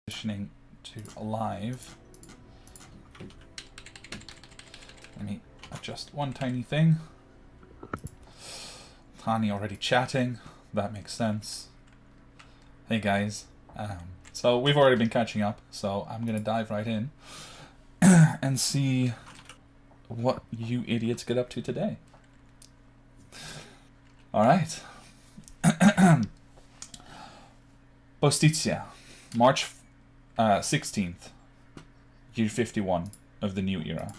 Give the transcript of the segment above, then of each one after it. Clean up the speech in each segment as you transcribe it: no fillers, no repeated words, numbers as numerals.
Transitioning to live. Let me adjust one tiny thing. Hani already chatting. That makes sense. Hey guys. So we've already been catching up, so I'm gonna dive right in and see what you idiots get up to today. Alright. Postizia, March 16th, year 51 of the new era.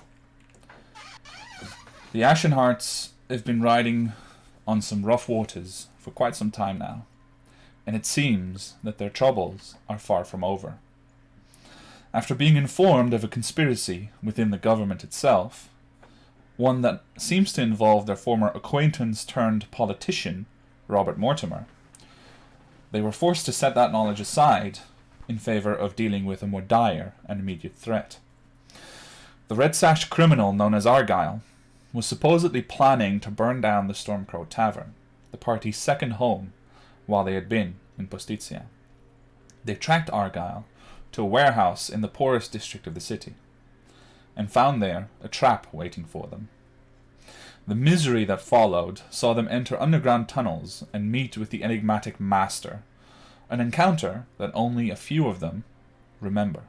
The Ashen Hearts have been riding on some rough waters for quite some time now, and it seems that their troubles are far from over. After being informed of a conspiracy within the government itself, one that seems to involve their former acquaintance turned politician, Robert Mortimer, they were forced to set that knowledge aside in favor of dealing with a more dire and immediate threat. The red-sashed criminal known as Argyle was supposedly planning to burn down the Stormcrow Tavern, the party's second home, while they had been in Postizia. They tracked Argyle to a warehouse in the poorest district of the city, and found there a trap waiting for them. The misery that followed saw them enter underground tunnels and meet with the enigmatic Master, an encounter that only a few of them remember.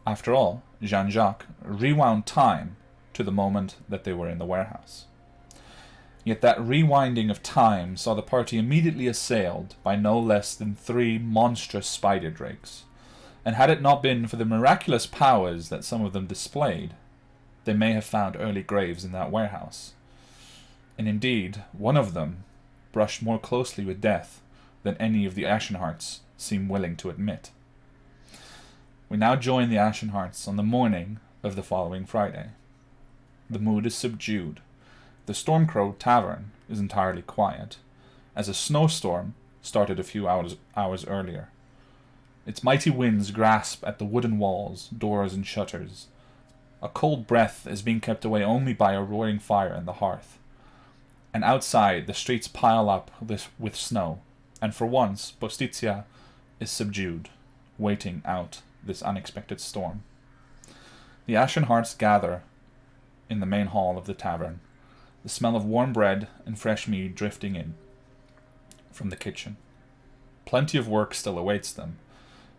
After all, Jean-Jacques rewound time to the moment that they were in the warehouse. Yet that rewinding of time saw the party immediately assailed by no less than 3 monstrous spider drakes, and had it not been for the miraculous powers that some of them displayed, they may have found early graves in that warehouse. And indeed, one of them brushed more closely with death than any of the Ashenhearts seem willing to admit. We now join the Ashenhearts on the morning of the following Friday. The mood is subdued. The Stormcrow Tavern is entirely quiet, as a snowstorm started a few hours earlier. Its mighty winds grasp at the wooden walls, doors, and shutters. A cold breath is being kept away only by a roaring fire in the hearth. And outside, the streets pile up with snow, and for once, Postizia is subdued, waiting out this unexpected storm. The Ashen Hearts gather in the main hall of the tavern, the smell of warm bread and fresh meat drifting in from the kitchen. Plenty of work still awaits them,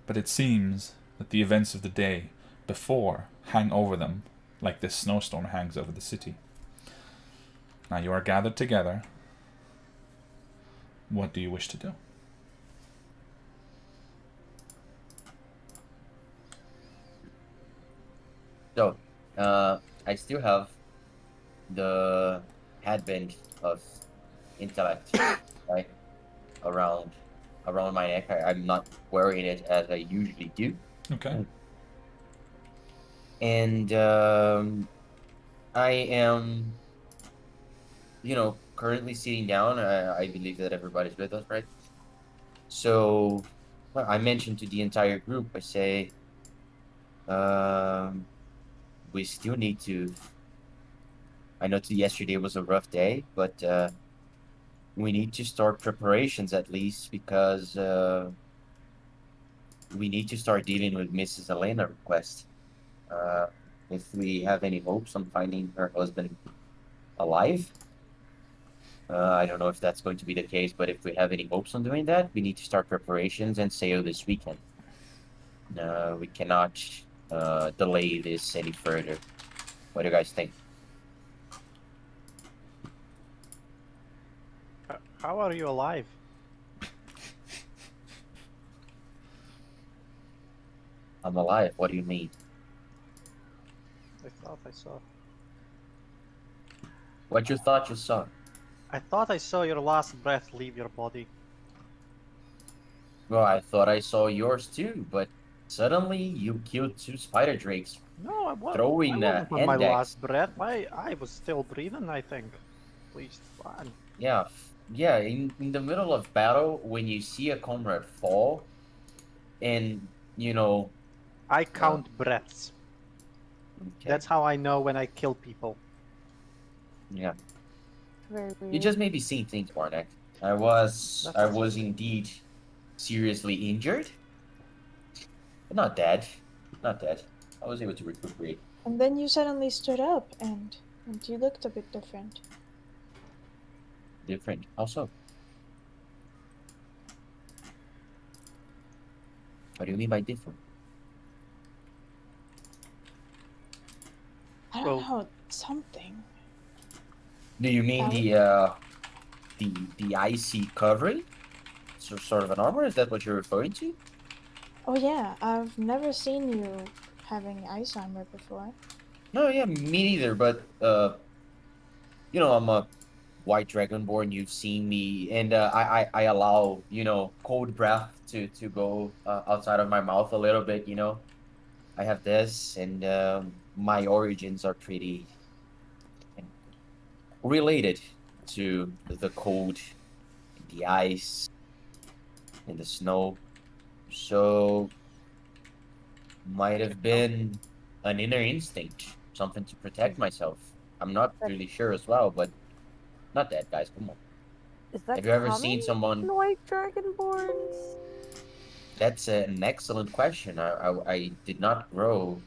but it seems that the events of the day before hang over them like this snowstorm hangs over the city. Now you are gathered together. What do you wish to do? So, I still have the headband of intellect, right, around my neck. I'm not wearing it as I usually do. Okay. And I am, currently sitting down. I believe that everybody's with us, right? So, well, I mentioned to the entire group, I say, we still need to. I know yesterday was a rough day, but we need to start preparations at least, because we need to start dealing with Mrs. Elena's request. If we have any hopes on finding her husband alive, I don't know if that's going to be the case, but if we have any hopes on doing that, we need to start preparations and sail this weekend. We cannot delay this any further. What do you guys think? How are you alive? I'm alive. What do you mean? I thought I saw. What you thought you saw? I thought I saw your last breath leave your body. Well, I thought I saw yours too, but suddenly you killed 2 spider drakes. No, I wasn't. Throwing I wasn't on my hand axe. last breath. I was still breathing, I think. At least one. Yeah, in the middle of battle, when you see a comrade fall, and, I count breaths. okay, That's how I know when I kill people. yeah. Very You weird. just may be seeing things, Barnek. I was indeed seriously injured, but not dead. Not dead. I was able to recuperate. And then you suddenly stood up, and you looked a bit different. Different. Also, what do you mean by different? I don't know, something. Do you mean the icy covering? So sort of an armor? Is that what you're referring to? Oh yeah, I've never seen you having ice armor before. No, yeah, me neither. But I'm a white dragonborn. You've seen me, and I allow cold breath to go outside of my mouth a little bit. I have this, and my origins are pretty related to the cold, the ice, and the snow. So might have been an inner instinct, something to protect myself. I'm not really sure as well, but not that, guys. Come on. Is that Have you ever common seen someone? in white dragonborns? That's an excellent question. I did not grow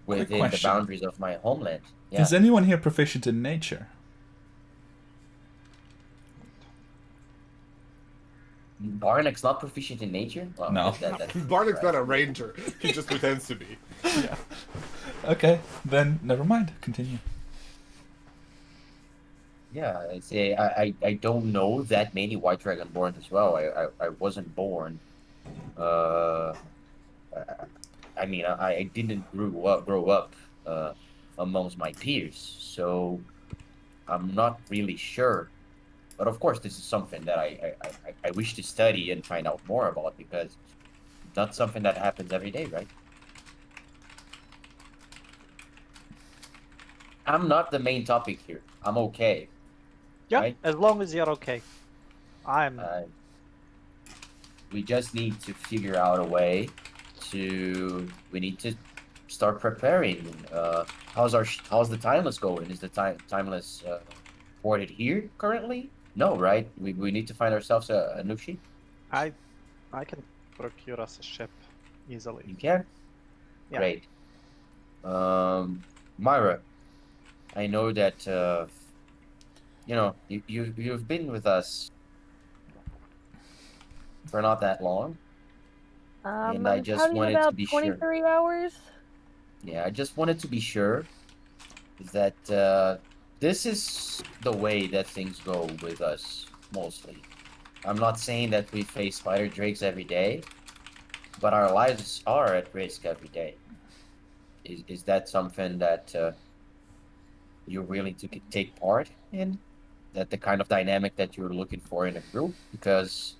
within the question. boundaries of my homeland. Yeah. Is anyone here proficient in nature? Barnack's not proficient in nature? Well, No. that's Barnick's right. not a ranger. He just pretends to be. Yeah. Okay, then never mind. Continue. Yeah, I don't know that many white dragonborns as well. I wasn't born. I mean, I didn't grow up amongst my peers, so I'm not really sure. But of course, this is something that I wish to study and find out more about, because it's not something that happens every day, right? I'm not the main topic here. I'm okay. Yeah, Right. as long as you're okay. I'm. We just need to figure out a way to. We need to start preparing. How's the timeless going? Is the timeless ported here currently? No, right? We need to find ourselves a new ship. I can procure us a ship easily. You can? Yeah. Great. Myra, I know that you've been with us for not that long. And I just counting wanted to about be sure. 23 hours. Yeah, I just wanted to be sure that this is the way that things go with us, mostly. I'm not saying that we face spider drakes every day, but our lives are at risk every day. Is that something that you're willing to take part in? That the kind of dynamic that you're looking for in a group? Because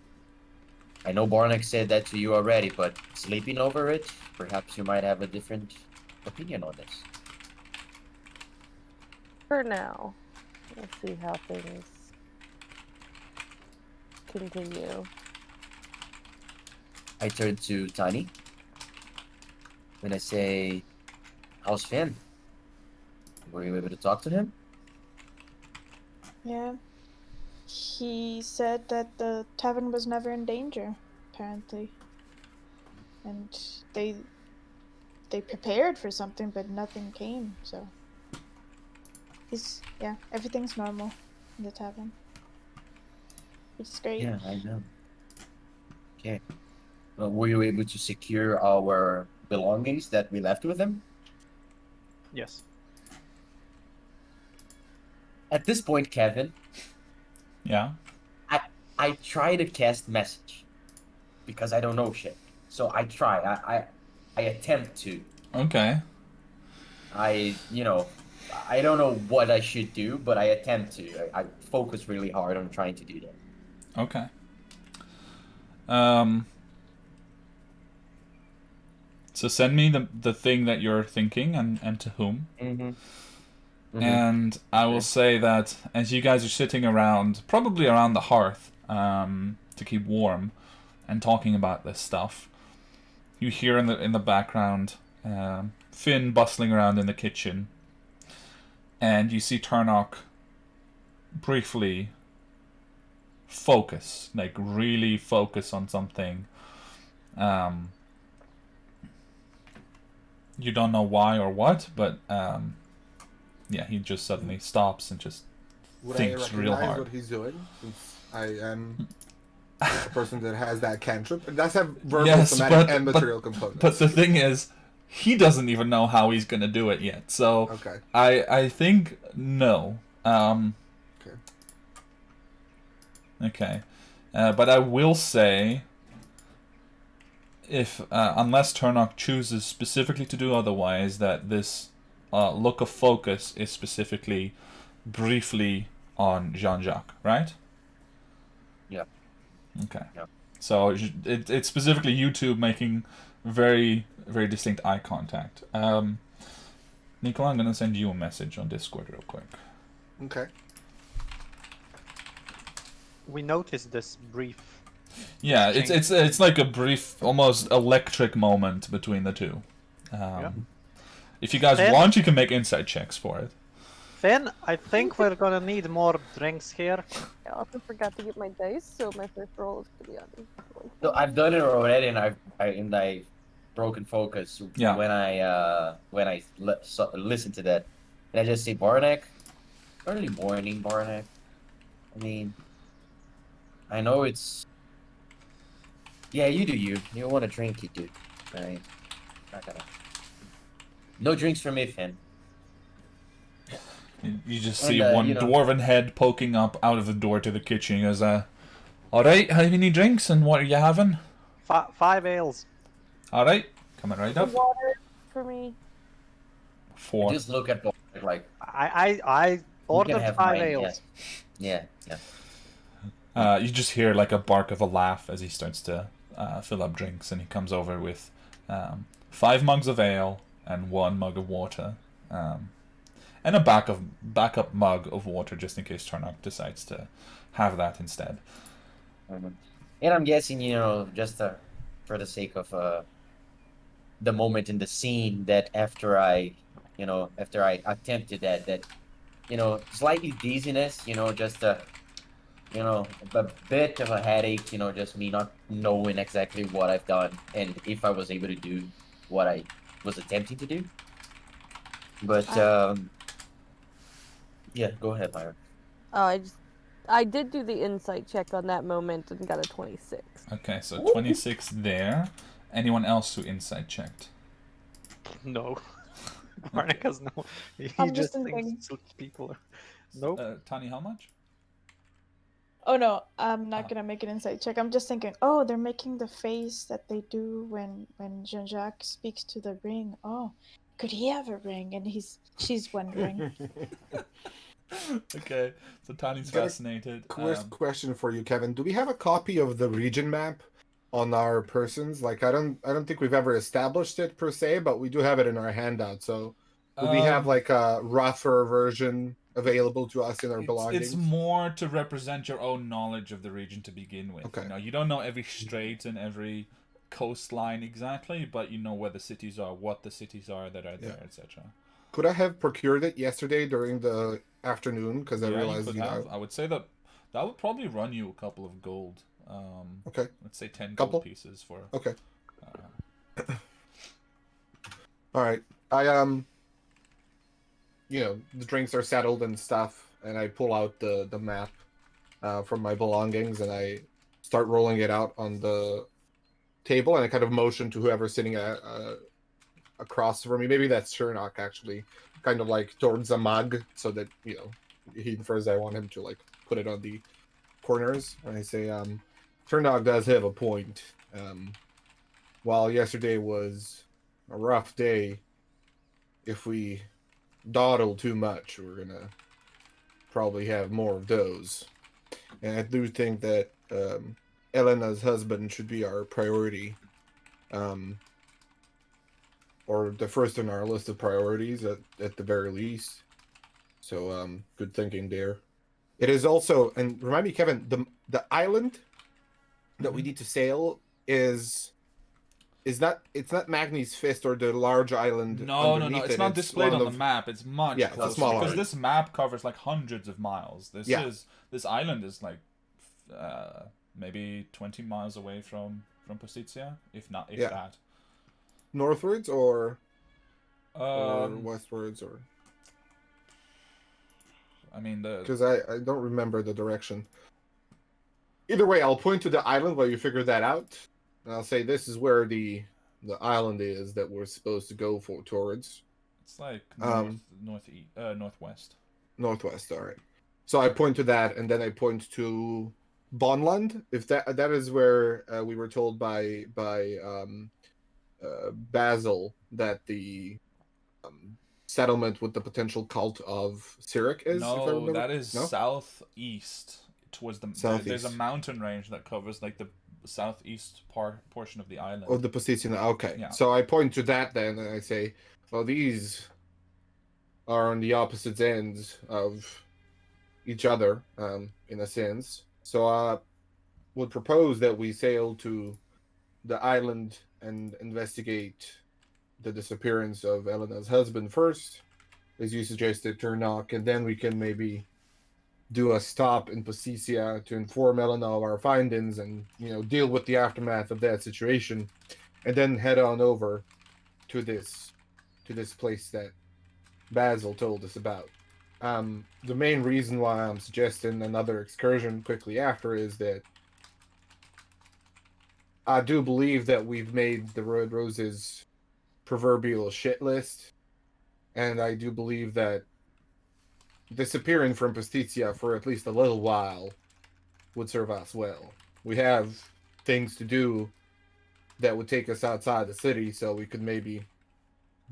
I know Barnack said that to you already, but sleeping over it, perhaps you might have a different opinion on this. For now. We'll see how things continue. I turn to Tiny and I say, "How's Finn? Were you able to talk to him?" Yeah. He said that the tavern was never in danger, apparently. And they prepared for something, but nothing came, so everything's normal in the tavern. Which is great. Yeah, I know. Okay. Were you able to secure our belongings that we left with him? Yes. At this point, Kevin, Yeah. I try to cast message because I don't know shit. So I try. I attempt to. Okay. I don't know what I should do, but I attempt to. I focus really hard on trying to do that. Okay. So send me the thing that you're thinking and to whom. And I will say that as you guys are sitting around, probably around the hearth, to keep warm, and talking about this stuff, you hear in the background Finn bustling around in the kitchen, and you see Turnock briefly focus, like really focus on something, You don't know why or what, but yeah, he just suddenly stops and just Would I thinks real recognize hard. what he's doing? Since I am a person that has that cantrip. It does have verbal, Yes, somatic, and but material components. but the thing is, he doesn't even know how he's gonna do it yet. So Okay. I think no. Okay. Okay, but I will say, if unless Turnock chooses specifically to do otherwise, that this look of focus is specifically briefly on Jean-Jacques, right? Yeah. Okay. Yeah. So it's specifically you two making very, very distinct eye contact. Nicola, I'm going to send you a message on Discord real quick. Okay. We noticed this brief. Yeah, exchange. it's like a brief, almost electric moment between the two. Yeah. If you guys Then- want, you can make insight checks for it. Finn, I think we're gonna need more drinks here. I also forgot to get my dice, so my first roll is gonna be on. So I've done it already, and I've broken focus Yeah. when I listen to that, and I just say Barnack, early morning Barnack. I mean, I know it's. Yeah, you do you. You want to drink, you do. Right? Not gonna. No drinks for me, Finn. You just And, see one you know- dwarven head poking up out of the door to the kitchen. He goes, alright, have any drinks, and what are you having? 5 ales. Alright, coming right up. Water for me. 4. Just look at Barnack like. I you can ordered have 5 mine, ales. Yeah. You just hear like a bark of a laugh as he starts to fill up drinks, and he comes over with 5 mugs of ale and 1 mug of water, and a backup mug of water just in case Turnock decides to have that instead. And I'm guessing, just for the sake of the moment in the scene, that after I attempted that slightly dizziness, just a bit of a headache, just me not knowing exactly what I've done and if I was able to do what I was attempting to do. But yeah, go ahead, Myra. Oh, I did do the insight check on that moment and got a 26. Okay, so 26 there. Anyone else who insight checked? No. Barnack has no. He I'm just just thinks people are. Nope. Tani, how much? Oh no, I'm not gonna make an insight check. I'm just thinking, oh, they're making the face that they do when Jean-Jacques speaks to the ring. Oh, could he have a ring? And she's wondering. Okay, so Tani's Got a fascinated. Question for you, Kevin. Do we have a copy of the region map on our persons? Like, I don't think we've ever established it per se, but we do have it in our handout. So, would we have like a rougher version available to us in our belongings? It's more to represent your own knowledge of the region to begin with. Okay. You don't know every strait and every coastline exactly, but you know where the cities are, what the cities are that are there, etc. Could I have procured it yesterday during the afternoon? Because I realized, could have. I would say that would probably run you a couple of gold. Okay. Let's say 10 Couple? gold pieces for. Okay. All right. I the drinks are settled and stuff, and I pull out the map from my belongings, and I start rolling it out on the table, and I kind of motion to whoever's sitting across from me. Maybe that's Shernock, actually, kind of like towards a mug, so that he first I want him to like put it on the corners, and I say, Shernock does have a point. While yesterday was a rough day, if we dawdle too much, we're gonna probably have more of those. And I do think that Elena's husband should be our priority, or the first on our list of priorities at the very least. So good thinking there. It is also, and remind me, Kevin, the island that we need to sail is not, it's not Magni's Fist or the large island. No, underneath it's it. not displayed one on of- the map. It's much Yeah, it's a closer small because island. this map covers like hundreds of miles. This island is like maybe 20 miles away from Positia, if Yeah. that. Northwards or or westwards, or I mean because I don't remember the direction. Either way, I'll point to the island while you figure that out, and I'll say this is where the island is that we're supposed to go towards. it's like northwest. Northwest. All right. So I point to that, and then I point to Bonland. If that is where we were told by Basil that the settlement with the potential cult of Cyric is. If I No, remember. that is No? southeast towards the. There's a Southeast. mountain range that covers like the southeast portion of the island. Of the Positian. Okay. Yeah. So I point to that then, and I say, well, these are on the opposite ends of each other, in a sense. So I would propose that we sail to the island and investigate the disappearance of Elena's husband first, as you suggested, Turnock, and then we can maybe do a stop in Pacicia to inform Elena of our findings and, deal with the aftermath of that situation, and then head on over to this place that Basil told us about. The main reason why I'm suggesting another excursion quickly after is that I do believe that we've made the Red Roses proverbial shit list, and I do believe that disappearing from Pastitia for at least a little while would serve us well. We have things to do that would take us outside the city, so we could maybe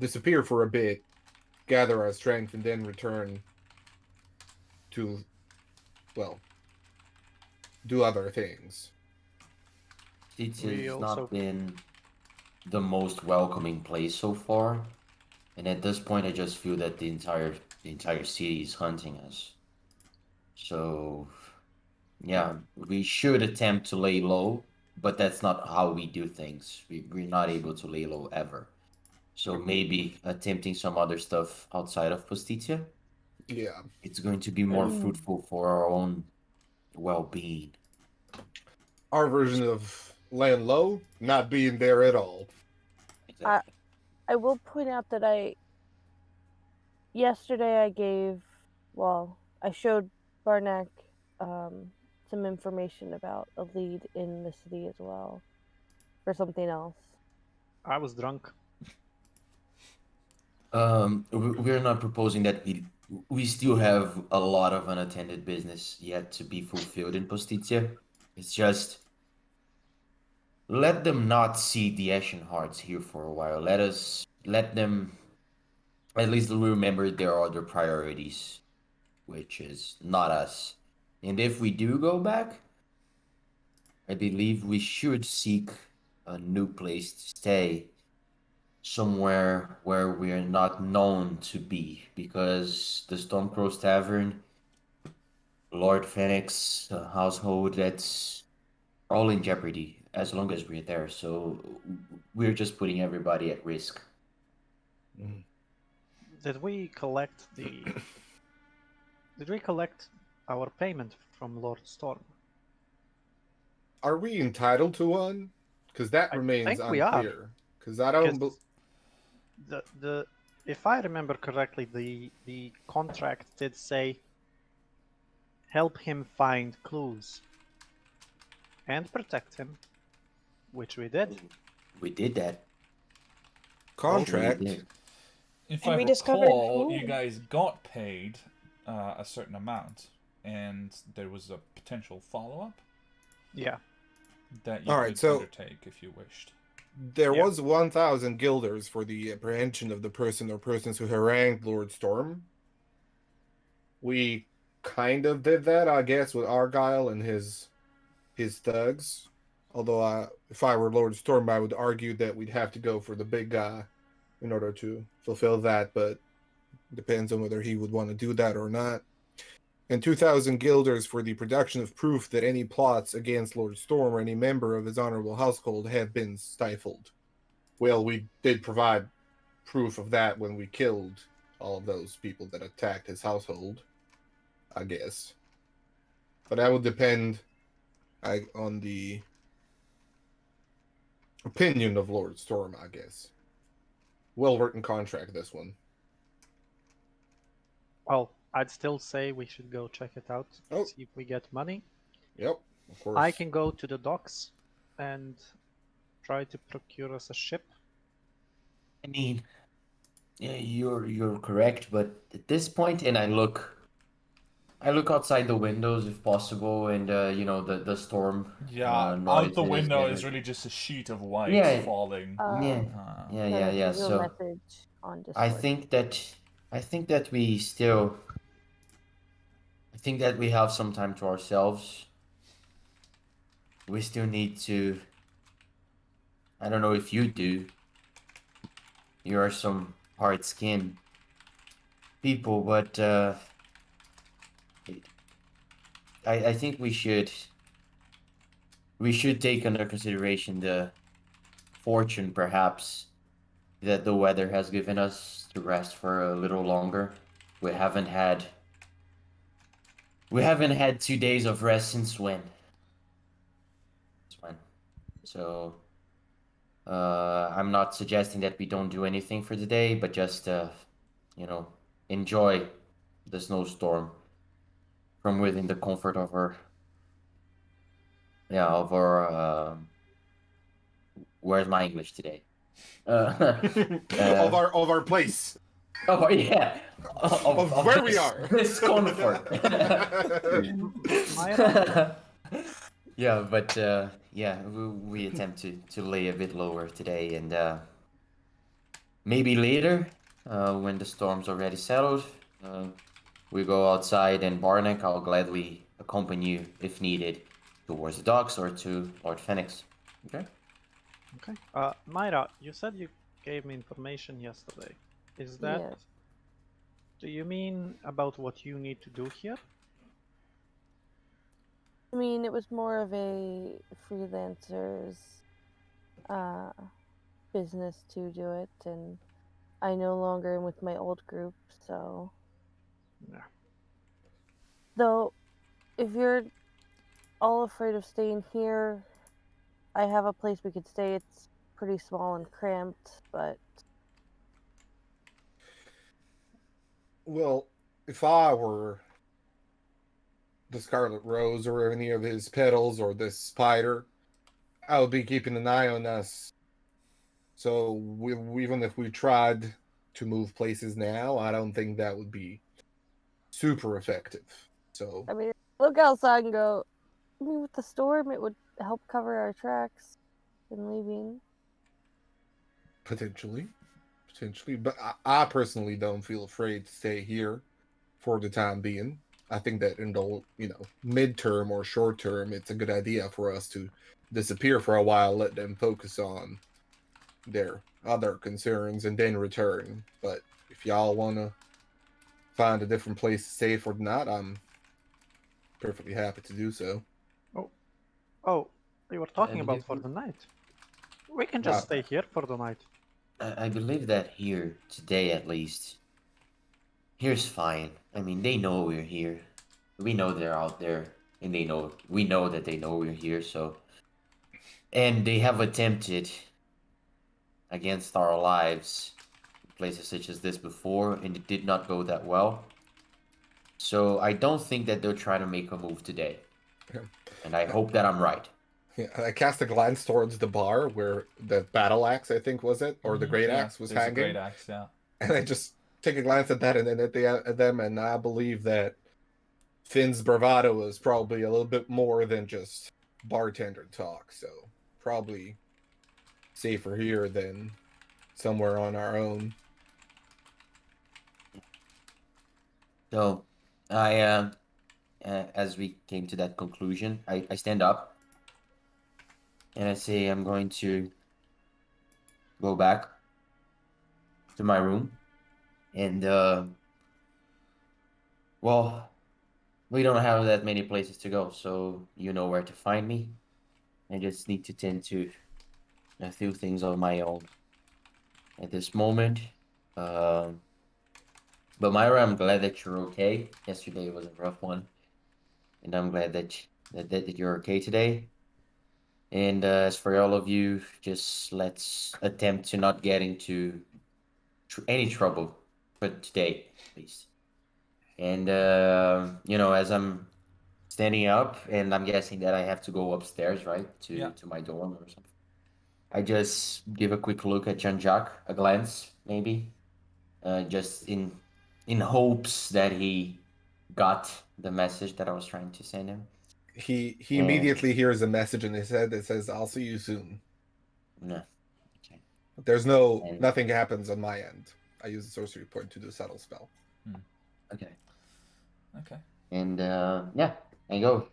disappear for a bit, gather our strength, and then return to, well, do other things. It's We also- not been the most welcoming place so far, and at this point, I just feel that the entire city is hunting us. So, yeah, we should attempt to lay low, but that's not how we do things. We're not able to lay low ever. So maybe attempting some other stuff outside of Postitia, Yeah. it's going to be more fruitful for our own well-being. Our version of laying low, not being there at all. Exactly. I will point out that yesterday I showed Barnack some information about a lead in the city as well, for something else. I was drunk. We're not proposing that we still have a lot of unattended business yet to be fulfilled in Postitia. It's just let them not see the Ashen Hearts here for a while. Let them at least remember their other priorities, which is not us. And if we do go back, I believe we should seek a new place to stay, somewhere where we're not known to be, because the Stormcrow's Tavern, Lord Fenix, household, that's all in jeopardy as long as we're there. So we're just putting everybody at risk. Did we collect our payment from Lord Storm? Are we entitled to one? Because that I remains think we are. unclear. Because I don't. If I remember correctly, the contract did say help him find clues and protect him, which we did. We did that. Contract. We did. If And I we discovered recall, who. you guys got paid a certain amount, and there was a potential follow-up Yeah. that you All right, could so- undertake if you wished. There Yeah. was 1,000 guilders for the apprehension of the person or persons who harangued Lord Storm. We kind of did that, I guess, with Argyle and his thugs. Although, if I were Lord Storm, I would argue that we'd have to go for the big guy in order to fulfill that, but depends on whether he would want to do that or not. And 2,000 guilders for the production of proof that any plots against Lord Storm or any member of his honorable household have been stifled. Well, we did provide proof of that when we killed all of those people that attacked his household, I guess. But that would depend on the opinion of Lord Storm, I guess. well-written contract, this one. Well, I'd still say we should go check it out, Oh. see if we get money. Yep, of course. I can go to the docks and try to procure us a ship. I mean, yeah, you're correct, but at this point, and I look outside the windows if possible, and the storm. Yeah, noise out the is window getting- is really just a sheet of white Yeah. falling. Yeah, Uh, yeah, Can yeah, I yeah. send you a So message on Discord? I think that we still. I think that we have some time to ourselves. We still need to. I don't know if you do. You are some hard-skinned people, but I think we should take under consideration the fortune, perhaps, that the weather has given us to rest for a little longer. We haven't had 2 days of rest since when? So I'm not suggesting that we don't do anything for the day, but just enjoy the snowstorm from within the comfort of our where's my English today? Of our place. Oh yeah, Of where we are. This comfort. Myra? Yeah, but we attempt to lay a bit lower today, and maybe later, when the storm's already settled, we go outside, and Barnack, I'll gladly accompany you if needed towards the docks or to Lord Phoenix. Okay. Okay. Myra, you said you gave me information yesterday. Is that... Yes. Do you mean about what you need to do here? I mean, it was more of a freelancer's business to do it, and I no longer am with my old group, so. Yeah. Though, if you're all afraid of staying here, I have a place we could stay. It's pretty small and cramped, but Well, if I were the Scarlet Rose or any of his petals or this spider, I would be keeping an eye on us. So even if we tried to move places now, I don't think that would be super effective. So I mean, look outside and go. I mean, with the storm, it would help cover our tracks in leaving. potentially, but I personally don't feel afraid to stay here for the time being. I think that in the midterm or short term, it's a good idea for us to disappear for a while, let them focus on their other concerns, and then return. But if y'all want to find a different place to stay for the night, I'm perfectly happy to do so. Oh, you were talking I about believe for the night. We can just stay here for the night. I believe that here today, at least. Here's fine. I mean, they know we're here. We know they're out there, and we know that they know we're here. So, and they have attempted against our lives places such as this before, and it did not go that well. So I don't think that they'll try to make a move today. Yeah. And I hope that I'm right. Yeah, I cast a glance towards the bar where the battle axe, I think, was it, or the great axe was there's a hanging. great axe, yeah. And I just take a glance at that and then at them, and I believe that Finn's bravado is probably a little bit more than just bartender talk. So probably safer here than somewhere on our own. So I as we came to that conclusion, I stand up and I say I'm going to go back to my room, and well, we don't have that many places to go, so you know where to find me. I just need to tend to a few things on my own at this moment. But Myra, I'm glad that you're okay. Yesterday was a rough one, and I'm glad that you're okay today. And as for all of you, just let's attempt to not get into any trouble, but today, at least. And as I'm standing up, and I'm guessing that I have to go upstairs, right, to my dorm or something. I just give a quick look at Jean-Jacques, a glance, maybe, just in hopes that he got the message that I was trying to send him. He And- immediately hears a message in his head that says, "I'll see you soon." No. Okay. There's And- nothing happens on my end. I use the sorcery point to do a subtle spell. Okay. Okay. And I go.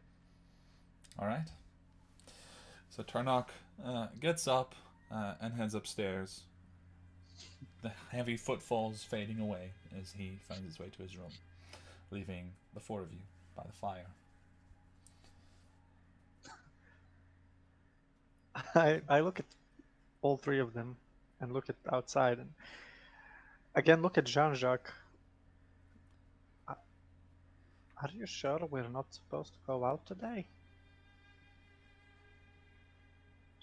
All right. So Tarnok gets up and heads upstairs. The heavy footfalls fading away as he finds his way to his room, leaving the four of you by the fire. I look at all three of them and look at outside and again look at Jean-Jacques. Are you sure we're not supposed to go out today?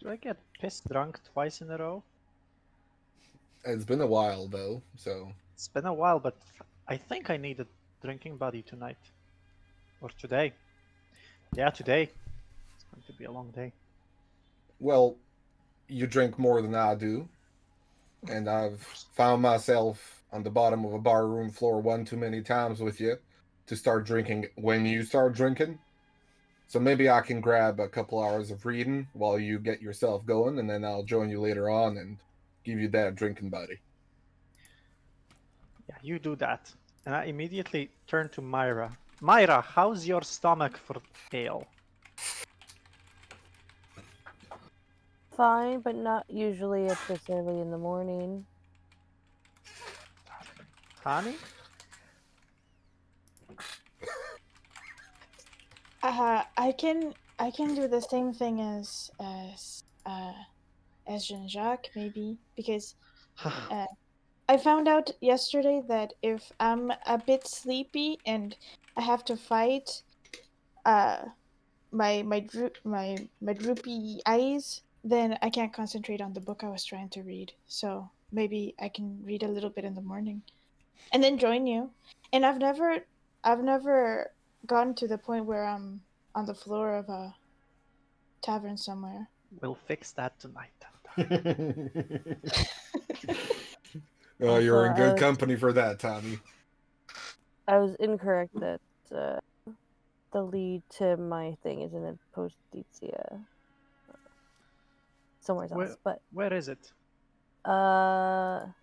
Do I get pissed drunk twice in a row? It's been a while though, so It's been a while, but I think I need a drinking buddy tonight. Or today. Yeah, today. It's going to be a long day. well, you drink more than I do, and I've found myself on the bottom of a bar room floor one too many times with you to start drinking when you start drinking. So maybe I can grab a couple hours of reading while you get yourself going, and then I'll join you later on and give you that drinking buddy. Yeah, you do that. And I immediately turn to Myra. Myra, how's your stomach for ale? Fine, but not usually at this early in the morning. Honey? I can do the same thing as Jean-Jacques maybe, because I found out yesterday that if I'm a bit sleepy and I have to fight my droopy eyes, then I can't concentrate on the book I was trying to read. So maybe I can read a little bit in the morning and then join you. And I've never gotten to the point where I'm on the floor of a tavern somewhere. We'll fix that tonight. Oh, you're in good Also, company for that, Tommy. I was incorrect that the lead to my thing isn't in Postizia. Somewhere else, but Where is it? I'm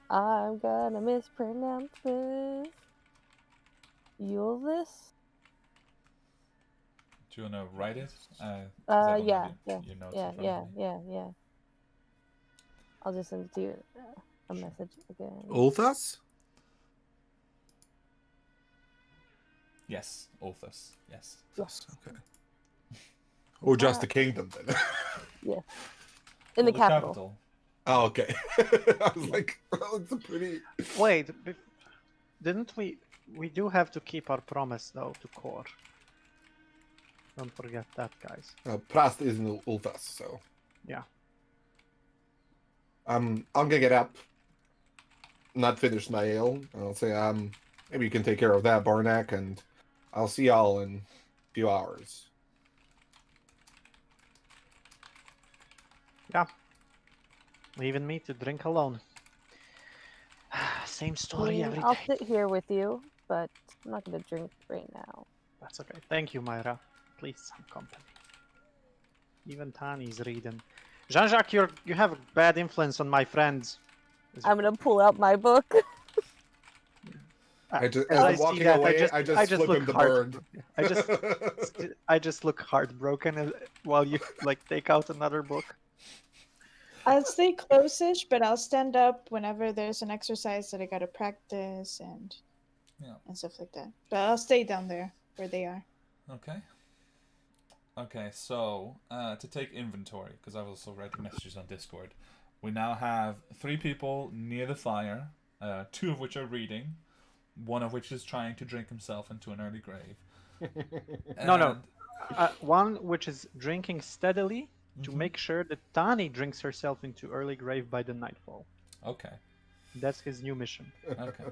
gonna mispronounce this. Ulvis? Do you want to write it? 'Cause I don't Yeah, have yeah, your notes yeah, in front yeah, of me. yeah. I'll just send it to you a message again. Ulthus? Yes, Ulthus. Yes. Yes, Okay. Or just the kingdom then. in the Well, capital. Oh, okay. I was like, well, it's a pretty. Wait, didn't we do have to keep our promise though to Kor. Don't forget that, guys. Prast is in Ulthus, so. Yeah. I'm gonna get up, not finish my ale. I'll say, maybe you can take care of that, Barnack, and I'll see y'all in a few hours. Yeah. Leaving me to drink alone. Same story every I'll day. sit here with you, but I'm not gonna drink right now. That's okay. Thank you, Myra. Please, some company. Even Tani's reading. Jean-Jacques, you have a bad influence on my friends. I'm gonna pull out my book. I just, As as I I'm see walking that, away, I just flip look him the hard. bird. I just look heartbroken while you like take out another book. I'll stay close-ish, but I'll stand up whenever there's an exercise that I gotta practice and stuff like that. But I'll stay down there where they are. Okay. Okay, so to take inventory, because I was also writing messages on Discord, we now have 3 people near the fire, 2 of which are reading, 1 of which is trying to drink himself into an early grave. No. One which is drinking steadily to Mhm. make sure that Tani drinks herself into early grave by the nightfall. Okay. That's his new mission. Okay.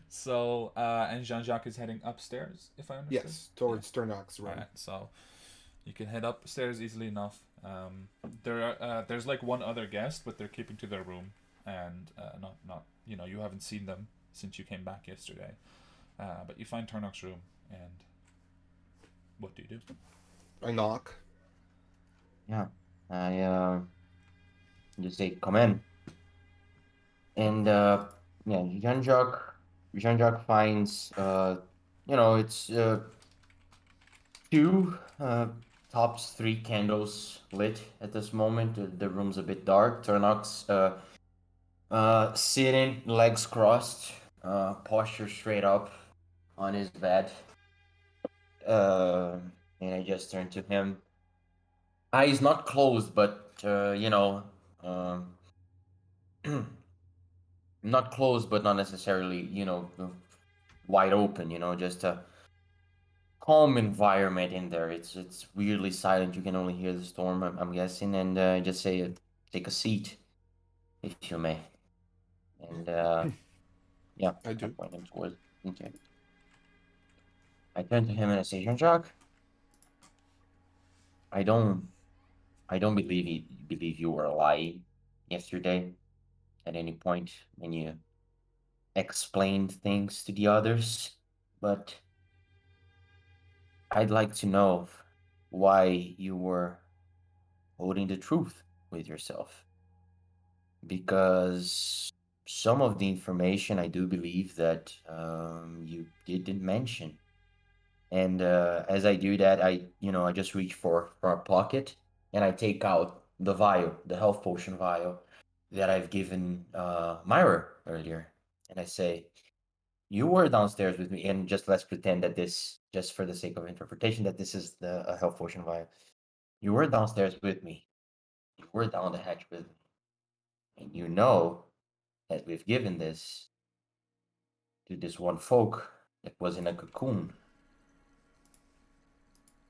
So, and Jean-Jacques is heading upstairs, if I understood. Yes, towards Sternock's room. All right, so you can head upstairs easily enough. There's like one other guest, but they're keeping to their room, and not you haven't seen them since you came back yesterday. But you find Turnock's room, and what do you do? I knock. Yeah, I just say, "Come in." And yeah, Jean-Jacques finds it's two tops three candles lit at this moment. The room's a bit dark. Turnock's sitting, legs crossed, posture straight up on his bed. And I just turn to him. Eyes not closed, but not closed, but not necessarily, wide open. Just a calm environment in there. It's weirdly silent. You can only hear the storm, I'm guessing, and just say, "Take a seat, if you may." And yeah, I do. point him towards. Okay. I turn to him and I say, "Jean-Jacques, I don't believe you were lying yesterday at any point when you explained things to the others, but I'd like to know why you were holding the truth with yourself. Because some of the information I do believe that you didn't mention. And as I do that, I just reach for a pocket and I take out the vial, the health potion vial that I've given Myra earlier. And I say, "You were downstairs with me," and just let's pretend that this, just for the sake of interpretation, that this is a health potion vial. "You were downstairs with me. You were down the hatch with me. And you know that we've given this to this one folk that was in a cocoon.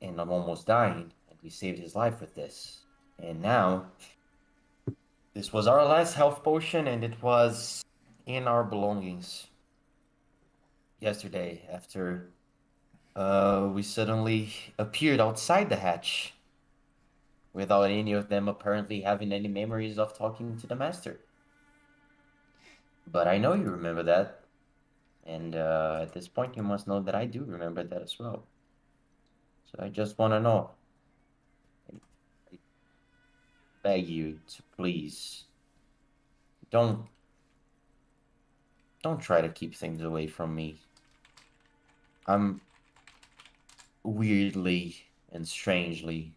And I'm almost dying, and we saved his life with this. And now, this was our last health potion, and it was in our belongings yesterday after we suddenly appeared outside the hatch without any of them apparently having any memories of talking to the master. But I know you remember that, and at this point you must know that I do remember that as well. So I just want to know. I beg you to please don't try to keep things away from me. I'm weirdly and strangely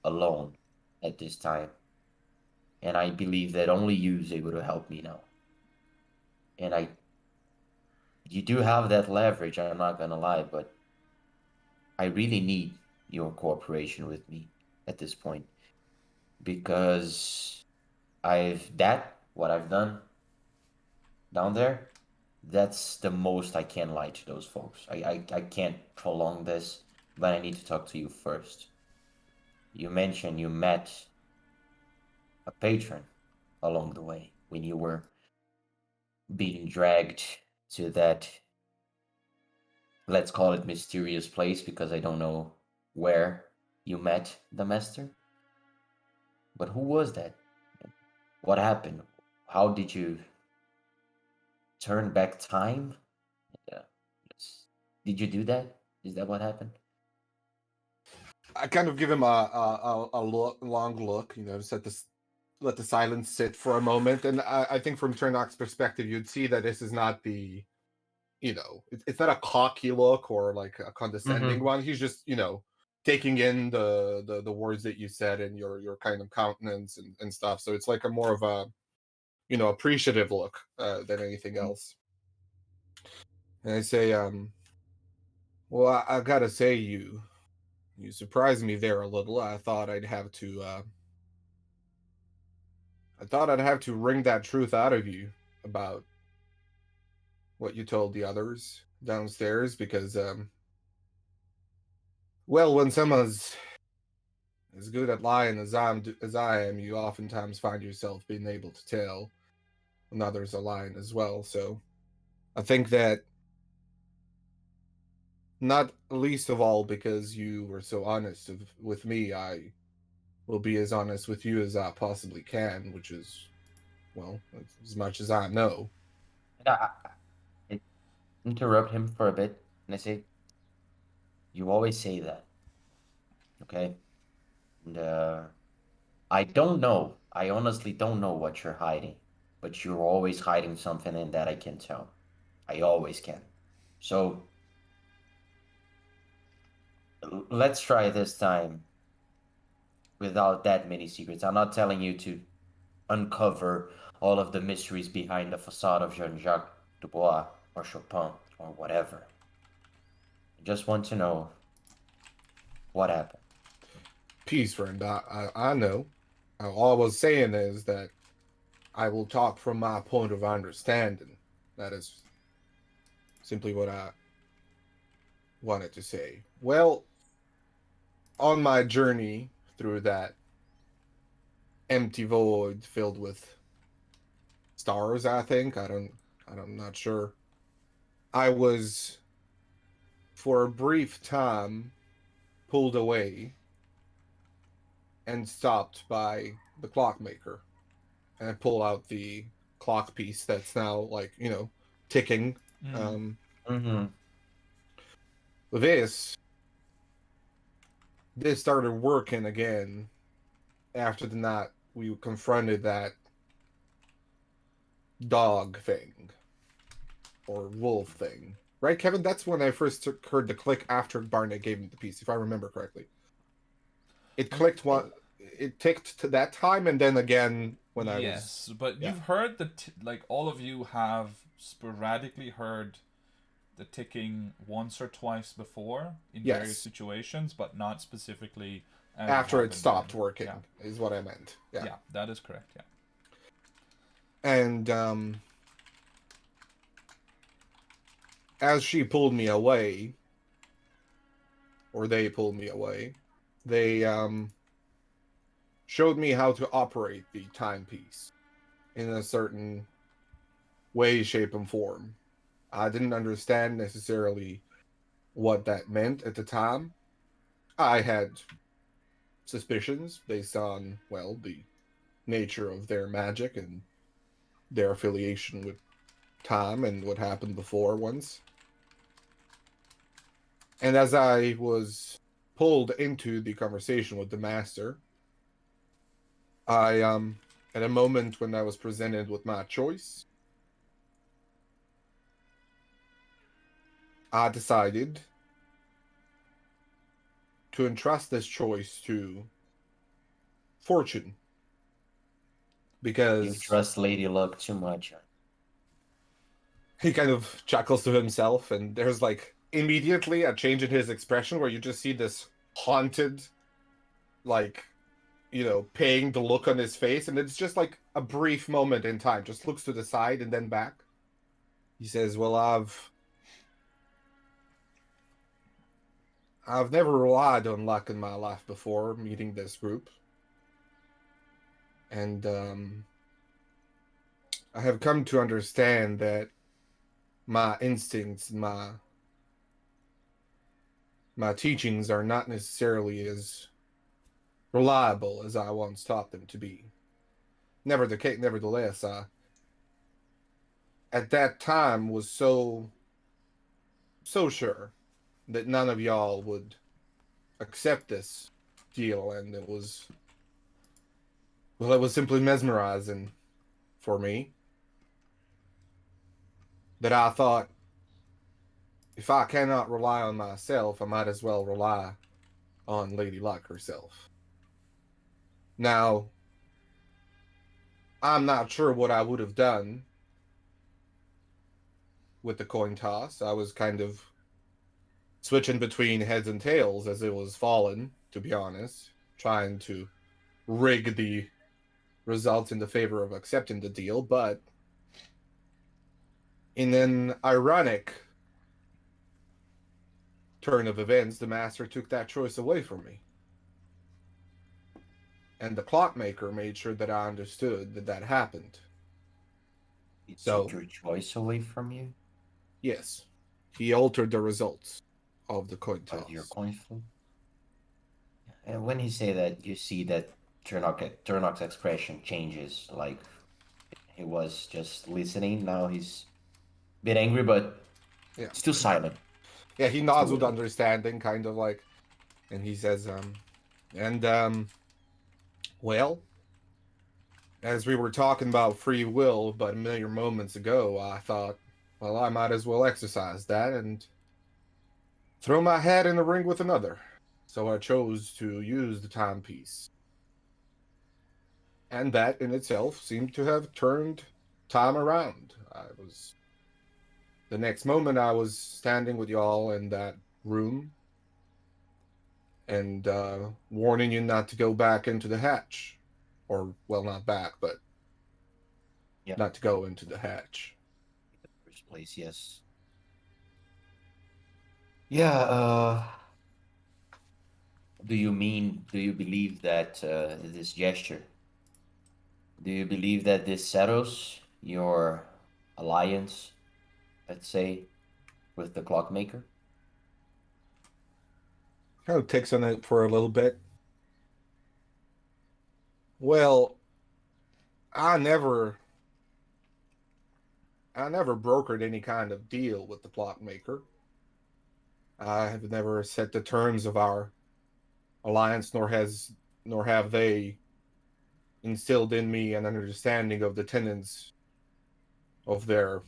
alone at this time. And I believe that only you is able to help me now. And you do have that leverage, I'm not gonna lie, but I really need your cooperation with me at this point. Because what I've done down there, that's the most I can lie to those folks. I can't prolong this, but I need to talk to you first. You mentioned you met a patron along the way when you were being dragged to that, let's call it, mysterious place, because I don't know where you met the master. But who was that? What happened? How did you turn back time? Did you do that? Is that what happened? I kind of give him a long look, just let the silence sit for a moment. And I think from Turnock's perspective, you'd see that this is not the, it's not a cocky look or like a condescending one. He's just, taking in the words that you said and your kind of countenance and stuff. So it's like a more of a, appreciative look than anything else. And I say, well, I gotta say, you surprised me there a little. I thought I'd have to wring that truth out of you about what you told the others downstairs, because well, when someone's as good at lying as I am, you oftentimes find yourself being able to tell another's a line as well. So I think that, not least of all because you were so honest with me, I will be as honest with you as I possibly can, which is, well, as much as I know. And I interrupt him for a bit, and I say, "You always say that, okay? And I don't know. I honestly don't know what you're hiding, but you're always hiding something, and that I can tell. I always can. So let's try this time without that many secrets. I'm not telling you to uncover all of the mysteries behind the facade of Jean-Jacques Dubois or Chopin or whatever. I just want to know what happened." Peace, friend. I know. All I was saying is that I will talk from my point of understanding. That is simply what I wanted to say. Well, on my journey through that empty void filled with stars, I think. I'm not sure. I was, for a brief time, pulled away and stopped by the clockmaker. And I pull out the clock piece that's now, like, ticking. Mm-hmm. This started working again after the night we confronted that dog thing. Or wolf thing. Right, Kevin? That's when I first heard the click after Barnett gave me the piece, if I remember correctly. It clicked one. It ticked to that time, and then again when I was. Yes, but yeah. you've heard like all of you have sporadically heard the ticking once or twice before in Yes. various situations, but not specifically as After it happened stopped then. working, Yeah. is what I meant. Yeah. Yeah, that is correct. Yeah. And as she pulled me away, or they pulled me away, they showed me how to operate the timepiece in a certain way, shape, and form. I didn't understand necessarily what that meant at the time. I had suspicions based on, well, the nature of their magic and their affiliation with time and what happened before once. And as I was pulled into the conversation with the master, I, at a moment when I was presented with my choice, I decided to entrust this choice to fortune. Because You trust Lady Luck too much. he kind of chuckles to himself, and there's like immediately a change in his expression where you just see this haunted, like, paying the look on his face, and it's just like a brief moment in time, just looks to the side and then back. He says, well, I've never relied on luck in my life before meeting this group. And I have come to understand that my instincts and my teachings are not necessarily as reliable as I once thought them to be. Nevertheless, at that time was so sure that none of y'all would accept this deal, and it was simply mesmerizing for me that I thought, if I cannot rely on myself, I might as well rely on Lady Luck herself. Now, I'm not sure what I would have done with the coin toss. I was kind of switching between heads and tails as it was falling, to be honest, trying to rig the results in the favor of accepting the deal, but in an ironic turn of events, the master took that choice away from me. And the clockmaker made sure that I understood that happened. He So- took your choice away from you Yes, he altered the results of the coin toss. of your coin flip. And when he say that, you see that Turnok's expression changes. Like he was just listening. Now he's a bit angry, but Yeah. still silent. Yeah, he nods with Still- understanding, kind of like, and he says, well, as we were talking about free will but a million moments ago, I thought, well, I might as well exercise that and throw my hat in the ring with another. So I chose to use the timepiece. And that in itself seemed to have turned time around. The next moment I was standing with y'all in that room and warning you not to go back into the hatch. Or, well, not back, but Yeah. not to go into the hatch. First place, yes. Yeah, do you believe that this gesture, do you believe that this settles your alliance, let's say, with the clockmaker? Kind of takes on it for a little bit. Well, I never brokered any kind of deal with the clockmaker. I have never set the terms of our alliance, nor have they instilled in me an understanding of the tenets of their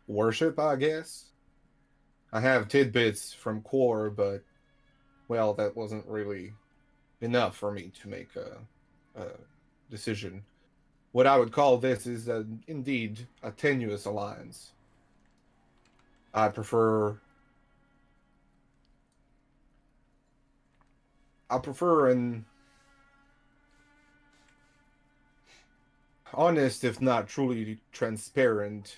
worship, I guess. I have tidbits from Core, but well, that wasn't really enough for me to make a decision. What I would call this is indeed a tenuous alliance. I prefer an honest, if not truly transparent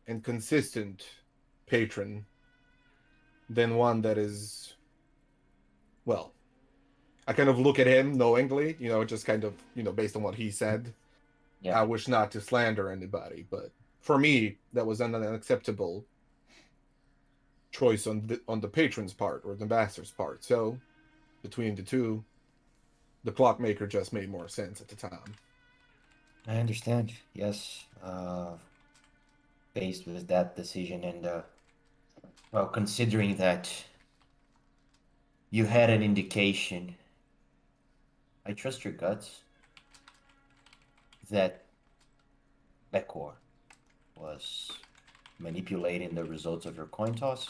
and consistent patron than one that is, well, I kind of look at him knowingly, just kind of, based on what he said. Yeah. I wish not to slander anybody, but for me, that was an unacceptable choice on the patron's part or the ambassador's part. So, between the two, the clockmaker just made more sense at the time. I understand. Yes. Faced with that decision and well, considering that you had an indication, I trust your guts that Bekor was manipulating the results of your coin toss.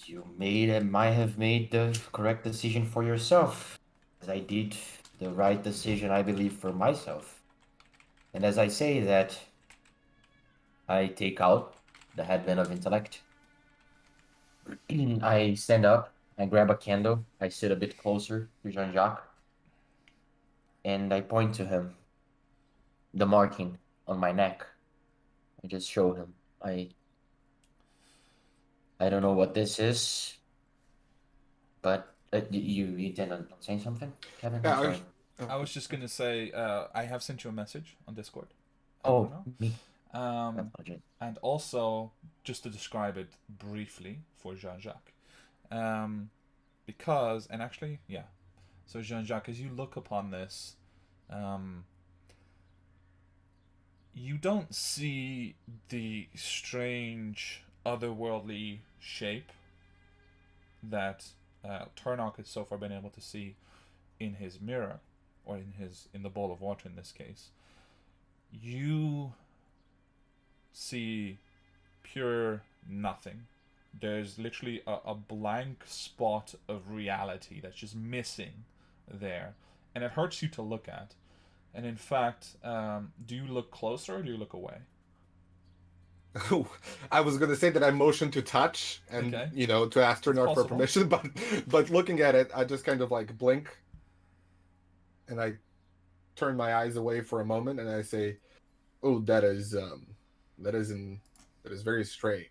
You might have made the correct decision for yourself, as I did the right decision, I believe, for myself. And as I say that, I take out the headband of intellect. I stand up, I grab a candle, I sit a bit closer to Jean-Jacques, and I point to him. The marking on my neck. I just show him. I don't know what this is, but you intend on saying something, Kevin? Yeah, I'm sorry. I was just gonna say I have sent you a message on Discord. Oh, Bruno. me. I Um, apologize. and also, just to describe it briefly for Jean-Jacques, because, and actually, yeah. So Jean-Jacques, as you look upon this, you don't see the strange otherworldly shape that Turnok has so far been able to see in his mirror, or in the bowl of water in this case. You see pure nothing. There's literally a blank spot of reality that's just missing there, and it hurts you to look at. And in fact, do you look closer or do you look away? I was gonna say that I motioned to touch and Okay. to ask Turnok for possible. permission, but looking at it, I just kind of like blink and I turn my eyes away for a moment and I say, "Oh, that is very strange."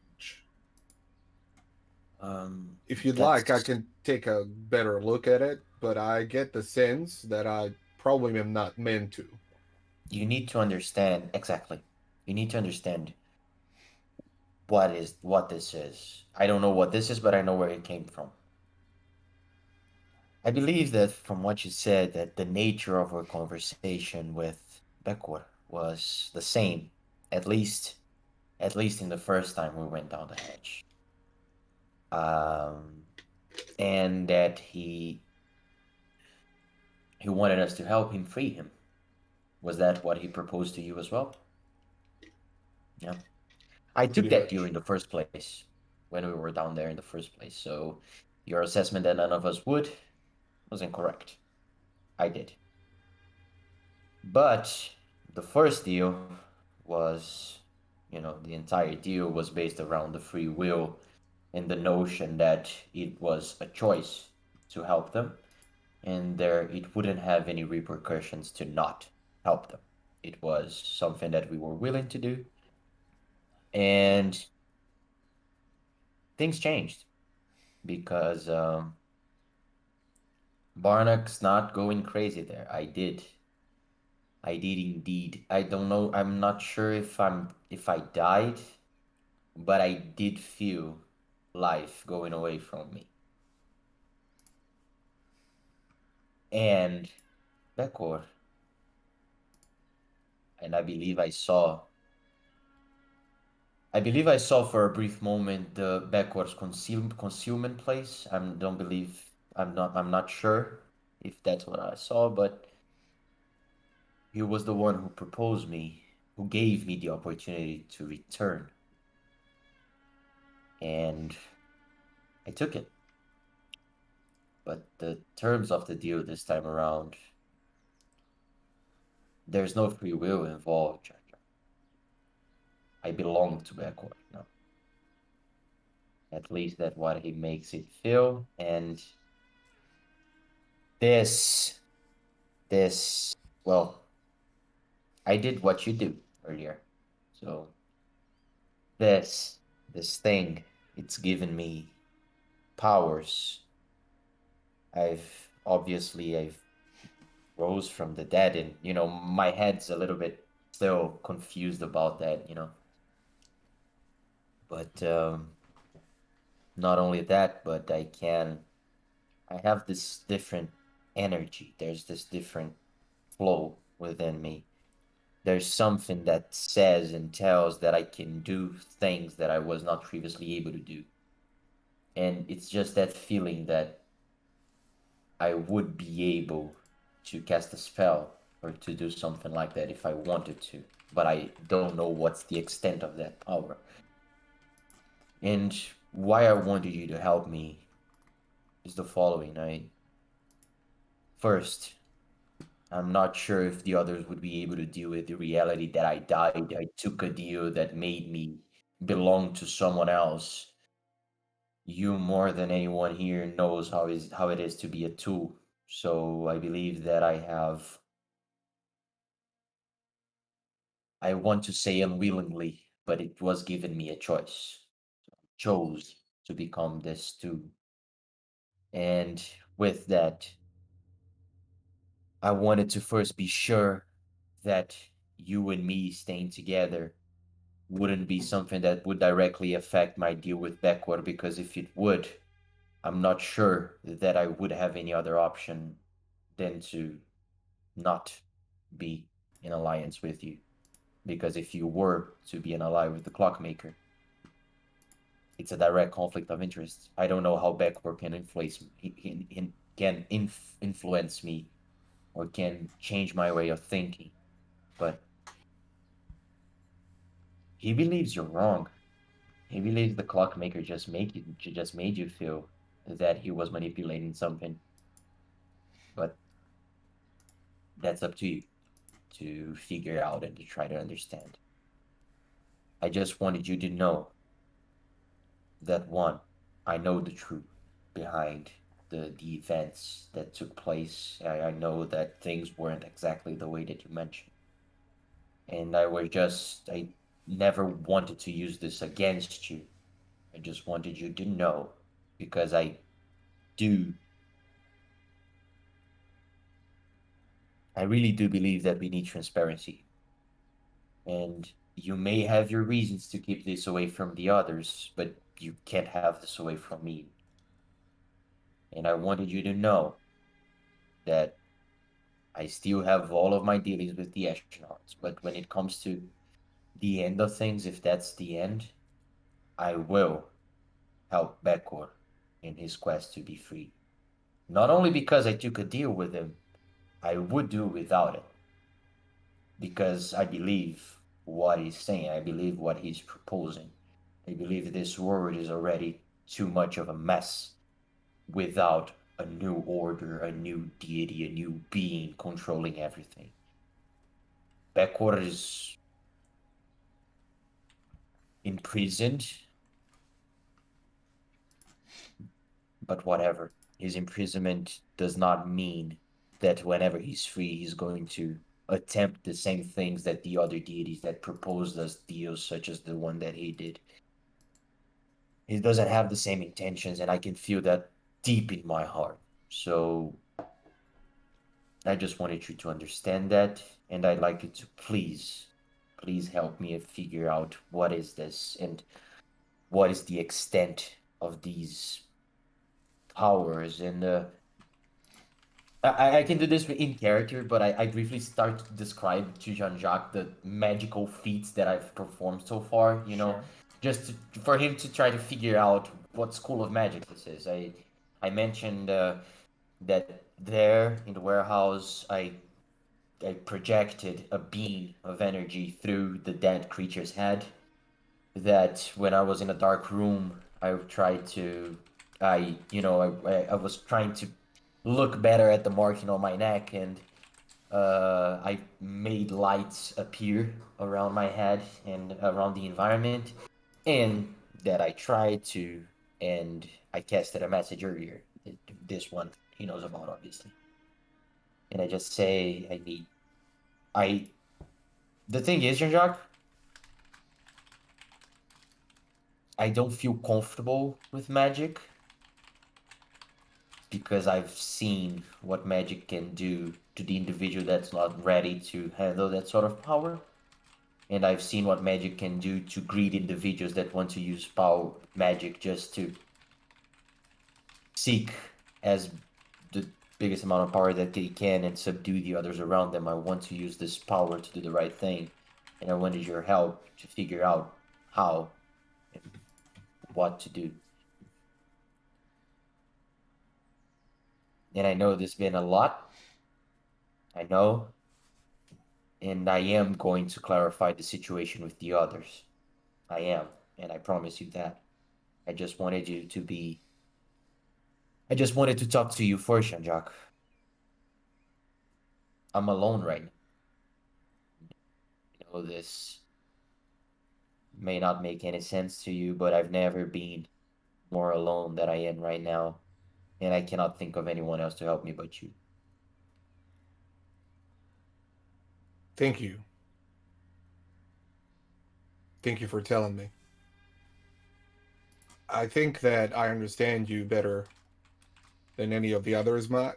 If you'd That's... like, I can take a better look at it, but I get the sense that I probably am not meant to. You need to understand exactly. You need to understand what this is. I don't know what this is, but I know where it came from. I believe that from what you said, that the nature of our conversation with Beckwith was the same, at least in the first time we went down the hatch. And that he wanted us to help him free him. Was that what he proposed to you as well? Yeah. I took Pretty that much. deal in the first place, when we were down there in the first place. So your assessment that none of us would was incorrect. I did. But the first deal was, the entire deal was based around the free will and the notion that it was a choice to help them, and it wouldn't have any repercussions to not help them. It was something that we were willing to do, and things changed because Barnack's not going crazy there. I did indeed. I don't know. I'm not sure if I died, but I did feel life going away from me. And Becor, and I believe I saw for a brief moment the Becor's concealment place. I'm not sure if that's what I saw, but he was the one who proposed me, who gave me the opportunity to return. And I took it. But the terms of the deal this time around, there's no free will involved, Jar Jar. I belong to Becor now. At least that's what he makes it feel. And well, I did what you do earlier. So this thing, it's given me powers. I've rose from the dead, and my head's a little bit still confused about that, but not only that, but I have this different energy. There's this different flow within me. There's something that says and tells that I can do things that I was not previously able to do. And it's just that feeling that I would be able to cast a spell or to do something like that if I wanted to. But I don't know what's the extent of that power. And why I wanted you to help me is the following. First, I'm not sure if the others would be able to deal with the reality that I died. I took a deal that made me belong to someone else. You more than anyone here knows how it is to be a tool. So I believe that I want to say unwillingly, but it was given me a choice. Chose to become this too. And with that, I wanted to first be sure that you and me staying together wouldn't be something that would directly affect my deal with Beckwith, because if it would, I'm not sure that I would have any other option than to not be in alliance with you. Because if you were to be an ally with the Clockmaker, it's a direct conflict of interest. I don't know how Beckwith can influence me or can change my way of thinking, but he believes you're wrong. He believes the Clockmaker just made you feel that he was manipulating something. But that's up to you to figure out and to try to understand. I just wanted you to know that, one, I know the truth behind the events that took place. I know that things weren't exactly the way that you mentioned. And I never wanted to use this against you. I just wanted you to know because I really do believe that we need transparency. And you may have your reasons to keep this away from the others, but you can't have this away from me. And I wanted you to know that I still have all of my dealings with the astronauts, but when it comes to the end of things, if that's the end, I will help Bekor in his quest to be free. Not only because I took a deal with him, I would do without it. Because I believe what he's saying, I believe what he's proposing. I believe this world is already too much of a mess without a new order, a new deity, a new being controlling everything. Bekor is imprisoned, but whatever. His imprisonment does not mean that whenever he's free, he's going to attempt the same things that the other deities that proposed us deals, such as the one that he did. He doesn't have the same intentions, and I can feel that deep in my heart. So I just wanted you to understand that, and I'd like you to please help me figure out what is this and what is the extent of these powers. And I can do this in character, but I briefly start to describe to Jean-Jacques the magical feats that I've performed so far, Sure. just for him to try to figure out what school of magic this is. I mentioned that there in the warehouse, I projected a beam of energy through the dead creature's head. That when I was in a dark room, I tried to, I was trying to look better at the marking on my neck, and I made lights appear around my head and around the environment, and that I tried to, and I casted a message earlier. This one he knows about, obviously. And I just say, the thing is, Jean-Jacques, I don't feel comfortable with magic because I've seen what magic can do to the individual that's not ready to handle that sort of power. And I've seen what magic can do to greedy individuals that want to use magic just to seek as the biggest amount of power that they can and subdue the others around them. I want to use this power to do the right thing. And I wanted your help to figure out how and what to do. And I know there's been a lot. I know. And I am going to clarify the situation with the others. I am. And I promise you that. I just wanted to talk to you first, Jean-Jacques. I'm alone right now. This may not make any sense to you, but I've never been more alone than I am right now. And I cannot think of anyone else to help me but you. Thank you. Thank you for telling me. I think that I understand you better than any of the others might,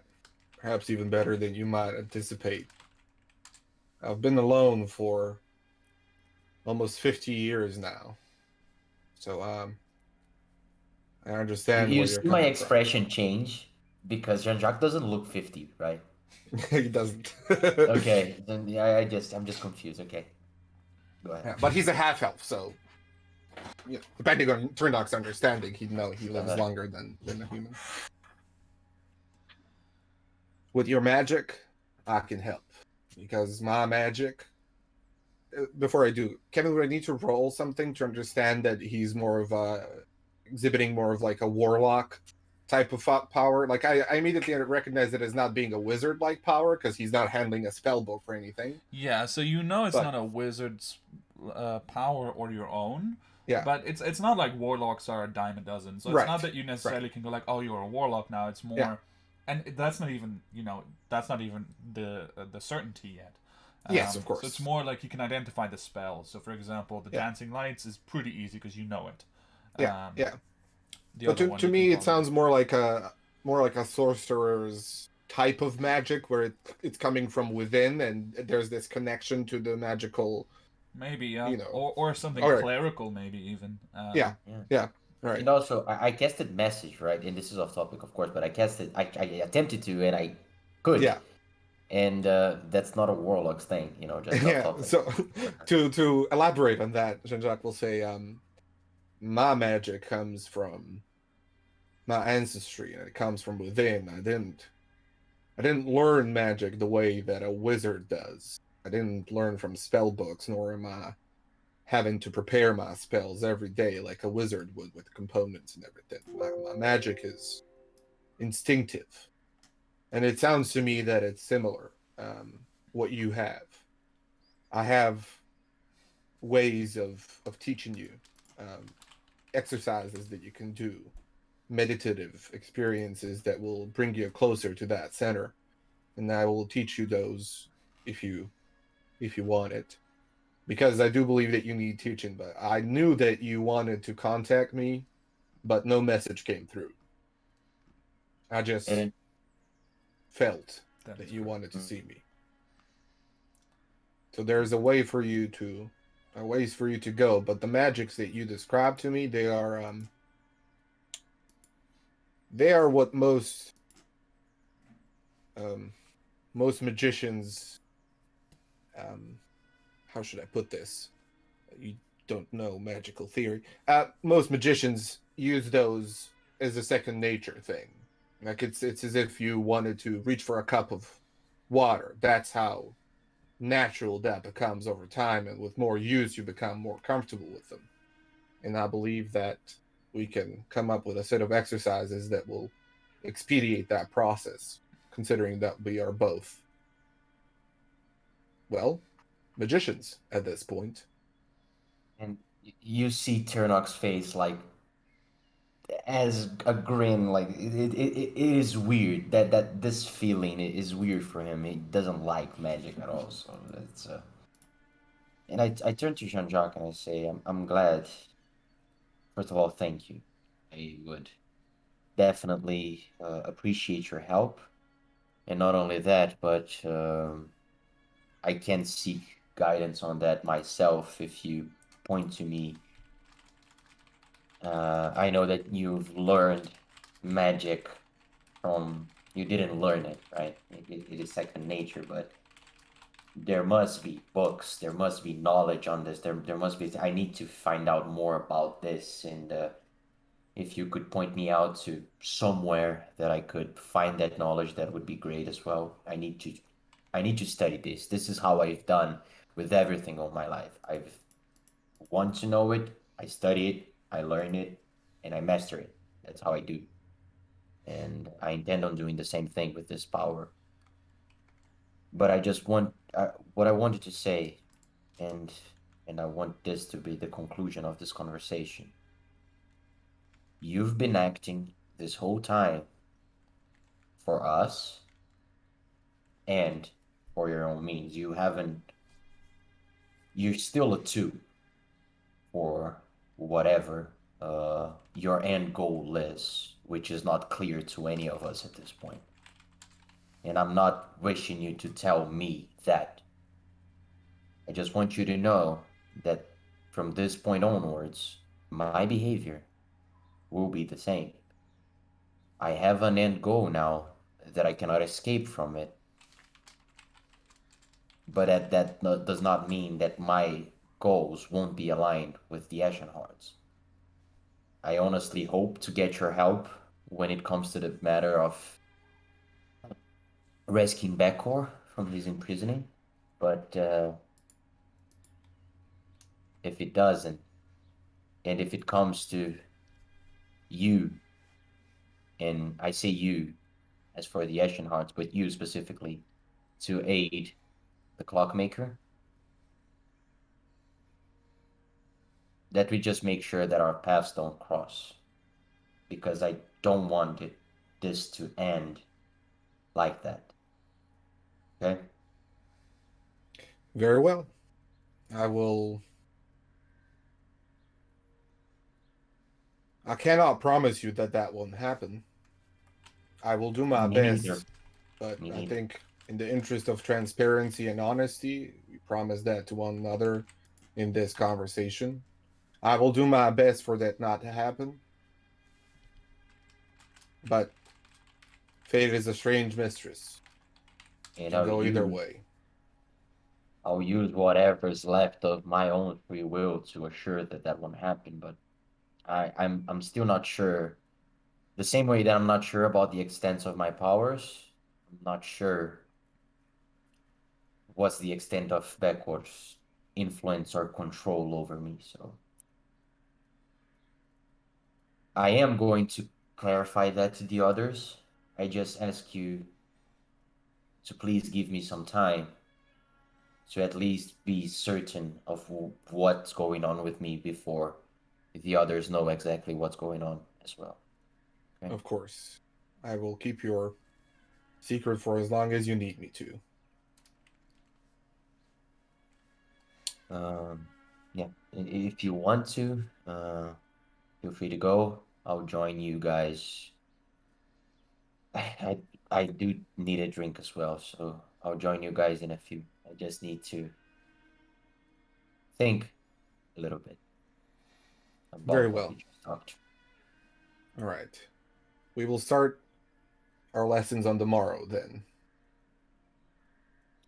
perhaps even better than you might anticipate. I've been alone for almost 50 years now. So I understand You where see you're my coming expression change because Jean-Jacques doesn't look 50, right? from. He doesn't. Okay, then yeah, I'm just confused. Okay, go ahead. Yeah, but he's a half elf, so depending on Turnock's understanding, he'd know he lives longer than a human. With your magic, I can help because my magic. Before I do, Kevin, would I need to roll something to understand that he's more of exhibiting more of like a warlock type of power? Like I immediately recognize it as not being a wizard-like power because he's not handling a spell book or anything. Yeah, so it's not a wizard's power or your own. Yeah. But it's not like warlocks are a dime a dozen. So it's not that you necessarily can go like, oh, you're a warlock now. It's more, and that's not even the certainty yet. Yes, of course. So it's more like you can identify the spells. So, for example, the dancing lights is pretty easy because you know it. Yeah. The But other one to you can me, it call sounds more like a sorcerer's type of magic, where it's coming from within, and there's this connection to the magical. maybe, yeah, You know. or something All right. clerical, maybe even. Yeah. Yeah. Yeah. All right. And also, I casted message, right? And this is off topic, of course, but I casted. I attempted to, and I could. Yeah. And that's not a warlock's thing, just off Yeah. topic. So to elaborate on that, Jean-Jacques will say, my magic comes from my ancestry, and it comes from within. I didn't learn magic the way that a wizard does. I didn't learn from spell books, nor am I having to prepare my spells every day like a wizard would with components and everything. My magic is instinctive. And it sounds to me that it's similar, what you have. I have ways of teaching you, exercises that you can do, meditative experiences that will bring you closer to that center, and I will teach you those if you want it, because I do believe that you need teaching. But I knew that you wanted to contact me, but no message came through. I just And felt That that is you correct. wanted to see me. So there's a way for you to, ways for you to go, but the magics that you described to me, they are what most magicians, how should I put this? You don't know magical theory. Most magicians use those as a second nature thing. Like it's as if you wanted to reach for a cup of water. That's how natural that becomes over time, and with more use, you become more comfortable with them. And I believe that we can come up with a set of exercises that will expedite that process, considering that we are both, well, magicians at this point. and you see Turnock's face like as a grin, like it is weird that this feeling is weird for him. He doesn't like magic at all, so it's and I turn to Jean-Jacques and I say, I'm glad. First of all, thank you. I would definitely appreciate your help, and not only that, but I can seek guidance on that myself if you point to me. I know that you've learned magic from. You didn't learn it, right? It is second nature, but there must be books, there must be knowledge on this. There must be. I need to find out more about this, and if you could point me out to somewhere that I could find that knowledge, that would be great as well. I need to study this. This is how I've done with everything all my life. I've want to know it, I study it, I learn it, and I master it. That's how I do. And I intend on doing the same thing with this power. But I just want what I wanted to say, and I want this to be the conclusion of this conversation. You've been acting this whole time for us and for your own means. You're still a two for whatever your end goal is, which is not clear to any of us at this point. And I'm not wishing you to tell me that. I just want you to know that from this point onwards, my behavior will be the same. I have an end goal now that I cannot escape from it. But that does not mean that my goals won't be aligned with the Ashen Hearts. I honestly hope to get your help when it comes to the matter of rescuing Bekor from his imprisoning. But if it doesn't, and if it comes to you, and I say you as for the Ashen Hearts, but you specifically, to aid the Clockmaker, that we just make sure that our paths don't cross. Because I don't want this to end like that. Okay? Very well. I will I cannot promise you that that won't happen. I will do my Me best, neither. but Me I neither. think in the interest of transparency and honesty, we promise that to one another in this conversation. I will do my best for that not to happen. But fate is a strange mistress. And Can go either way. I'll use whatever's left of my own free will to assure that that won't happen. But I'm still not sure. The same way that I'm not sure about the extent of my powers, I'm not sure what's the extent of backwards influence or control over me. So I am going to clarify that to the others. I just ask you to please give me some time to at least be certain of what's going on with me before the others know exactly what's going on as well. Okay? Of course. I will keep your secret for as long as you need me to. Yeah, if you want to, feel free to go. I'll join you guys. I do need a drink as well, so I'll join you guys in a few. I just need to think a little bit Very about what well. we just talked. All right. We will start our lessons on the morrow then.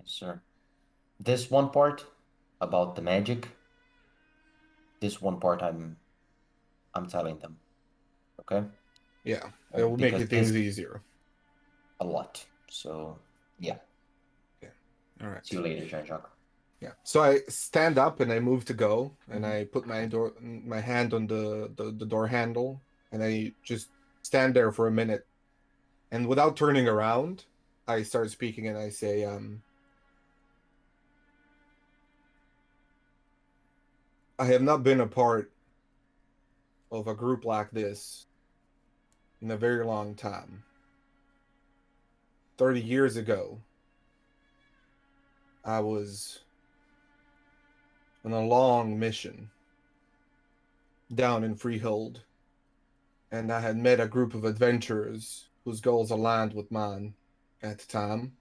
Yes, sir. This one part about the magic, this one part I'm telling them. Okay? Yeah, it will make Because things this easier. a lot. So yeah. Yeah. All right. See you later, Jean-Jacques. Yeah. So I stand up and I move to go, and I put my hand on the door handle, and I just stand there for a minute, and without turning around, I start speaking, and I say, I have not been a part of a group like this in a very long time. 30 years ago, I was on a long mission down in Freehold, and I had met a group of adventurers whose goals aligned with mine at the time.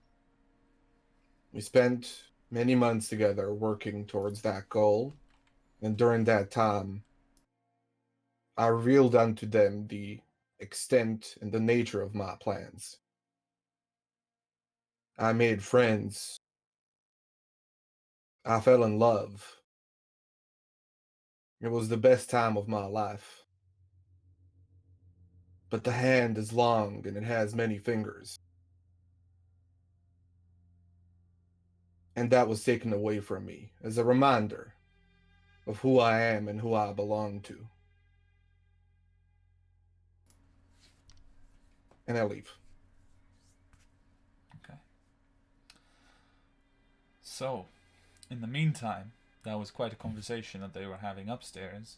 We spent many months together working towards that goal, and during that time, I revealed unto them the extent and the nature of my plans. I made friends. I fell in love. It was the best time of my life. But the hand is long and it has many fingers. And that was taken away from me as a reminder of who I am and who I belong to. And I leave. Okay. So, in the meantime, that was quite a conversation that they were having upstairs.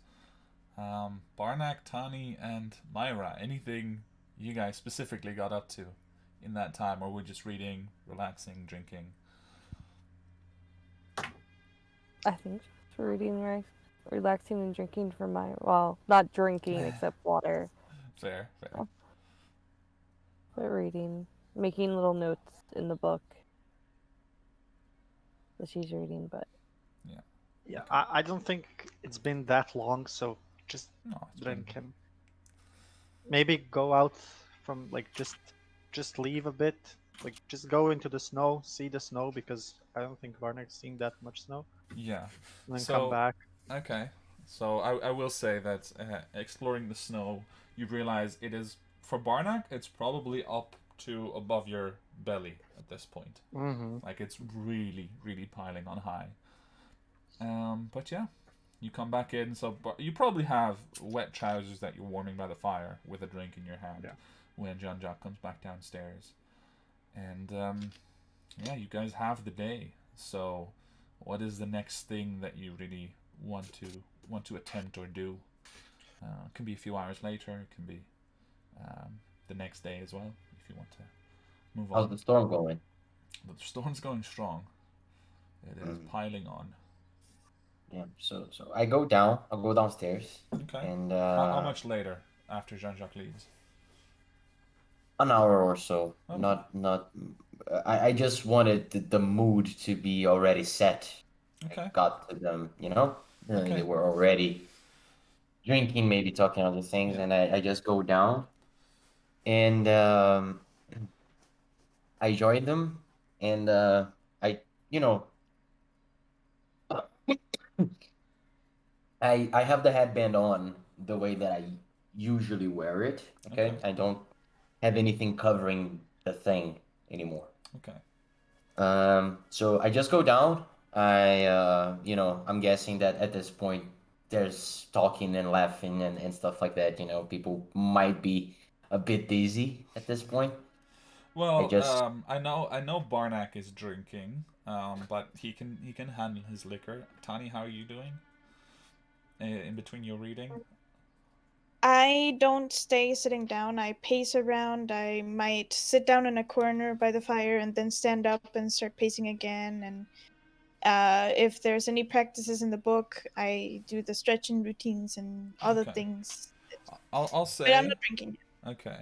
Barnak, Tani, and Myra, anything you guys specifically got up to in that time, or were just reading, relaxing, drinking? I think just reading, relaxing, and drinking for my not drinking except water, Fair. but reading, making little notes in the book that she's reading. But Yeah, I don't think it's been that long, so just No, it's drink been- and maybe go out from like just leave a bit, like just go into the snow, see the snow because I don't think Varnak's seen that much snow, Yeah. and then So- come back. Okay. So I will say that exploring the snow, you realize it is, for Barnak, it's probably up to above your belly at this point. Mm-hmm. Like it's really, really piling on high. But yeah, you come back in. So you probably have wet trousers that you're warming by the fire with a drink in your hand Yeah. when Jean-Jacques comes back downstairs. And yeah, you guys have the day. So what is the next thing that you really want to attempt or do? It can be a few hours later. It can be the next day as well if you want to move How's on. the storm going? The storm's going strong. It is piling on. Yeah, so I'll go downstairs. Okay. And How much later after Jean-Jacques leaves? An hour or so. Okay. Not. I just wanted the mood to be already set. Okay. I got to them, you know. Okay. They were already drinking, maybe talking other things, Yeah. and I just go down, and I join them, and I you know I have the headband on the way that I usually wear it. Okay, Okay. I don't have anything covering the thing anymore. Okay. So I just go down. I'm guessing that at this point there's talking and laughing and stuff like that. People might be a bit dizzy at this point. Well, Just I know Barnack is drinking, but he can handle his liquor. Tani, how are you doing? In between your reading? I don't stay sitting down. I pace around. I might sit down in a corner by the fire and then stand up and start pacing again. And if there's any practices in the book, I do the stretching routines and other Okay. things. I'll But I'm say. not drinking. Okay.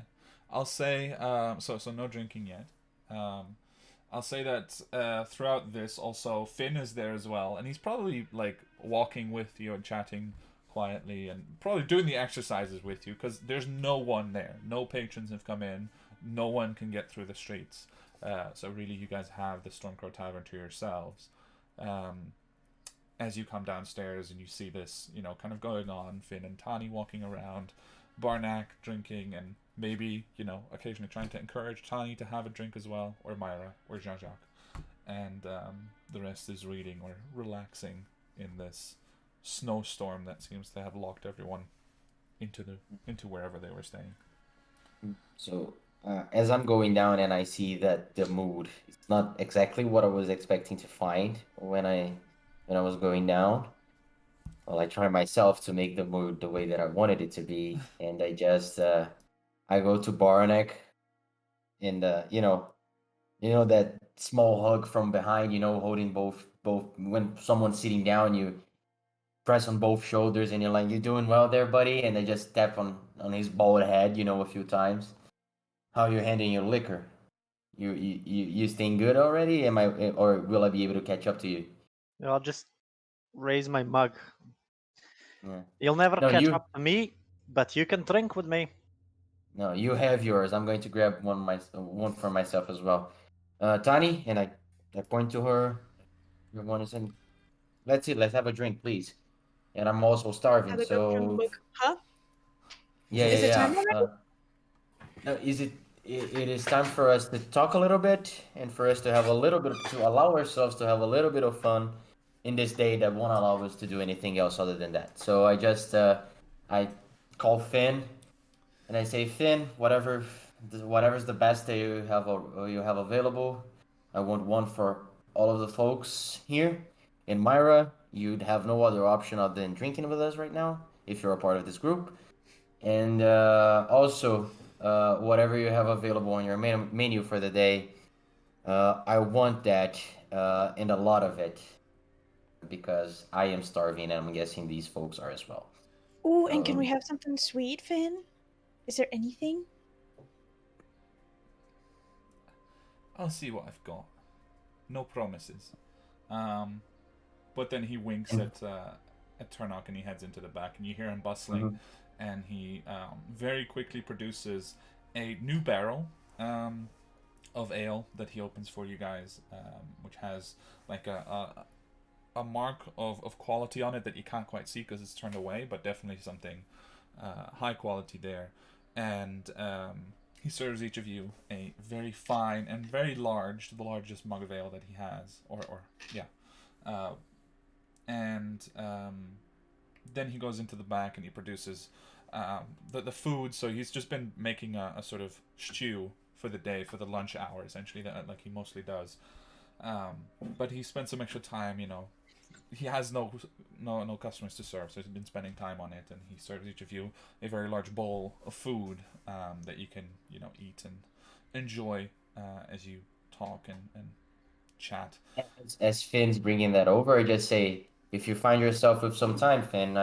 I'll say. So no drinking yet. I'll say that throughout this, also Finn is there as well, and he's probably like walking with you and chatting quietly, and probably doing the exercises with you because there's no one there. No patrons have come in. No one can get through the streets. So really, you guys have the Stormcrow Tavern to yourselves. As you come downstairs and you see this, kind of going on, Finn and Tani walking around, Barnack drinking, and maybe, occasionally trying to encourage Tani to have a drink as well, or Myra, or Jean-Jacques. And the rest is reading or relaxing in this snowstorm that seems to have locked everyone into wherever they were staying. so as I'm going down and I see that the mood is not exactly what I was expecting to find when I was going down. Well, I try myself to make the mood the way that I wanted it to be, and I just I go to Baranek, and that small hug from behind, holding both when someone's sitting down, you press on both shoulders, and you're like, "You doing well there, buddy?" And I just tap on his bald head, a few times. How you handling your liquor? You staying good already? Or will I be able to catch up to you? I'll just raise my mug. Yeah. You'll never No, catch you. up to me, but you can drink with me. No, you have yours. I'm going to grab one for myself as well. Tani, and I point to her. Your one is in. Let's have a drink, please. And I'm also starving, I look up from the so book. Huh? yeah, Is it yeah, time already? yeah. No, it is time for us to talk a little bit and for us to have a little bit to allow ourselves to have a little bit of fun in this day that won't allow us to do anything else other than that. So I call Finn and I say, Finn, whatever's the best that you have available. I want one for all of the folks here. In Myra, you'd have no other option other than drinking with us right now if you're a part of this group. And also, whatever you have available on your menu for the day, I want that and a lot of it because I am starving and I'm guessing these folks are as well. Ooh, and can we Um, have something sweet, Finn? Is there anything? I'll see what I've got. No promises. But then he winks at Turnock and he heads into the back, and you hear him bustling, and he very quickly produces a new barrel of ale that he opens for you guys, which has like a mark of quality on it that you can't quite see because it's turned away, but definitely something high quality there. And he serves each of you a very fine and very large, the largest mug of ale that he has, or yeah. And then he goes into the back and he produces the food. So he's just been making a sort of stew for the day, for the lunch hour, essentially, that like he mostly does. But he spent some extra time, he has no customers to serve, so he's been spending time on it, and he serves each of you a very large bowl of food that you can eat and enjoy as you talk and chat. as Finn's bringing that over, I just say, if you find yourself with some time, Finn,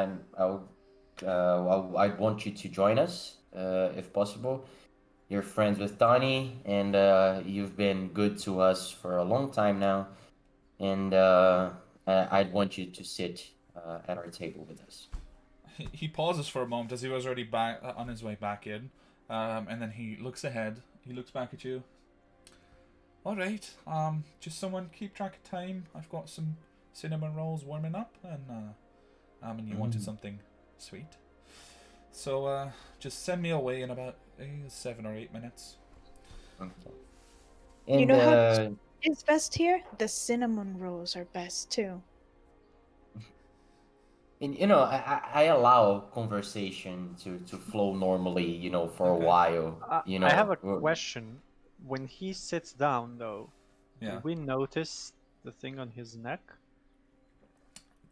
I'd want you to join us, if possible. You're friends with Donnie, and you've been good to us for a long time now. And I'd want you to sit at our table with us. He pauses for a moment as he was already back on his way back in, and then he looks ahead. He looks back at you. All right. Just someone keep track of time. I've got some cinnamon rolls warming up, and you wanted something sweet. So just send me away in about 7 or 8 minutes. Okay. You And, know how is best here? The cinnamon rolls are best too. and I allow conversation to flow normally, for a Okay. while. I have a question. When he sits down, though, Yeah. do we notice the thing on his neck?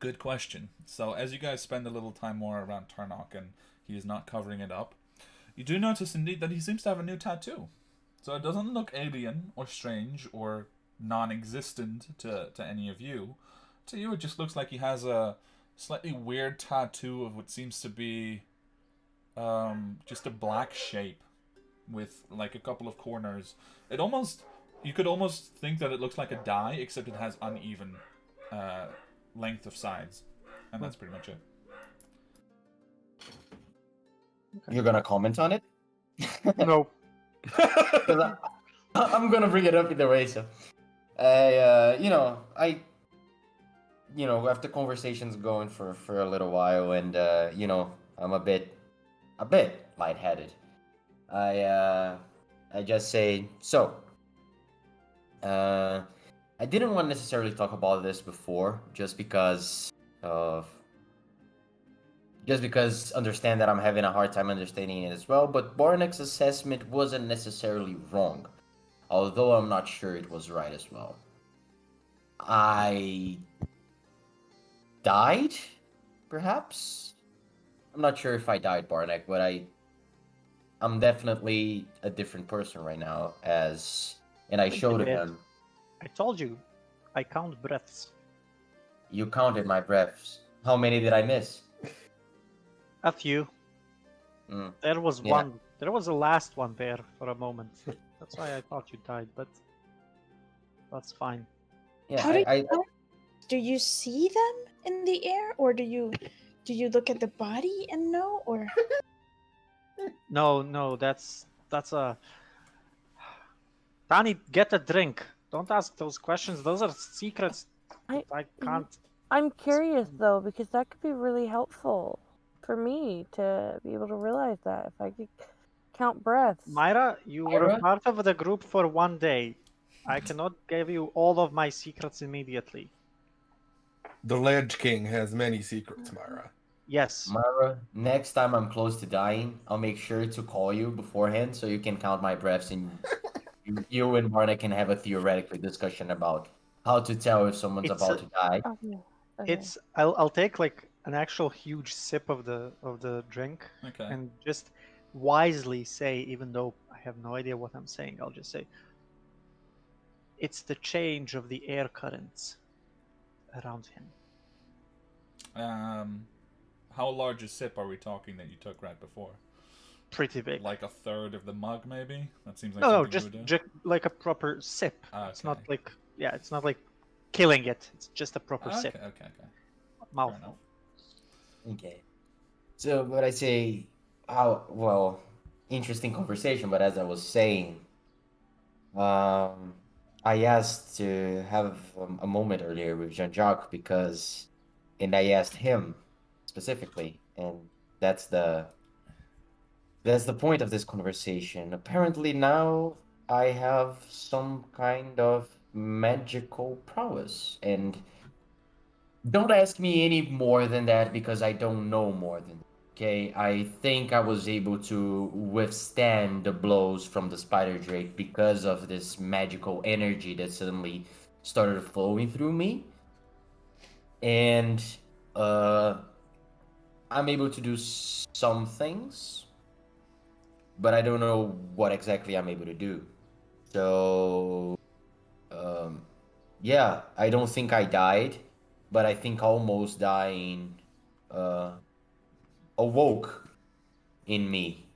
Good question. So as you guys spend a little time more around Tarnok and he is not covering it up, you do notice indeed that he seems to have a new tattoo. So it doesn't look alien or strange or non-existent to any of you. To you, it just looks like he has a slightly weird tattoo of what seems to be just a black shape with like a couple of corners. You could almost think that it looks like a die, except it has uneven length of sides, and that's pretty much it. You're gonna comment on it? No. 'Cause I'm gonna bring it up either way. So, after conversations going for a little while, and I'm a bit lightheaded. I just say so. I didn't want to necessarily talk about this before, just because understand that I'm having a hard time understanding it as well. But Barnick's assessment wasn't necessarily wrong, although I'm not sure it was right as well. I died, perhaps? I'm not sure if I died, Barnick, but I'm definitely a different person right now, and I showed him. I told you, I count breaths. You counted my breaths. How many did I miss? A few. Mm. There was Yeah. one. There was a last one there for a moment. That's why I thought you died, but that's fine. Yeah, How do you see them in the air, or do you look at the body and know, or No, that's a. Danny, get a drink. Don't ask those questions. Those are secrets. I can't. I'm curious though, because that could be really helpful for me to be able to realize that if I could count breaths. Myra, you were Myra? a part of the group for one day. I cannot give you all of my secrets immediately. The Ledge King has many secrets, Myra. Yes. Myra, next time I'm close to dying, I'll make sure to call you beforehand so you can count my breaths, and you and Barna can have a theoretical discussion about how to tell if someone's It's about to die. Okay. It's I'll take like an actual huge sip of the drink Okay. and just wisely say, even though I have no idea what I'm saying, I'll just say it's the change of the air currents around him. How large a sip are we talking that you took right before? Pretty big. Like a third of the mug, maybe? That seems like No, something just, you would do. just like a proper sip. It's not Okay. like it's not like killing it. It's just a proper Okay, sip. okay. Fair Mouthful. enough. Okay. So, but I say, interesting conversation, but as I was saying, I asked to have a moment earlier with Jean-Jacques and I asked him specifically, and that's the point of this conversation. Apparently now I have some kind of magical prowess, and don't ask me any more than that because I don't know more than that. Okay, I think I was able to withstand the blows from the spider drake because of this magical energy that suddenly started flowing through me. And I'm able to do some things, but I don't know what exactly I'm able to do. So, yeah, I don't think I died, but I think almost dying awoke in me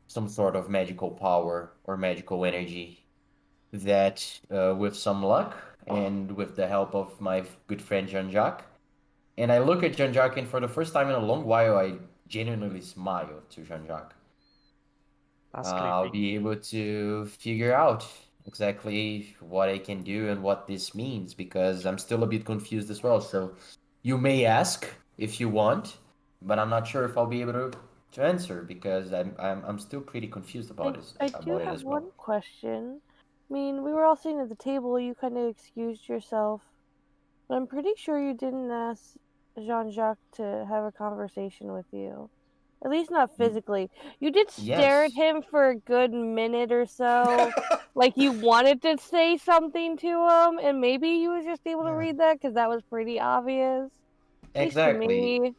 some sort of magical power or magical energy that, with some luck and with the help of my good friend Jean-Jacques, and I look at Jean-Jacques, and for the first time in a long while, I genuinely smile to Jean-Jacques. That's I'll creepy. be able to figure out exactly what I can do and what this means, because I'm still a bit confused as well. So you may ask if you want, but I'm not sure if I'll be able to answer, because I'm still pretty confused about I do it have as well. one question. I mean, we were all sitting at the table, you kind of excused yourself, but I'm pretty sure you didn't ask Jean-Jacques to have a conversation with you. At least not physically. You did stare at Yes. him for a good minute or so, like you wanted to say something to him, and maybe you was just able to Yeah. read that because that was pretty obvious. At least to Exactly. me.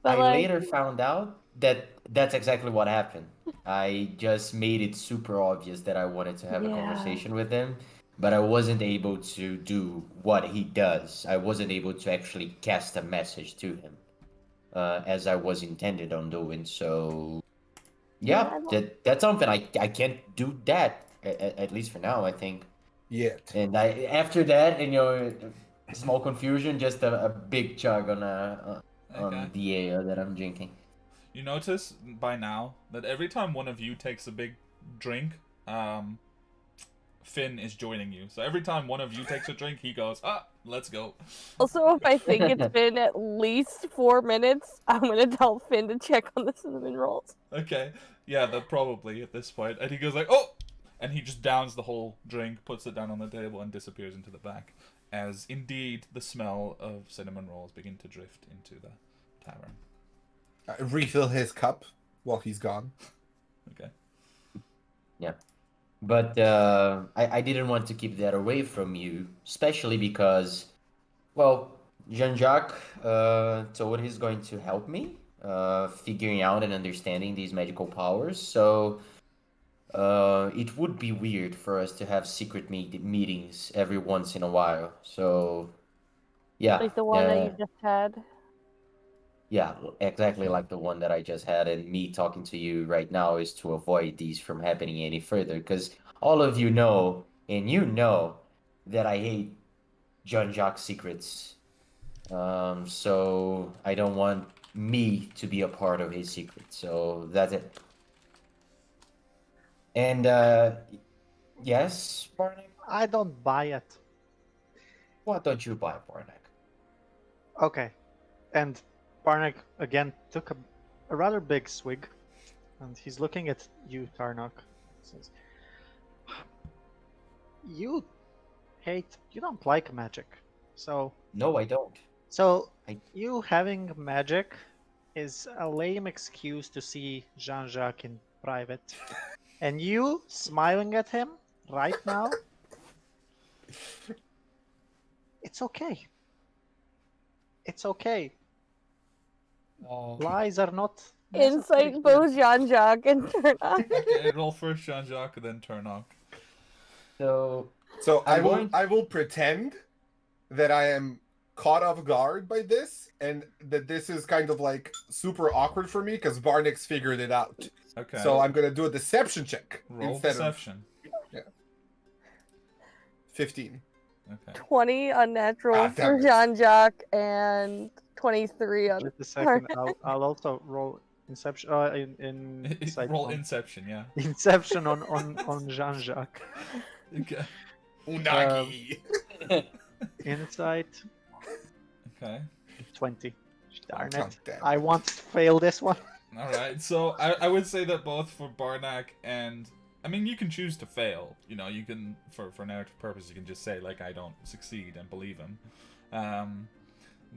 But I like, later found out that that's exactly what happened. I just made it super obvious that I wanted to have a yeah. conversation with him, but I wasn't able to do what he does. I wasn't able to actually cast a message to him, as I was intended on doing. So, Yeah, yeah, that's something I can't do that, at least for now, I think. Yet. And I after that, small confusion, just a big chug on Okay. the ale that I'm drinking. You notice by now that every time one of you takes a big drink, Finn is joining you. So every time one of you takes a drink, he goes, let's go. Also, if I think it's been at least 4 minutes, I'm gonna tell Finn to check on the cinnamon rolls. Okay. Yeah, that probably at this point. And he goes like, oh! And he just downs the whole drink, puts it down on the table, and disappears into the back. As indeed the smell of cinnamon rolls begin to drift into the tavern. Refill his cup while he's gone. Okay. Yeah. But I didn't want to keep that away from you, especially because, well, Jean-Jacques told he's going to help me figuring out and understanding these magical powers. So it would be weird for us to have secret meetings every once in a while. So, yeah. Like the one that you just had. Yeah, exactly like the one that I just had, and me talking to you right now is to avoid these from happening any further, because all of you know, and you know, that I hate Jean-Jacques' secrets. So I don't want me to be a part of his secret, so that's it. And, yes, Barnack? I don't buy it. What don't you buy, Barnack? Okay. And Barnack again took a rather big swig, and he's looking at you, Tarnok. Says, "You don't like magic, so No, I don't. you having magic is a lame excuse to see Jean-Jacques in private, and you smiling at him right now. It's okay. It's okay. Lies are not necessary Insight here. both Jean-Jacques and Turnock. Okay, roll first Jean-Jacques, then Turnock. So I I'm will going- I will pretend that I am caught off guard by this, and that this is kind of like super awkward for me because Barnick's figured it out. Okay. So I'm gonna do a deception check roll instead deception. of 15. Okay. 20 unnatural Ah, for damn it. Jean-Jacques and 23 on Just a second. I'll also roll Inception. Insight roll on- Inception, yeah. Inception on Jean-Jacques. Okay. Unagi. Insight Okay. 20. Darn God it! damn. I want to fail this one. All right. So I would say that both for Barnack and I mean you can choose to fail. You know, you can for narrative purpose you can just say like I don't succeed and believe him.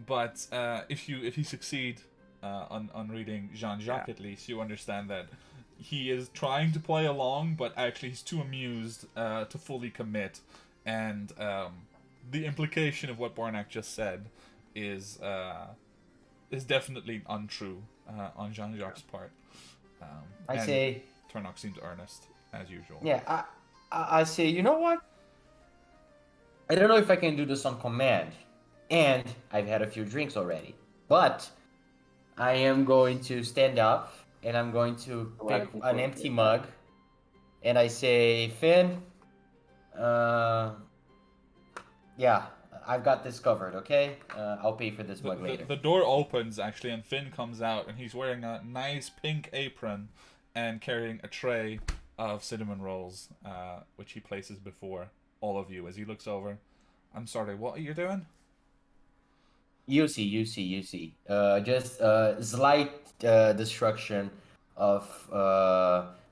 But if you succeed on reading Jean-Jacques at least, you understand that he is trying to play along, but actually he's too amused to fully commit. And the implication of what Barnack just said is definitely untrue on Jean-Jacques' part. I and say, Turnock seems earnest as usual. yeah, I say, you know what? I don't know if I can do this on command, and I've had a few drinks already, but I am going to stand up and I'm going to pick an empty mug, and I say, Finn, yeah, I've got this covered. Okay, I'll pay for this mug later. The door opens actually, and Finn comes out, and he's wearing a nice pink apron and carrying a tray of cinnamon rolls, which he places before all of you as he looks over. I'm sorry, what are you doing? You see. Just slight destruction of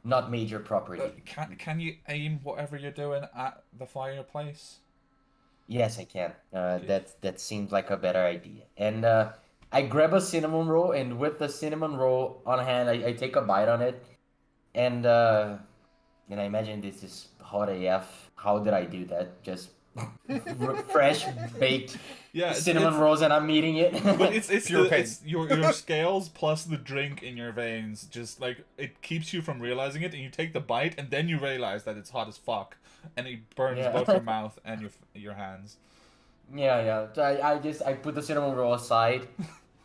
not major property. Can you aim whatever you're doing at the fireplace? Yes, I can. That seems like a better idea. And I grab a cinnamon roll, and with the cinnamon roll on hand, I take a bite on it, and I imagine this is hot AF. How did I do that? Just fresh baked cinnamon rolls, and I'm eating it. But it's Pure pain. it's your scales plus the drink in your veins. Just like it keeps you from realizing it, and you take the bite, and then you realize that it's hot as fuck, and it burns both your mouth and your hands. Yeah. So I put the cinnamon roll aside,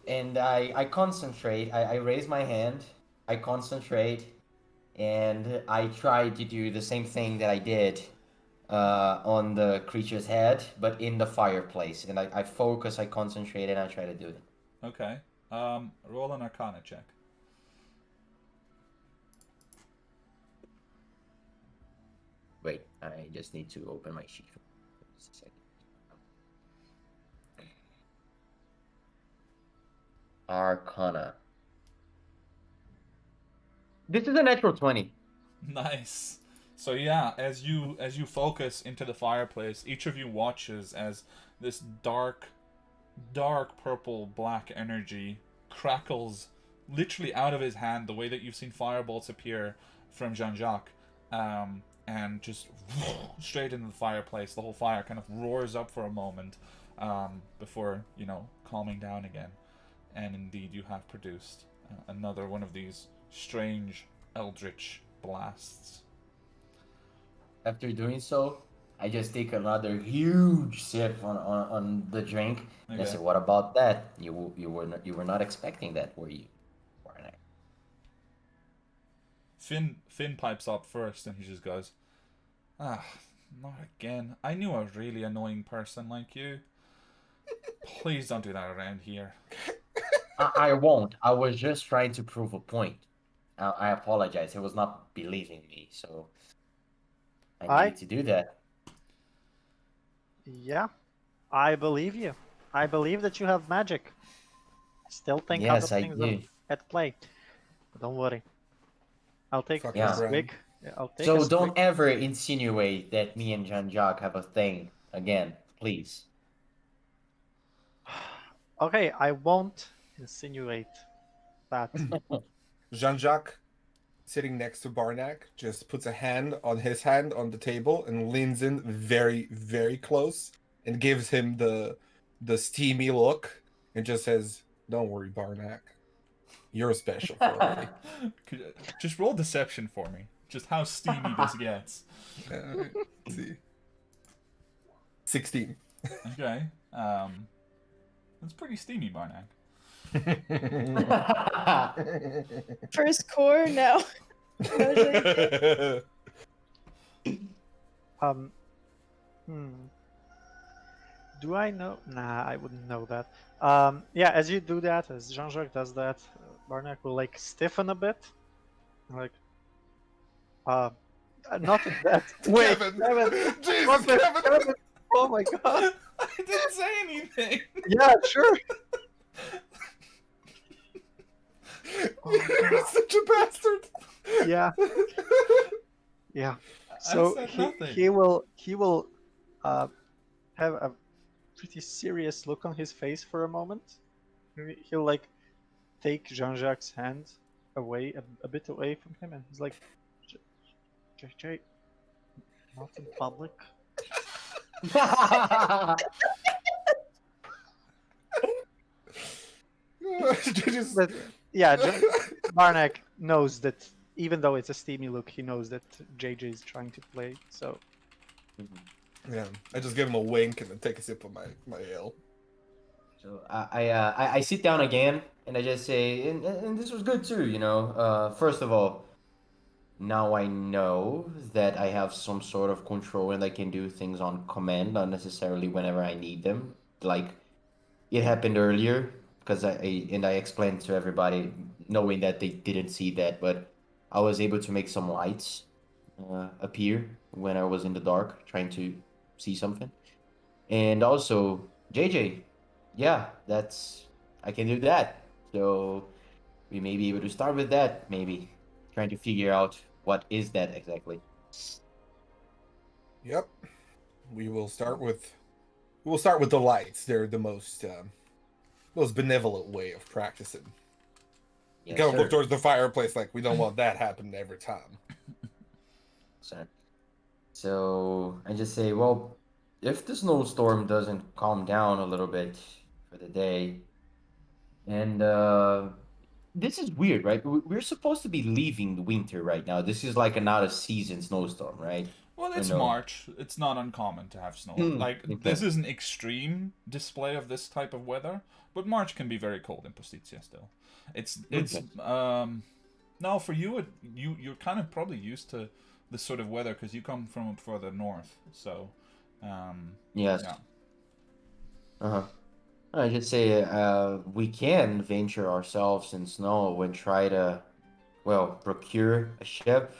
and I concentrate. I raise my hand. I concentrate, and I try to do the same thing that I did on the creature's head, but in the fireplace. And I focus, I concentrate, and I try to do it. Okay. Roll an Arcana check. Wait, I just need to open my sheet. Just a second. Arcana. This is a natural 20. Nice. So yeah, as you focus into the fireplace, each of you watches as this dark purple black energy crackles literally out of his hand, the way that you've seen firebolts appear from Jean-Jacques, and just straight into the fireplace. The whole fire kind of roars up for a moment before, calming down again. And indeed, you have produced another one of these strange eldritch blasts. After doing so, I just take another huge sip on the drink. Okay. And I say, "What about that? You were not expecting that, were you?" Finn pipes up first, and he just goes, "Ah, not again. I knew a really annoying person like you. Please don't do that around here." I won't. I was just trying to prove a point. I apologize. He was not believing me, so I needed to do that. Yeah, I believe you. I believe that you have magic. I still think Yes, other I things do. are at play. But don't worry. I'll take Fuck a yeah. swig. I'll take So a don't swig. ever insinuate that me and Jean-Jacques have a thing again, please. Okay, I won't insinuate that. Jean-Jacques, sitting next to Barnack, just puts a hand on his hand on the table and leans in very, very close and gives him the steamy look and just says, "Don't worry, Barnack. You're special for me." Just roll deception for me. Just how steamy this gets. Let's see. 16. Okay. That's pretty steamy, Barnack. First core? No. Do I know? Nah, I wouldn't know that. Yeah, as you do that, as Jean-Jacques does that, Barnack will like stiffen a bit, like, not that. Wait, Kevin! Jesus, What the- Kevin! Oh my god! I didn't say anything. Yeah, sure. You're such a bastard! Yeah, yeah. I So said he nothing. will have a pretty serious look on his face for a moment. He'll like take Jean-Jacques' hand away a bit away from him, and he's like, "JJ, not in public." Just- But yeah, Barnack knows that even though it's a steamy look, he knows that JJ is trying to play. So yeah, I just give him a wink and then take a sip of my ale. So I sit down again and I just say, and this was good too, you know. First of all, now I know that I have some sort of control and I can do things on command, not necessarily whenever I need them. Like it happened earlier because I explained to everybody, knowing that they didn't see that, but I was able to make some lights appear when I was in the dark trying to see something. And also, JJ, yeah, that's I can do that. So we may be able to start with that, maybe trying to figure out what is that exactly. Yep. We will start with the lights. They're the most benevolent way of practicing. You Yes, kind of look sir. towards the fireplace like we don't want that happening every time. So I just say, well, if the snowstorm doesn't calm down a little bit for the day, and this is weird, right? We're supposed to be leaving the winter right now. This is like an out of season snowstorm, right? Well, Or it's no? March. It's not uncommon to have snow. Hmm. Like, Okay. this is an extreme display of this type of weather, but March can be very cold in Postizia still. It's Okay. no, for you you're kind of probably used to this sort of weather because you come from further north. So, Yes. yeah. Uh-huh. I just say we can venture ourselves in snow and try to, well, procure a ship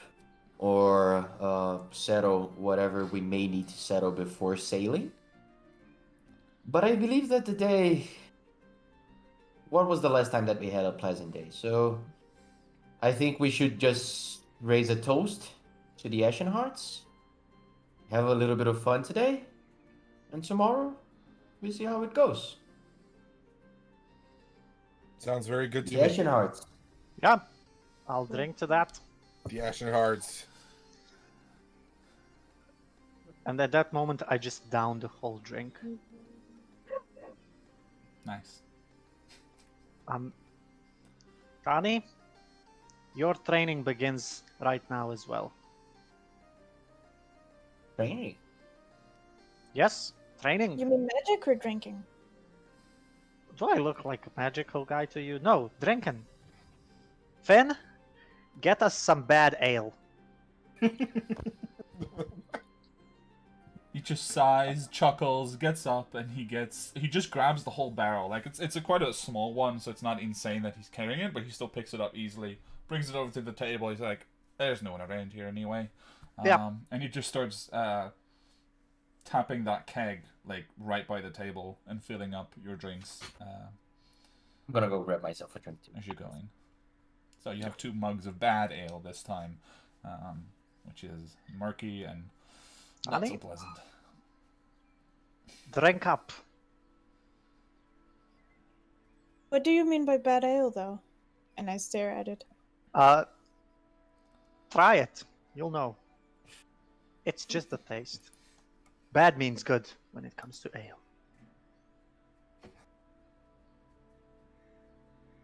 or settle whatever we may need to settle before sailing. But I believe that the day, what was the last time that we had a pleasant day? So I think we should just raise a toast to the Ashen Hearts, have a little bit of fun today, and tomorrow we see how it goes. Sounds very good to The me. Ashen Hearts. Yeah, I'll drink to that. The Ashen Hearts. And at that moment, I just down the whole drink. Nice. Rani, your training begins right now as well. Training. Yes, training. You mean magic or drinking? Do I look like a magical guy to you? No, drinking. Finn, get us some bad ale. He just sighs, chuckles, gets up, and he just grabs the whole barrel. Like it's quite a small one, so it's not insane that he's carrying it, but he still picks it up easily, brings it over to the table. He's like, "There's no one around here anyway," Yeah. and he just starts tapping that keg like right by the table and filling up your drinks I'm gonna go grab myself a drink too. as you're going. So you have 2 mugs of bad ale this time, which is murky and not so Honey? pleasant. Drink up. What do you mean by bad ale, though? And I stare at it. Try it. You'll know. It's just the taste. Bad means good when it comes to ale.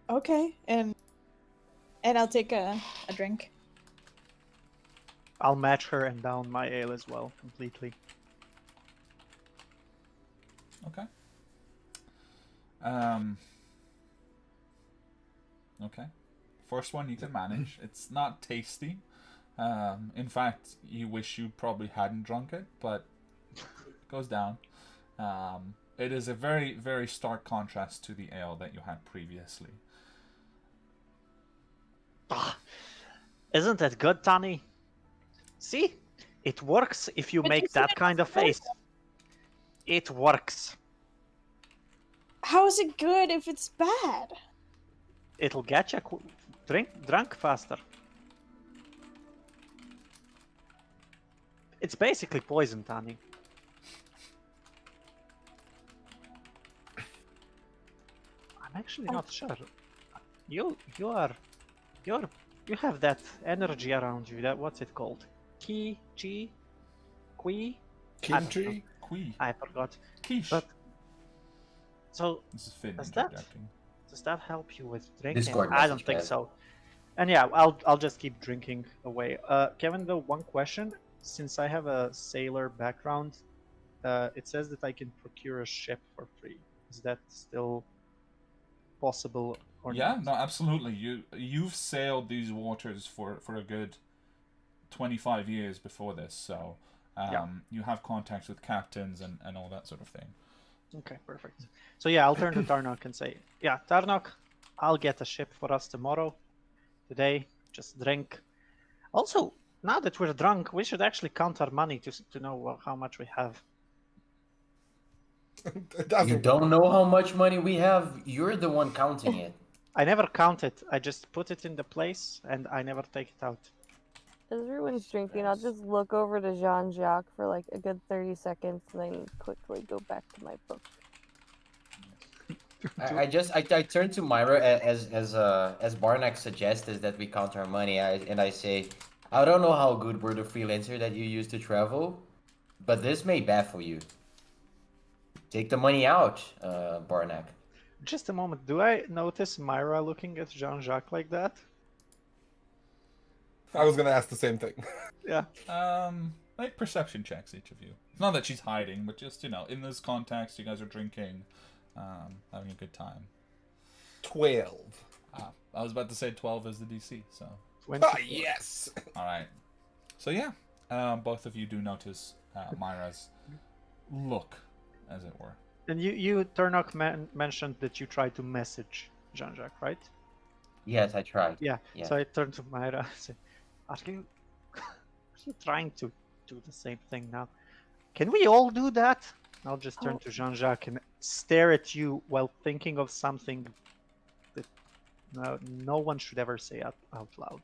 Okay, and I'll take a drink. I'll match her and down my ale as well, completely. Okay. Okay. First one you can manage. It's not tasty. In fact, you wish you probably hadn't drunk it, but it goes down. It is a very, very stark contrast to the ale that you had previously. Ah, isn't it good, Tani? See? It works if you But make you said that it kind was of face. It works. How is it good if it's bad? It'll get you drunk faster. It's basically poison, Tani. I'm actually not sure. You have that energy around you. That what's it called? Ki, chi, qui. Kimchi? Qui. I forgot. Quiche. But so This is Finn does that interjecting. does that help you with drinking? Discord I don't message, think guys. so. And yeah, I'll just keep drinking away. Kevin, though, one question. Since I have a sailor background, it says that I can procure a ship for free. Is that still possible or Yeah, not? no, absolutely. You've sailed these waters for a good 25 years before this, so Yeah. you have contacts with captains and all that sort of thing. Okay, perfect. So yeah, I'll turn to Tarnok and say, yeah, Tarnok, I'll get a ship for us tomorrow. Today, just drink. Also, now that we're drunk, we should actually count our money to know how much we have. It doesn't You work. don't know how much money we have. You're the one counting it. I never count it. I just put it in the place and I never take it out. As everyone's drinking, I'll just look over to Jean-Jacques for like a good 30 seconds and then quickly go back to my book. I turn to Myra as Barnack suggested that we count our money. I say, I don't know how good were the freelancer that you used to travel, but this may baffle you. Take the money out, Barnack. Just a moment. Do I notice Myra looking at Jean-Jacques like that? I was gonna ask the same thing. Yeah. Make perception checks, each of you. It's not that she's hiding, but just, in this context, you guys are drinking, having a good time. 12. I was about to say 12 is the DC, so. 24. Ah, yes! Alright. So yeah, both of you do notice Myra's look, as it were. And you Tarnok mentioned that you tried to message Jean-Jacques, right? Yes, I tried. Yeah. Yeah. So I turned to Myra and said, are you trying to do the same thing now? Can we all do that? I'll just turn to Jean-Jacques and stare at you while thinking of something that no one should ever say out loud.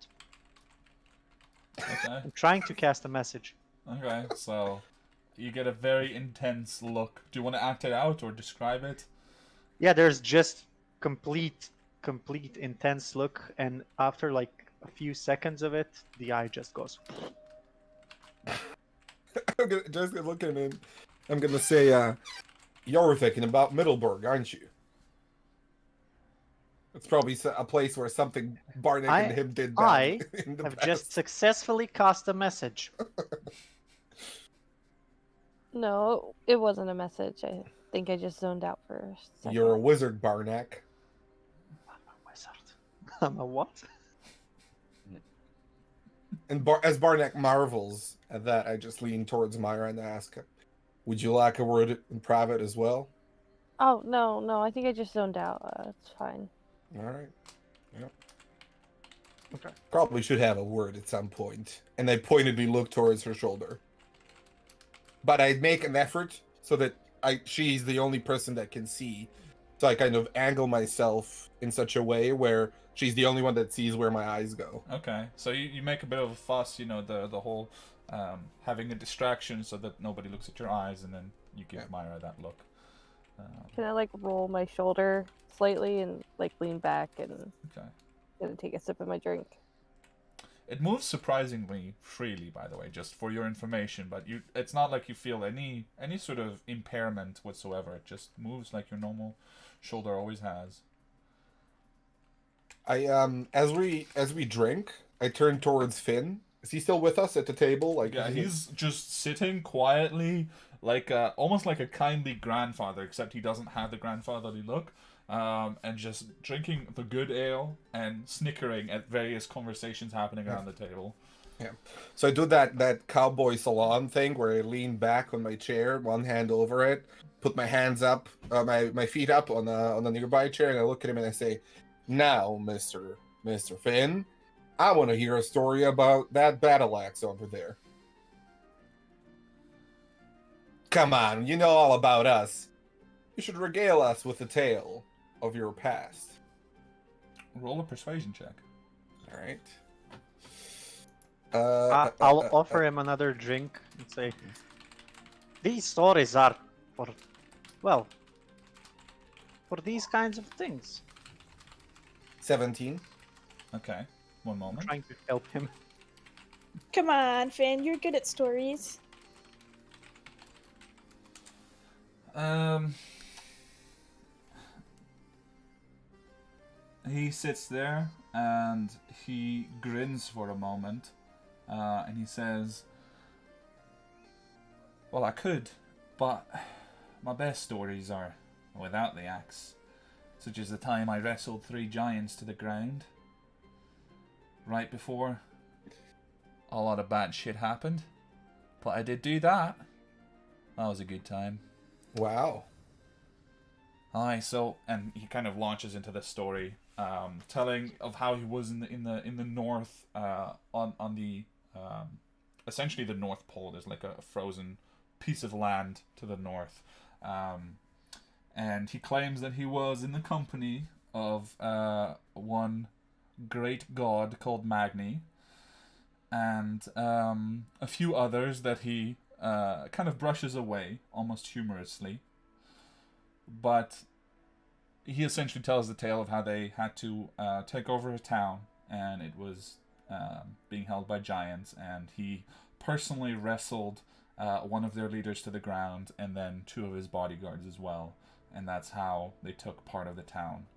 Okay. I'm trying to cast a message. Okay, so you get a very intense look. Do you want to act it out or describe it? Yeah, there's just complete intense look, and after like a few seconds of it, the eye just goes. Just gonna look at him. I'm gonna say, you're thinking about Middleburg, aren't you? It's probably a place where something Barnack and him did bad I in the have past. just successfully cast a message. No, it wasn't a message. I think I just zoned out for a second. You're a wizard, Barnack. I'm a wizard. I'm a what? And as Barnack marvels at that, I just lean towards Myra and ask, would you like a word in private as well? Oh, no, I think I just zoned out. It's fine. All right. Yep. Okay. Probably should have a word at some point. And I pointedly look towards her shoulder. But I'd make an effort so that she's the only person that can see. So I kind of angle myself in such a way where she's the only one that sees where my eyes go. Okay, so you make a bit of a fuss, the whole having a distraction so that nobody looks at your eyes, and then you give Myra that look. Can I roll my shoulder slightly and lean back and Okay. gonna take a sip of my drink? It moves surprisingly freely, by the way, just for your information. But it's not like you feel any sort of impairment whatsoever. It just moves like your normal shoulder always has. I as we drink, I turn towards Finn. Is he still with us at the table? Yeah, he's just sitting quietly, almost like a kindly grandfather, except he doesn't have the grandfatherly look. And just drinking the good ale and snickering at various conversations happening around the table. Yeah. So I do that cowboy salon thing where I lean back on my chair, one hand over it, put my hands up, my feet up on a nearby chair, and I look at him and I say, "Now, Mr. Finn, I want to hear a story about that battle axe over there. Come on, you know all about us. You should regale us with a tale of your past." Roll a persuasion check. All right. I'll offer him another drink and say, these stories are for these kinds of things. 17. Okay, one I'm moment. trying to help him. Come on, Finn, you're good at stories. He sits there and he grins for a moment, and he says, "Well, I could, but my best stories are without the axe, such as the time I wrestled 3 giants to the ground right before a lot of bad shit happened. But I did do that. That was a good time. Wow. Aye, so, and he kind of launches into the story, telling of how he was in the north, on the essentially the North Pole. There's like a frozen piece of land to the north, and he claims that he was in the company of one great god called Magni, and a few others that he kind of brushes away almost humorously. But he essentially tells the tale of how they had to take over a town, and it was being held by giants, and he personally wrestled one of their leaders to the ground, and then 2 of his bodyguards as well, and that's how they took part of the town.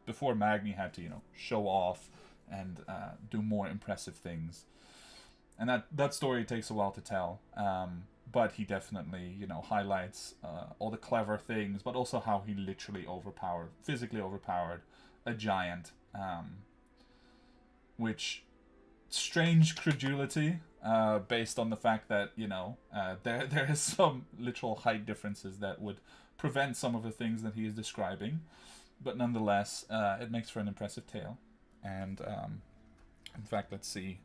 Before Magni had to, show off and do more impressive things. And that story takes a while to tell, but he definitely, highlights all the clever things, but also how he literally physically overpowered a giant, which, strange credulity, based on the fact that, there is some literal height differences that would prevent some of the things that he is describing, but nonetheless, it makes for an impressive tale. And, in fact, let's see.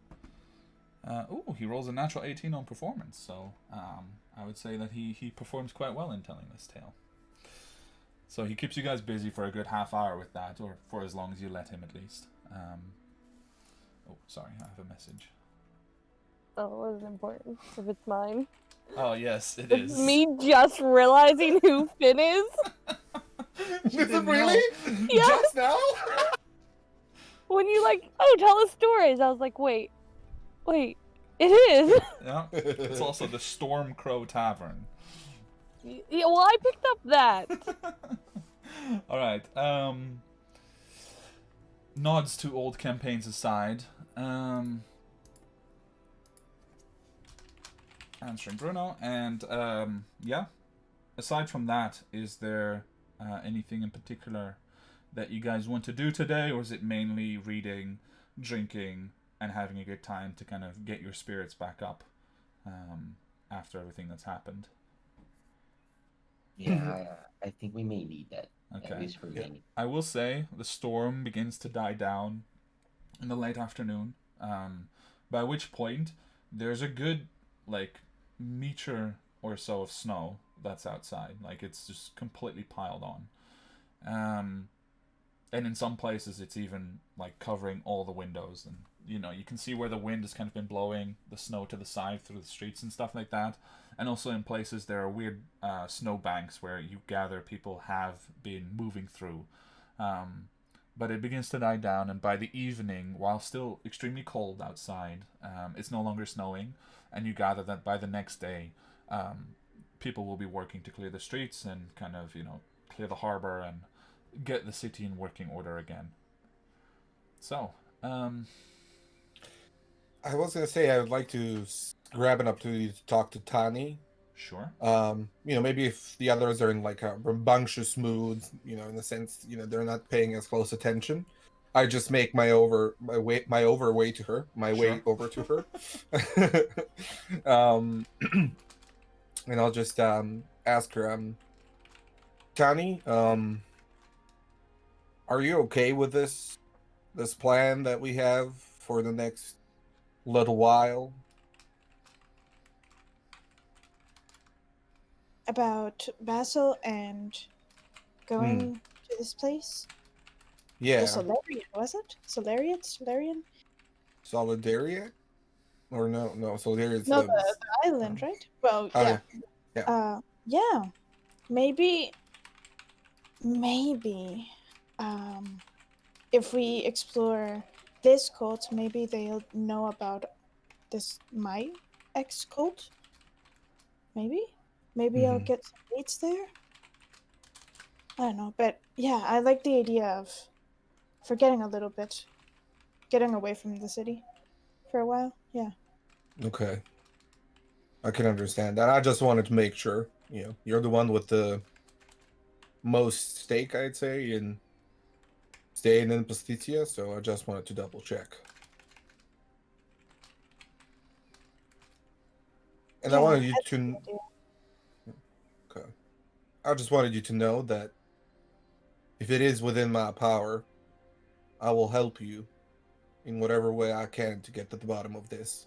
He rolls a natural 18 on performance, so I would say that he performs quite well in telling this tale. So he keeps you guys busy for a good half hour with that, or for as long as you let him at least. Sorry, I have a message. Oh, it wasn't important if it's mine. Oh, yes, it It's is. me just realizing who Finn is. Is it really? Yeah. Just now? When you tell us stories, I was like, wait, it is. Yeah, it's also the Storm Crow Tavern. Yeah, well, I picked up that. Alright, nods to old campaigns aside, answering Bruno, and aside from that, is there anything in particular that you guys want to do today, or is it mainly reading, drinking, and having a good time to kind of get your spirits back up after everything that's happened? Yeah, I think we may need that. Okay. At least for me. I will say the storm begins to die down in the late afternoon, by which point there's a good meter or so of snow that's outside. It's just completely piled on, and in some places it's even covering all the windows, and you can see where the wind has kind of been blowing the snow to the side through the streets and stuff like that. And also in places there are weird snow banks where you gather people have been moving through. But it begins to die down, and by the evening, while still extremely cold outside, it's no longer snowing, and you gather that by the next day, people will be working to clear the streets and kind of, clear the harbor and get the city in working order again. So, I was gonna say I would like to grab an opportunity to talk to Tani. Sure. Maybe if the others are in a rambunctious mood, in the sense, they're not paying as close attention, I just make my way over to her. And I'll just ask her, Tani, are you okay with this plan that we have for the next little while? About Basil and going to this place? Yeah. The Solarian, was it? Solarian? Solidariat? Or no, Solidariat's No, the island, right? Well, Oh, yeah. yeah. Yeah. Maybe, if we explore this cult, maybe they'll know about my ex cult. Maybe I'll get some dates there. I don't know, but yeah, I like the idea of forgetting a little bit, getting away from the city for a while. Yeah. Okay. I can understand that. I just wanted to make sure, you're the one with the most stake, I'd say, in staying in Pastitia, so I just wanted to double check. And I Yeah, wanted you that's a to. good idea. Okay. I just wanted you to know that if it is within my power, I will help you in whatever way I can to get to the bottom of this.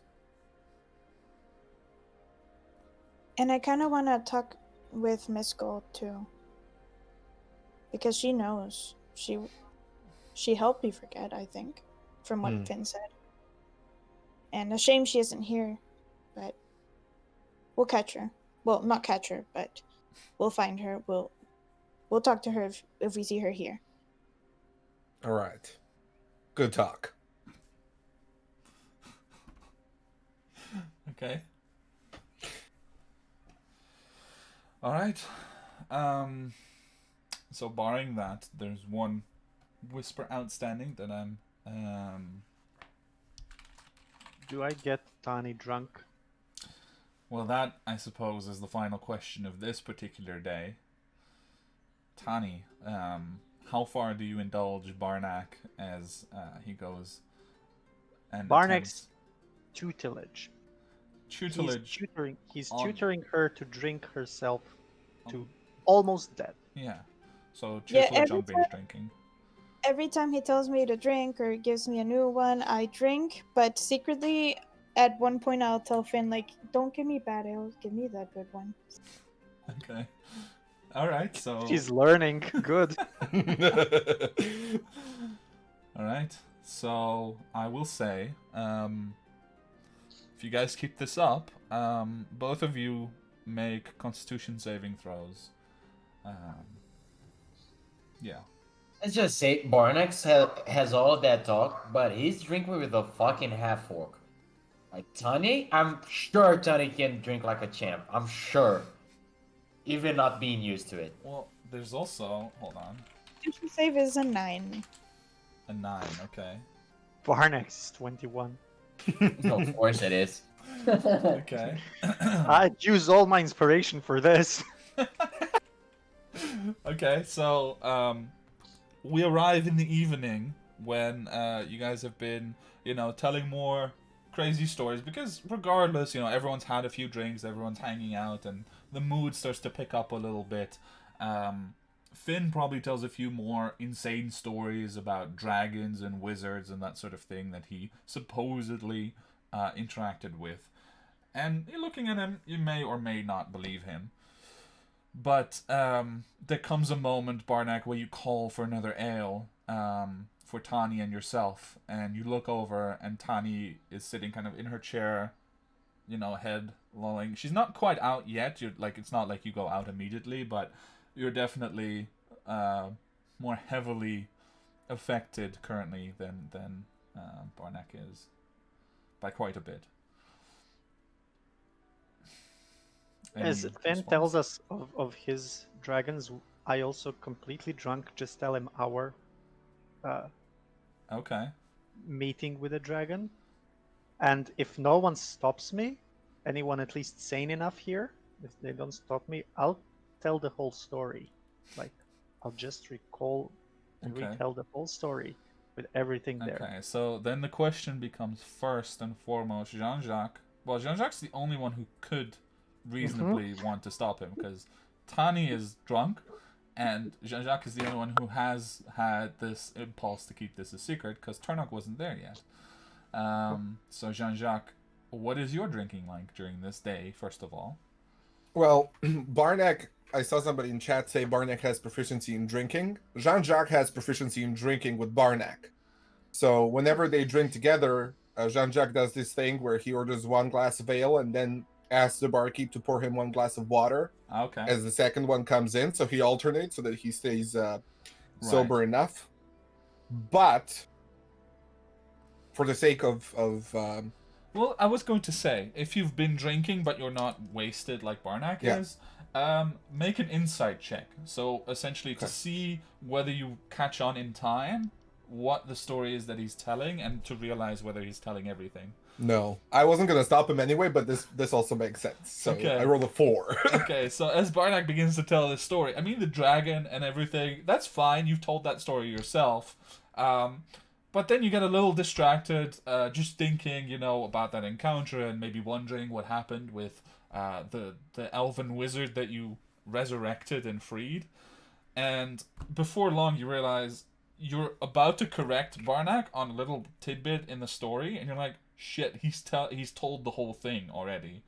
And I kind of want to talk with Miss Gold too, because she knows. She helped me forget, I think, from what Finn said. And a shame she isn't here, but we'll catch her. Well, not catch her, but we'll find her. We'll talk to her if we see her here. All right. Good talk. Okay. All right. So barring that, there's one whisper outstanding that I'm. Do I get Tani drunk? Well, that I suppose is the final question of this particular day. Tani, how far do you indulge Barnack as he goes and Barnack's tutelage. tutelage? He's on- tutoring her to drink herself to almost death. Yeah. So Yeah, tutelage every on binge drinking. Every time he tells me to drink or gives me a new one, I drink. But secretly, at one point, I'll tell Finn, like, don't give me bad ales, give me that good one. Okay. All right. So. She's learning. Good. All right. So I will say, if you guys keep this up, both of you make Constitution saving throws. Yeah. Let's just say Barnax has all that talk, but he's drinking with a fucking half fork. Like Tony, I'm sure Tony can drink like a champ. I'm sure. Even not being used to it. Well, there's also hold on, Constitution save is a 9. a 9. Okay. Barnax is 21. Of course it is. Okay. I'd use all my inspiration for this. Okay. So we arrive in the evening when you guys have been, telling more crazy stories, because regardless, everyone's had a few drinks, everyone's hanging out, and the mood starts to pick up a little bit. Finn probably tells a few more insane stories about dragons and wizards and that sort of thing that he supposedly interacted with. And looking at him, you may or may not believe him. But there comes a moment, Barnack, where you call for another ale for Tani and yourself, and you look over, and Tani is sitting kind of in her chair, head lolling. She's not quite out yet. It's not like you go out immediately, but you're definitely more heavily affected currently than Barnack is, by quite a bit. As Any Finn response? tells us of his dragons, I also completely drunk just tell him our Okay. meeting with a dragon. And if no one stops me, anyone at least sane enough here, if they don't stop me, I'll tell the whole story. Like, I'll just recall and Okay. retell the whole story with everything there. Okay, so then the question becomes, first and foremost, Jean-Jacques. Well, Jean-Jacques the only one who could reasonably want to stop him, because Tani is drunk, and Jean-Jacques is the only one who has had this impulse to keep this a secret, because Turnok wasn't there yet. So Jean-Jacques, what is your drinking like during this day, first of all? Well, Barnack, I saw somebody in chat say Barnack has proficiency in drinking. Jean-Jacques has proficiency in drinking with Barnack. So whenever they drink together, Jean-Jacques does this thing where he orders one glass of ale and then asks the barkeep to pour him one glass of water Okay. as the second one comes in. So he alternates so that he stays sober enough. But for the sake of well, I was going to say, if you've been drinking but you're not wasted like Barnack is, make an insight check. So essentially to see whether you catch on in time what the story is that he's telling, and to realize whether he's telling everything. No, I wasn't gonna stop him anyway, but this also makes sense. So Okay. I rolled a 4. Okay, so as Barnak begins to tell this story, I mean, the dragon and everything, that's fine. You've told that story yourself. But then you get a little distracted, just thinking, about that encounter and maybe wondering what happened with the elven wizard that you resurrected and freed. And before long, you realize you're about to correct Barnak on a little tidbit in the story, and you're like, shit, he's told the whole thing already.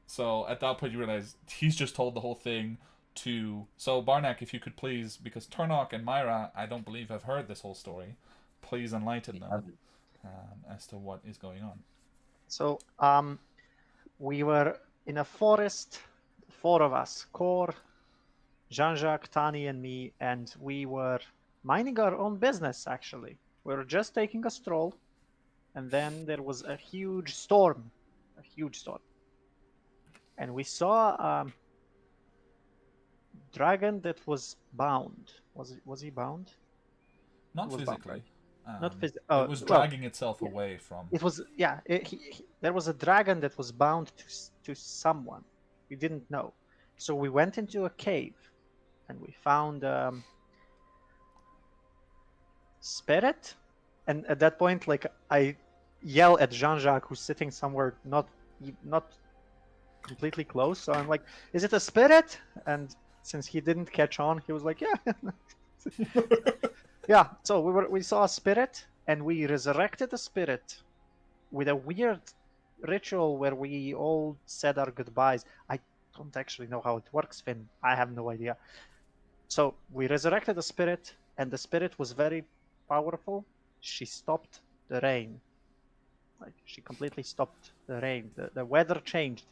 So at that point, you realize he's just told the whole thing to. So Barnak, if you could please, because Turnok and Myra, I don't believe have heard this whole story. Please enlighten them as to what is going on. So, we were in a forest, 4 of us, Kor, Jean-Jacques, Tani, and me, and we were minding our own business, actually. We were just taking a stroll, and then there was a huge storm. And we saw a dragon that was bound. Was he bound? Not was physically. Not physically. It was dragging itself away from. It was, yeah. There was a dragon that was bound to someone. We didn't know. So we went into a cave, and we found spirit. And at that point, like, I yell at Jean-Jacques, who's sitting somewhere not completely close. So I'm like, "Is it a spirit?" And since he didn't catch on, he was like, "Yeah." Yeah, so we saw a spirit, and we resurrected the spirit with a weird ritual where we all said our goodbyes. I don't actually know how it works, Finn. I have no idea. So we resurrected the spirit, and the spirit was very powerful. She stopped the rain. Like, she completely stopped the rain. The weather changed.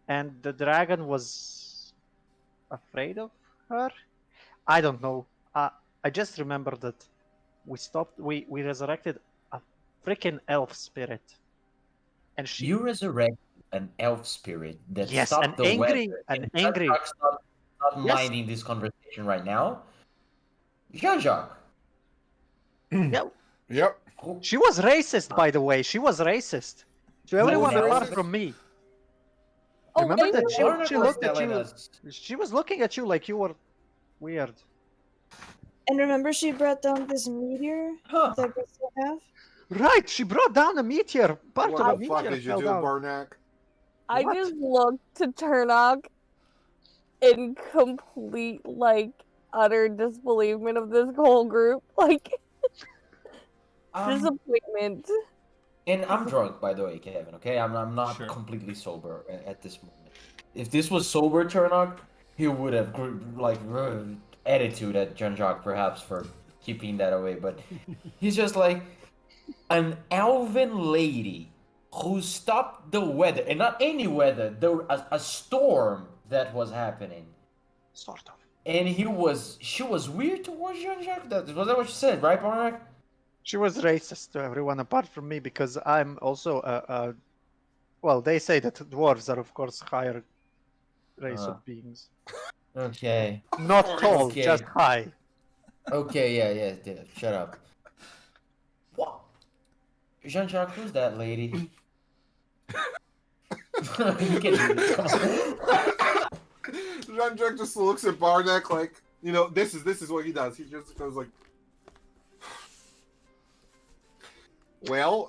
And the dragon was afraid of her? I don't know. I just remember that we resurrected a freaking elf spirit. And she... You resurrect an elf spirit that Yes, stopped an the angry, weather. an And angry... Jean-Jacques not Yes. minding this conversation right now. Jean-Jacques. Yeah, Yep. she was racist, by the way. She was racist to everyone was apart racist? from me. Oh, Remember wait, that Barnak she was looked at telling you. us- She was looking at you like you were weird. And remember, she brought down this meteor Huh. that we still have. Right, she brought down a meteor. Part What of a the fuck meteor did you fell do, down. Barnak? I What? just looked to Turnok in complete, utter disbelievement of this whole group. Disappointment. And I'm drunk, by the way, Kevin. Okay, I'm not Sure. completely sober at this moment. If this was sober Turnock, he would have attitude at Jean-Jacques perhaps for keeping that away. But he's just like an elven lady who stopped the weather, and not any weather, a storm that was happening. Sort of. And she was weird towards Jean-Jacques. Was that what you said, right, Barnak? She was racist to everyone apart from me because I'm also well, they say that dwarves are, of course, higher race of beings. Okay. Not tall, Okay. just high. Okay, yeah. Shut up. What? Jean-Jacques, who's that lady? You can do this. Come on. Jean-Jacques just looks at Barnak like, this is what he does. He just goes like, well,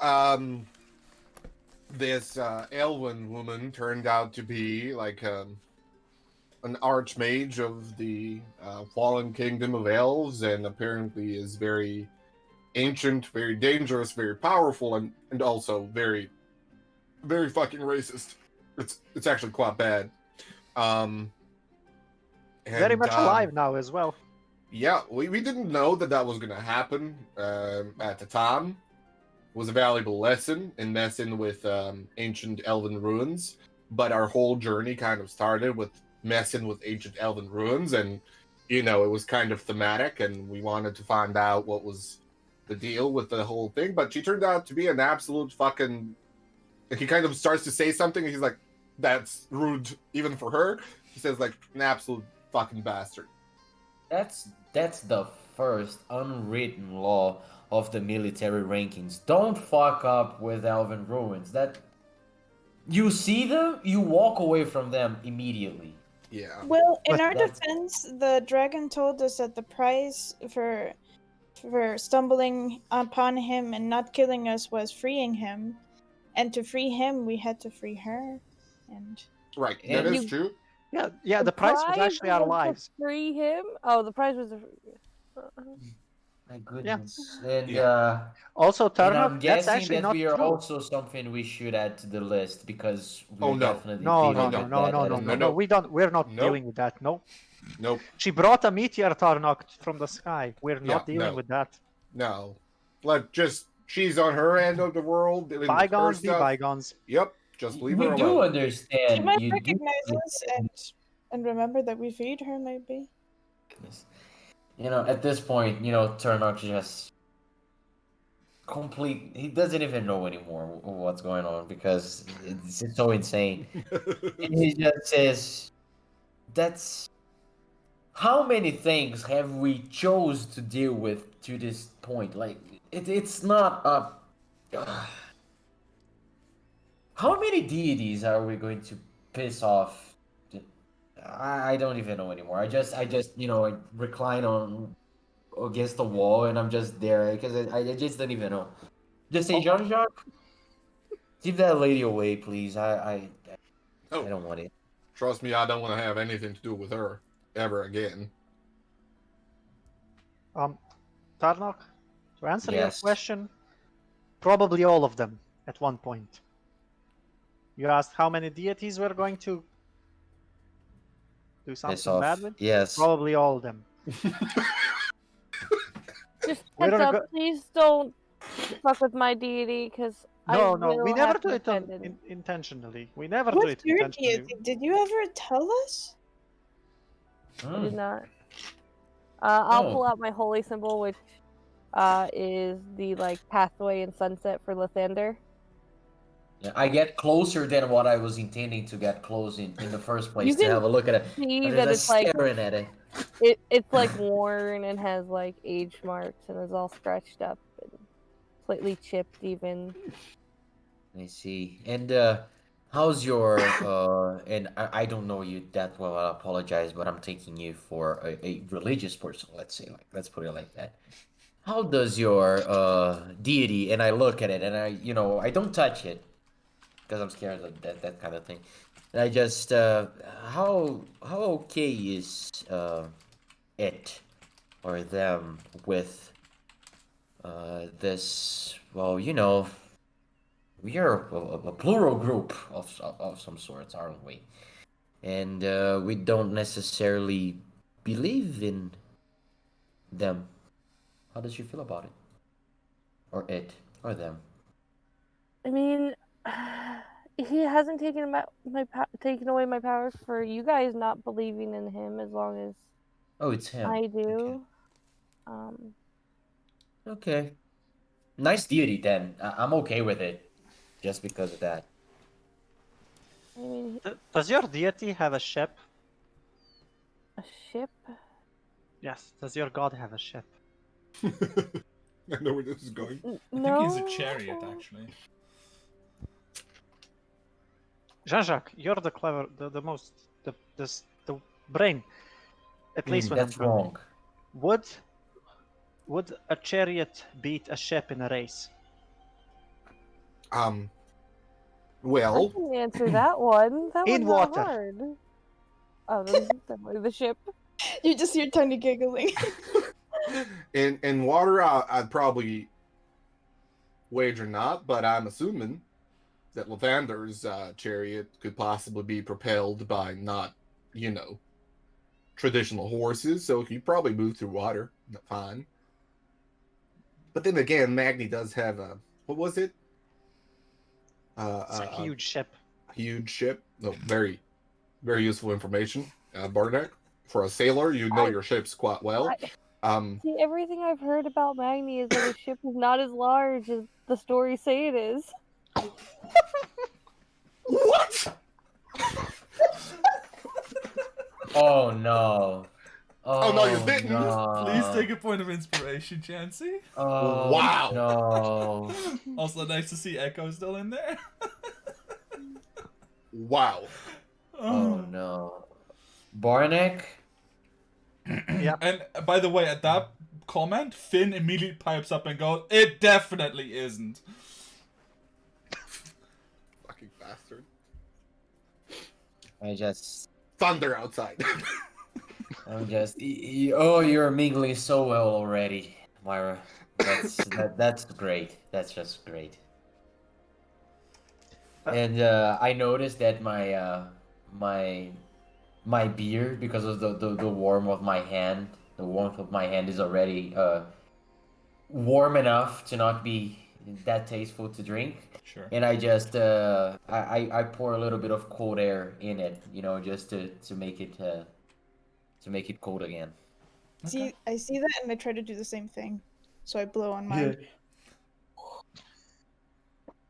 this Elwyn woman turned out to be like an archmage of the fallen kingdom of elves, and apparently is very ancient, very dangerous, very powerful, and also very, very fucking racist. It's actually quite bad. Very much alive now as well. Yeah, we didn't know that was going to happen at the time. It was a valuable lesson in messing with ancient elven ruins, but our whole journey kind of started with messing with ancient elven ruins, and it was kind of thematic, and we wanted to find out what was the deal with the whole thing. But she turned out to be an absolute fucking... He kind of starts to say something, and he's like, "That's rude, even for her." He says like, "An absolute fucking bastard." That's the first unwritten law of the military rankings. Don't fuck up with Elven Ruins. That you see them, you walk away from them immediately. Yeah. Well, in But our that's- defense, the dragon told us that the prize for stumbling upon him and not killing us was freeing him, and to free him, we had to free her. And Right. And That is you- true. yeah, the price was actually our was to lives. free him. Oh, the prize was. My goodness. And Yeah. Also, and I'm Tarnok, that's guessing actually that not we are true. also something we should add to the list because we're Oh, no. definitely No, dealing no, with no, no, that no, at no, a- no, no. no. We don't. We're not Nope. dealing with that. No. Nope. She brought a meteor, Tarnok, from the sky. We're not Yeah, dealing no. with that. No. She's on her end of the world. Doing her Bygones be stuff. bygones. Yep. Just leave We her do alone. understand. she might you do recognize us and remember that we freed her, maybe. understand. You know, at this point, Turnok just he doesn't even know anymore what's going on because it's so insane. And he just says, "That's how many things have we chose to deal with to this point? Like it's not a. How many deities are we going to piss off? I don't even know anymore. I just I recline on against the wall and I'm just there because I just don't even know. Just say, Jean-Jacques, give that lady away, please. I Oh. don't want it. Trust me, I don't want to have anything to do with her ever again. Tarnok, to answer your Yes. question, probably all of them at one point. You asked how many deities we're going to do Piss something off. bad with? Yes. Probably all of them. Just We're heads gonna up, go- please don't fuck with my deity, because No, I no, we will never have do to it defend it. intentionally. We never do What's it your intentionally. deity? Did you ever tell us? I did Mm. not. I'll Oh. pull out my holy symbol, which is the pathway and sunset for Lathander. Yeah, I get closer than what I was intending to get close in the first place You to can have a look at it. See I'm that just it's staring at it. it's worn and has age marks and is all scratched up and slightly chipped even. I see. And how's your and I don't know you that well, I apologize, but I'm taking you for a religious person, let's say, let's put it like that. How does your deity, and I look at it and I don't touch it because I'm scared of that kind of thing. And I just how okay is it or them with this, well, we are a plural group of some sorts, aren't we? And we don't necessarily believe in them. How does she feel about it? Or it? Or them? I mean, he hasn't taken taken away my powers for you guys not believing in him as long as Oh, it's him. I do. Um, Okay. Nice deity then. I'm okay with it. Just because of that. I mean, Does your deity have a ship? a ship. Yes. Does your god have a ship? I know where this is going. I think he's a chariot, actually. Jean-Jacques, you're the clever, the most, the brain. At least when That's I'm drunk. wrong. Would a chariot beat a ship in a race? I Well, can answer that one. That In one's not water. hard. Oh, then definitely the ship. You just hear Tony giggling. in water, I'd probably wager not, but I'm assuming that Lathander's chariot could possibly be propelled by not, traditional horses, so he'd probably move through water fine. But then again, Magni does have a, what was it? It's a huge ship. Huge ship. No, very, very useful information. Bardak, for a sailor, you know your ships quite well. See, everything I've heard about Magni is that his ship is not as large as the stories say it is. What? Oh no. Oh, no, you didn't. Please take a point of inspiration, Chansey. Oh, Wow. No. Also, nice to see Echo still in there. Wow. Oh no. Barnek? Yeah. And by the way, at that comment, Finn immediately pipes up and goes, "It definitely isn't." Fucking bastard. I just Thunder outside. I'm just oh, you're mingling so well already, Myra. That's great. That's just great. And I noticed that my beer, because of the warmth of my hand, is already warm enough to not be that tasteful to drink. Sure. And I just I pour a little bit of cold air in it, just to make it cold again. See, I see that and I try to do the same thing. So I blow on mine.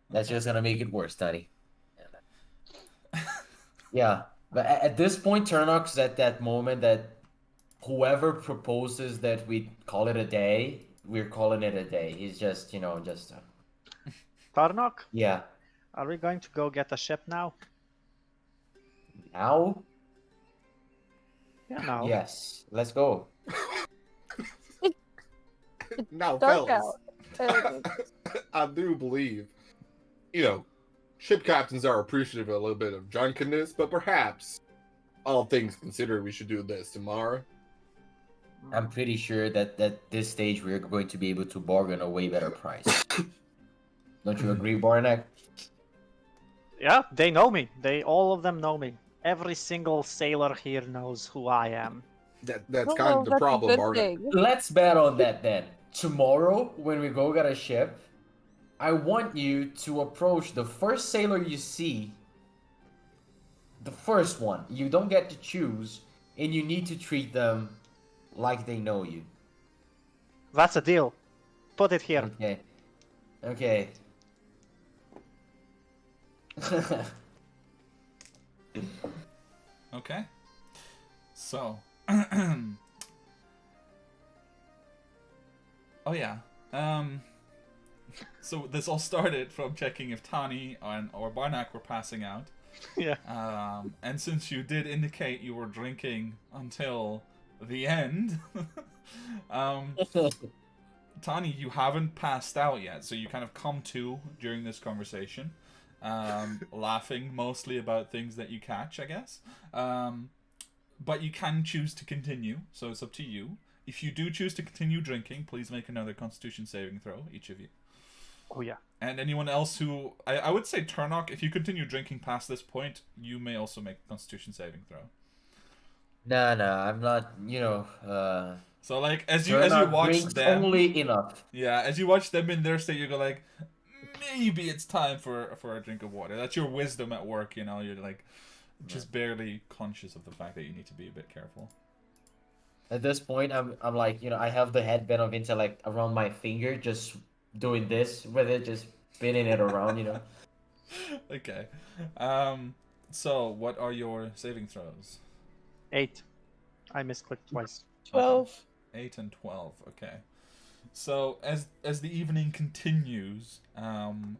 That's just gonna make it worse, Tony. Yeah, but at this point, Turnock's at that moment that whoever proposes that we call it a day, we're calling it a day. He's just, Tarnok, yeah. are we going to go get a ship now? Now? Yeah, now. Yes, let's go. Now, Dark fellas, out. I do believe, ship captains are appreciative of a little bit of drunkenness, but perhaps, all things considered, we should do this tomorrow. I'm pretty sure that at this stage we're going to be able to bargain a way better price. Don't you agree, Barnek? Yeah, they know me. All of them know me. Every single sailor here knows who I am. That's kind of the problem, Barnet. Let's bet on that then. Tomorrow, when we go get a ship, I want you to approach the first sailor you see. The first one. You don't get to choose, and you need to treat them like they know you. That's a deal. Put it here. Okay. Okay. So. Oh yeah. So this all started from checking if Tani or Barnak were passing out. Yeah. And since you did indicate you were drinking until the end, Tani, you haven't passed out yet, so you kind of come to during this conversation, laughing mostly about things that you catch, I guess. But you can choose to continue, so it's up to you. If you do choose to continue drinking, please make another Constitution saving throw, each of you. Oh yeah. And anyone else who... I would say Turnock, if you continue drinking past this point, you may also make a Constitution saving throw. No, I'm not, So, like, as you watch them... only enough. Yeah, as you watch them in their state, you go like, maybe it's time for a drink of water. That's your wisdom at work, You're, like, just barely conscious of the fact that you need to be a bit careful. At this point, I'm like, I have the headband of intellect around my finger, just doing this with it, just spinning it around, Okay. So, what are your saving throws? 8. I misclicked twice. 12. 8 and 12, okay. So, as the evening continues, and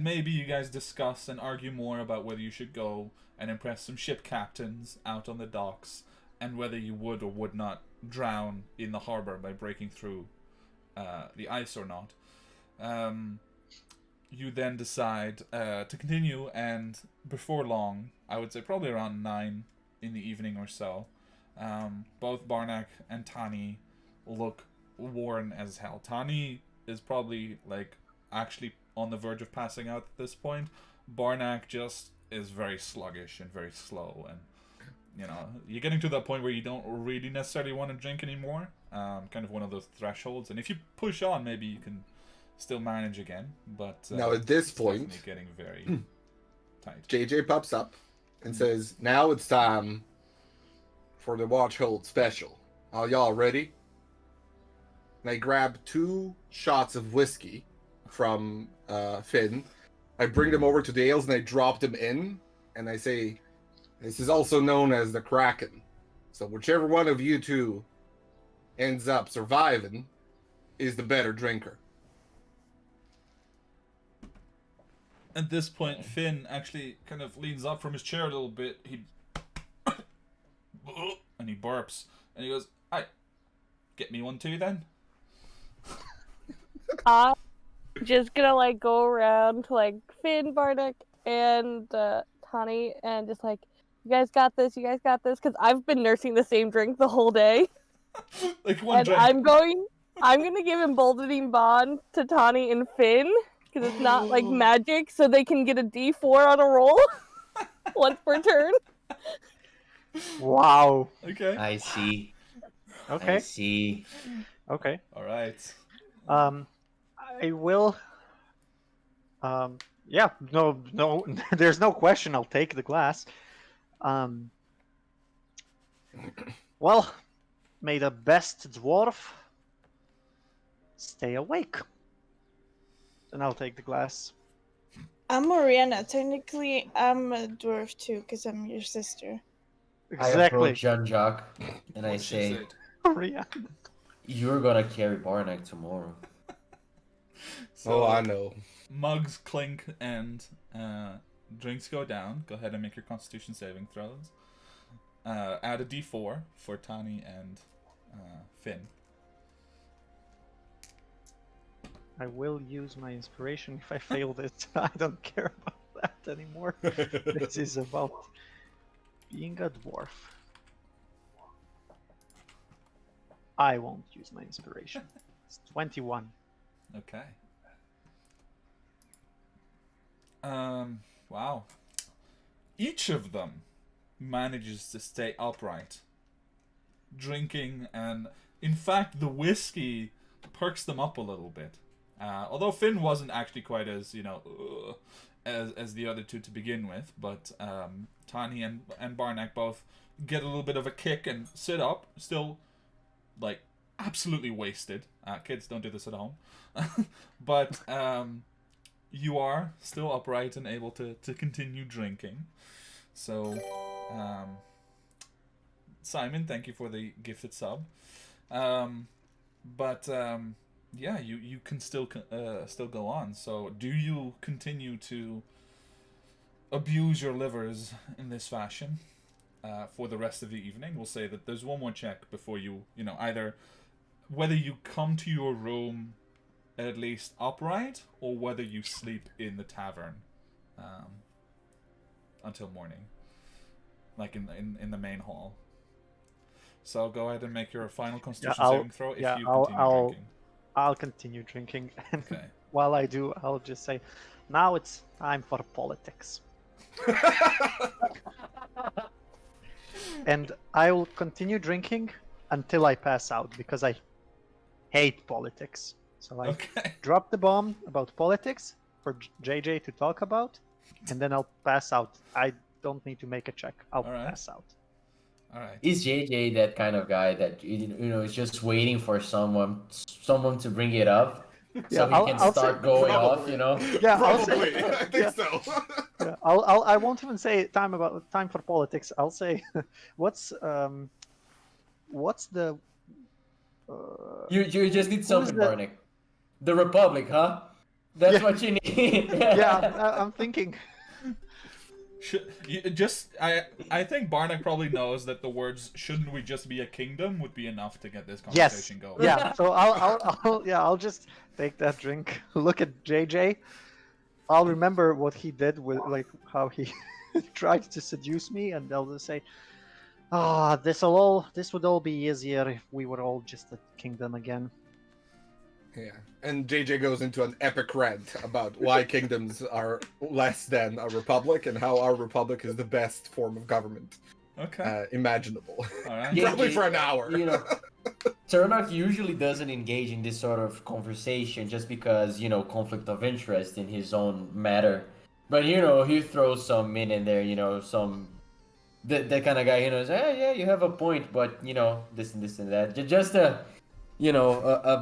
maybe you guys discuss and argue more about whether you should go and impress some ship captains out on the docks, and whether you would or would not drown in the harbor by breaking through the ice or not. You then decide to continue, and before long, I would say probably around 9 in the evening or so, both Barnak and Tani look worn as hell. Tani is probably like actually on the verge of passing out at this point. Barnak just is very sluggish and very slow, and you're getting to that point where you don't really necessarily want to drink anymore. Kind of one of those thresholds, and if you push on, maybe you can still manage again. But now at this point, definitely getting very tight. JJ pops up and says, "Now it's time for the Watch Hold special. Are y'all ready?" And I grab 2 shots of whiskey from Finn. I bring them over to Dale's and I drop them in, and I say, "This is also known as the Kraken. So whichever one of you two ends up surviving is the better drinker. At this point, Finn actually kind of leans up from his chair a little bit. And he burps. And he goes, "Aye, get me one too then." I'm just gonna like go around to like Finn, Bardic, and Tani, and just like, you guys got this, because I've been nursing the same drink the whole day. Like one And drink. I'm gonna give Emboldening Bond to Tani and Finn, because it's not like magic, so they can get a D4 on a roll once per turn. Wow. Okay. I see. I Okay. see. Okay. All right. I will. Yeah. No. There's no question. I'll take the glass. Well, may the best dwarf stay awake. And I'll take the glass. I'm Oriana. Technically, I'm a dwarf too, because I'm your sister. I Exactly. approach Jean-Jacques and I What she say, said. Oriana. "You're gonna carry Barnack tomorrow." So, I know. mugs clink and drinks go down. Go ahead and make your Constitution saving throws. Add a D4 for Tani and Finn. I will use my inspiration if I failed it. I don't care about that anymore. This is about being a dwarf. I won't use my inspiration. It's 21. Okay. Wow. Each of them manages to stay upright, drinking, and in fact, the whiskey perks them up a little bit. Although Finn wasn't actually quite as as the other two to begin with, but Tani and Barnack both get a little bit of a kick and sit up, still like absolutely wasted. Kids, don't do this at home. But you are still upright and able to continue drinking. So, Simon, thank you for the gifted sub. Yeah, you can still go on. So, do you continue to abuse your livers in this fashion for the rest of the evening? We'll say that there's one more check before you either whether you come to your room at least upright or whether you sleep in the tavern until morning, like in the main hall. So go ahead and make your final Constitution saving throw if you continue drinking. I'll continue drinking, and Okay. while I do, I'll just say, now it's time for politics. And I will continue drinking until I pass out, because I hate politics. So I drop the bomb about politics for JJ to talk about, and then I'll pass out. I don't need to make a check. I'll pass out. All right. Is JJ that kind of guy that is just waiting for someone to bring it up, so he can start going off? Yeah, Probably. I think so. Yeah, I won't even say time for politics. I'll say, what's the You just need something, Barnick. The Republic, huh? That's what you need. Yeah, I'm thinking. I think Barnack probably knows that the words "shouldn't we just be a kingdom" would be enough to get this conversation going. Yeah. So I'll just take that drink. Look at JJ. I'll remember what he did with how he tried to seduce me, and I'll just say, this would all be easier if we were all just a kingdom again. Yeah, and JJ goes into an epic rant about why kingdoms are less than a republic and how our republic is the best form of government imaginable. All right. Probably for an hour. Turnock usually doesn't engage in this sort of conversation just because, conflict of interest in his own matter. But, he throws some in there, that kind of guy, yeah, you have a point, but, this and this and that. Just a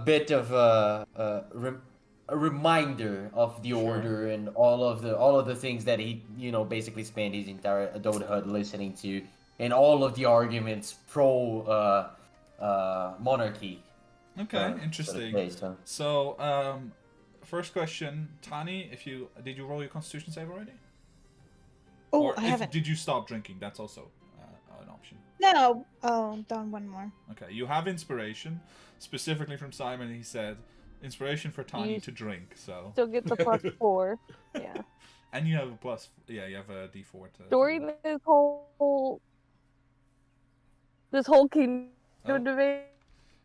bit of a reminder of the order and all of the things that he, basically spent his entire adulthood listening to, and all of the arguments pro monarchy. Okay, for the interesting. day, so. So, first question, Tani, did you roll your Constitution save already? Oh, Or I haven't. did you stop drinking? That's also an option. No. Oh, done one more. Okay, you have inspiration, specifically from Simon. He said inspiration for Tani You to drink. So Still get the +4. Yeah. and you have a plus. Yeah, you have a D4 to. During this whole kingdom Oh. debate,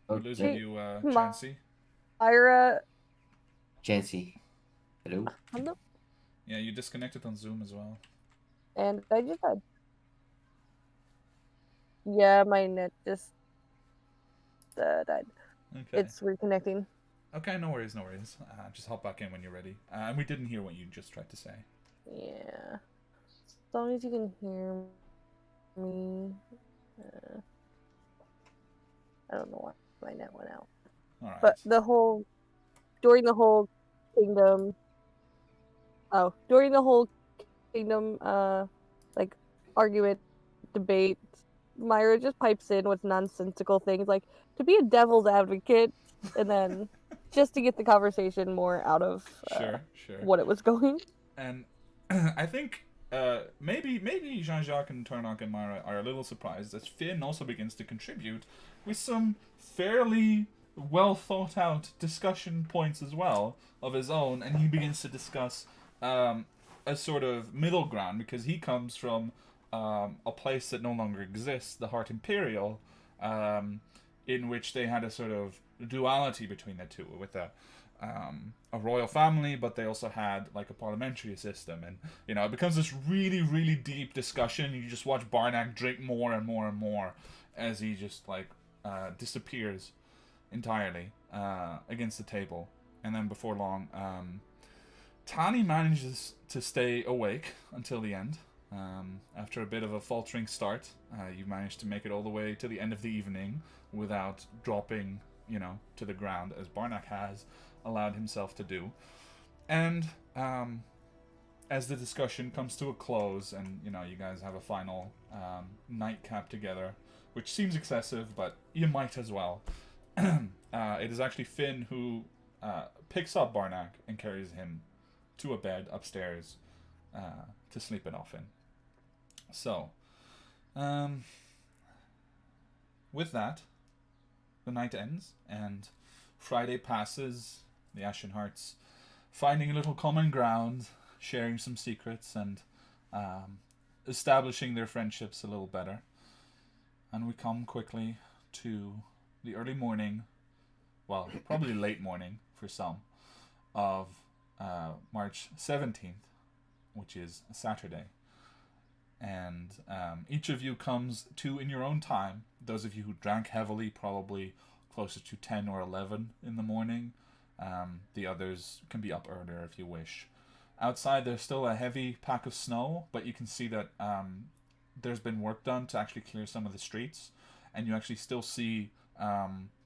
We're losing you, Chansey. Myra. Jancy. Hello? Yeah, you disconnected on Zoom as well. And I just died. Yeah, my net just died. Okay. It's reconnecting. Okay, no worries. Just hop back in when you're ready. And we didn't hear what you just tried to say. Yeah. As long as you can hear me. I don't know why my net went out. All right. But during the whole kingdom, like argument, debate, Myra just pipes in with nonsensical things like to be a devil's advocate, and then just to get the conversation more out of sure. what it was going. And I think maybe Jean-Jacques and Turnock and Myra are a little surprised as Finn also begins to contribute with some fairly well thought out discussion points as well of his own, and he begins to discuss a sort of middle ground because he comes from a place that no longer exists, the Heart Imperial, in which they had a sort of duality between the two with a royal family, but they also had like a parliamentary system, and it becomes this really, really deep discussion. You just watch Barnack drink more and more and more as he just like disappears entirely against the table, and then before long, Tani manages to stay awake until the end. After a bit of a faltering start, you manage to make it all the way to the end of the evening without dropping, to the ground, as Barnack has allowed himself to do. And as the discussion comes to a close and, you guys have a final nightcap together, which seems excessive, but you might as well. It is actually Finn who picks up Barnack and carries him to a bed upstairs to sleep it off in. So, with that, the night ends, and Friday passes, the Ashen Hearts finding a little common ground, sharing some secrets, and establishing their friendships a little better. And we come quickly to the early morning, well, probably late morning for some, of March 17th, which is a Saturday. And each of you comes to in your own time. Those of you who drank heavily, probably closer to 10 or 11 in the morning. The others can be up earlier if you wish. Outside, there's still a heavy pack of snow, but you can see that there's been work done to actually clear some of the streets. And you actually still see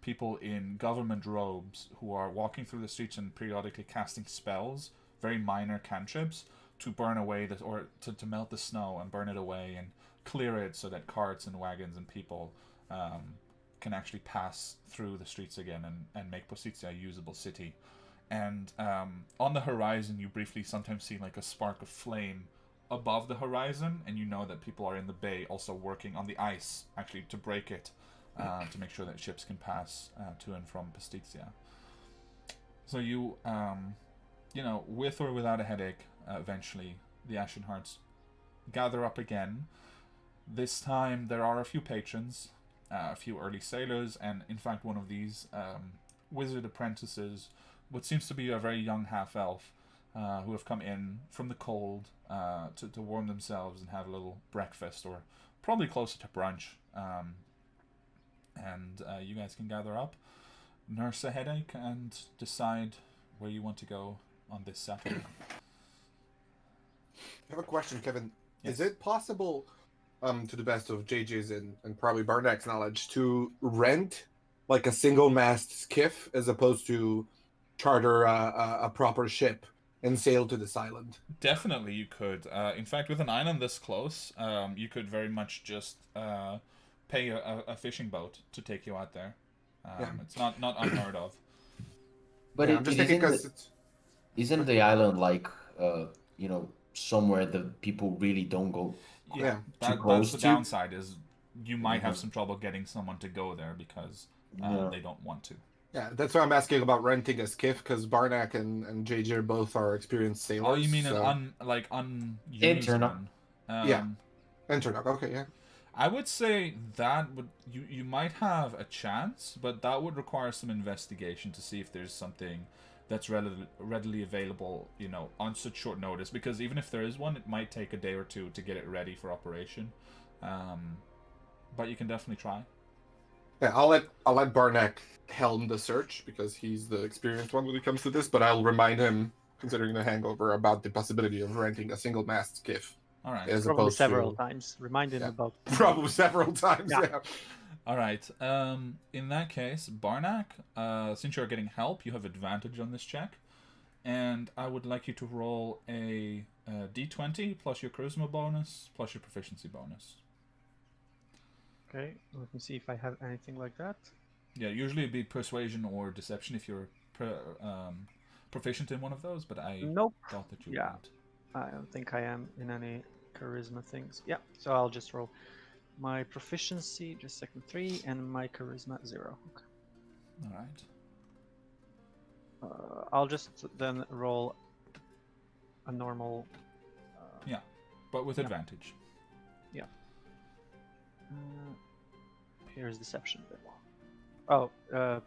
people in government robes who are walking through the streets and periodically casting spells, very minor cantrips, to burn away or to melt the snow and burn it away and clear it so that carts and wagons and people can actually pass through the streets again and make Positia a usable city. And on the horizon, you briefly sometimes see like a spark of flame above the horizon, and you know that people are in the bay also working on the ice actually to break it to make sure that ships can pass to and from Positia. So you with or without a headache, eventually the Ashen Hearts gather up again. This time there are a few patrons, a few early sailors, and in fact one of these wizard apprentices, what seems to be a very young half-elf, who have come in from the cold to warm themselves and have a little breakfast, or probably closer to brunch. And you guys can gather up, nurse a headache, and decide where you want to go on this Saturday. I have a question, Kevin. Yes. Is it possible, to the best of JJ's and probably Barnack's knowledge, to rent like a single mast skiff as opposed to charter a proper ship and sail to this island? Definitely you could. In fact, with an island this close, you could very much just pay a fishing boat to take you out there. Yeah. It's not unheard of. But Yeah, it, I'm just it thinking isn't. because it's Isn't the island like somewhere that people really don't go? Yeah. That's close the to? downside is you might have Mhm. some trouble getting someone to go there because Yeah. they don't want to. yeah, that's why I'm asking about renting a skiff because Barnack and JJ both are experienced sailors. Oh, you mean so... an unused Internal. one? Yeah. Interlock. Okay, yeah. I would say that would you might have a chance, but that would require some investigation to see if there's something that's readily available, on such short notice. Because even if there is one, it might take a day or two to get it ready for operation. But you can definitely try. Yeah, I'll let Barnack helm the search because he's the experienced one when it comes to this. But I'll remind him, considering the hangover, about the possibility of renting a single mast skiff. All right. As Probably opposed several to times. Remind him about. probably several times. Yeah. Yeah. All right. In that case, Barnack, since you're getting help, you have advantage on this check, and I would like you to roll a d20 plus your charisma bonus plus your proficiency bonus. Okay, let me see if I have anything like that. Yeah, usually it'd be persuasion or deception if you're proficient in one of those, but I Nope. thought that you Yeah. weren't. I don't think I am in any charisma things. Yeah, so I'll just roll my proficiency, just second 3, and my charisma 0. Okay. All right. I'll just then roll a normal. But with Yeah. advantage. Here's deception. Oh,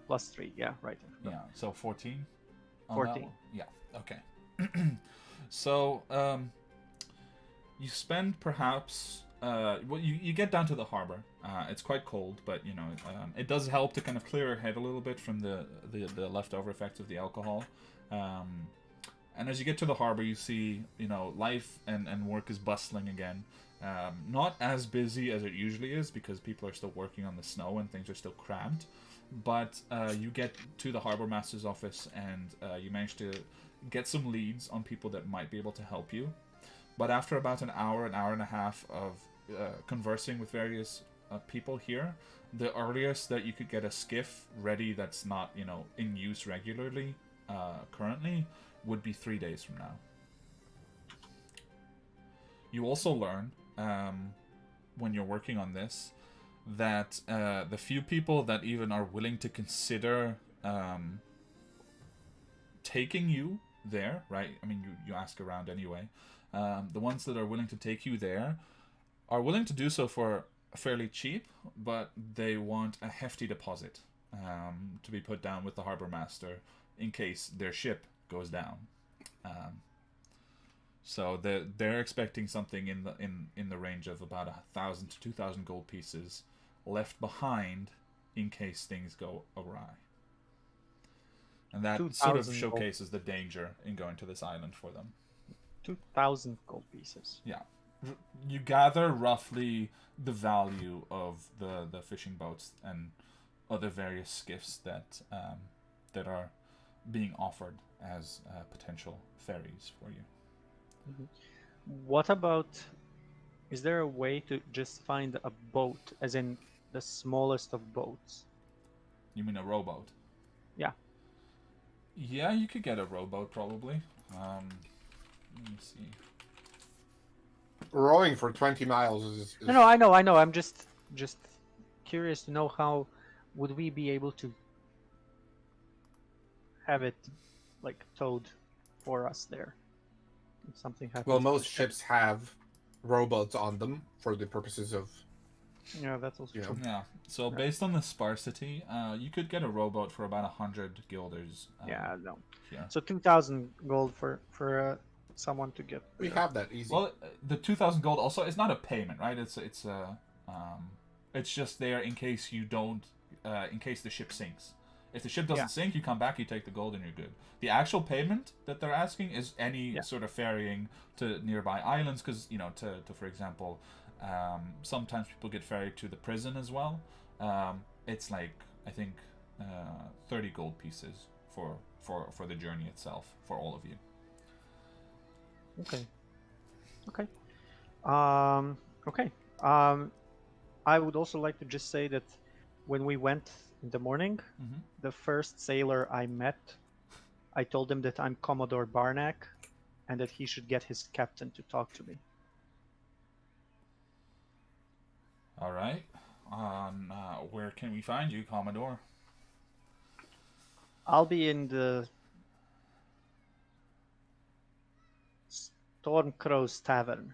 +3. Yeah, right. Yeah, so 14? on that 14. one? Yeah, okay. So, you spend perhaps... you get down to the harbor. It's quite cold, but, it does help to kind of clear your head a little bit from the leftover effects of the alcohol. And as you get to the harbor, you see, life and work is bustling again. Not as busy as it usually is because people are still working on the snow and things are still cramped. But you get to the harbor master's office and you manage to get some leads on people that might be able to help you. But after about an hour and a half of conversing with various people here, the earliest that you could get a skiff ready that's not, in use regularly currently would be 3 days from now. You also learn, when you're working on this, that the few people that even are willing to consider taking you there, right? I mean, you ask around anyway. The ones that are willing to take you there are willing to do so for fairly cheap, but they want a hefty deposit to be put down with the harbor master in case their ship goes down. So they're expecting something in the range of about 1,000 to 2,000 gold pieces left behind in case things go awry. And that sort of 2,000 showcases the danger in going to this island for them. 2,000 gold pieces. Yeah. You gather roughly the value of the fishing boats and other various skiffs that are being offered as potential ferries for you. What about, is there a way to just find a boat, as in the smallest of boats? You mean a rowboat? Yeah. Yeah, you could get a rowboat probably. Let me see. Rowing for 20 miles is No, I know. I'm just curious to know how would we be able to have it like towed for us there. If something happens. well, to most the ship. ships have rowboats on them for the purposes of Yeah, that's also true. Yeah. So based on the sparsity, you could get a rowboat for about 100 guilders. Yeah, no. Yeah. So 2,000 gold for someone to get. we have that easy. Well, the 2,000 gold also it's not a payment, right? It's just there in case you don't, in case the ship sinks. If the ship doesn't sink, you come back, you take the gold, and you're good. The actual payment that they're asking is any sort of ferrying to nearby islands, because to for example, sometimes people get ferried to the prison as well. It's like I think 30 gold pieces for the journey itself for all of you. Okay. Okay. Okay. I would also like to just say that when we went in the morning, Mhm. the first sailor I met, I told him that I'm Commodore Barnack and that he should get his captain to talk to me. All right. Where can we find you, Commodore? I'll be in the Stormcrow's tavern.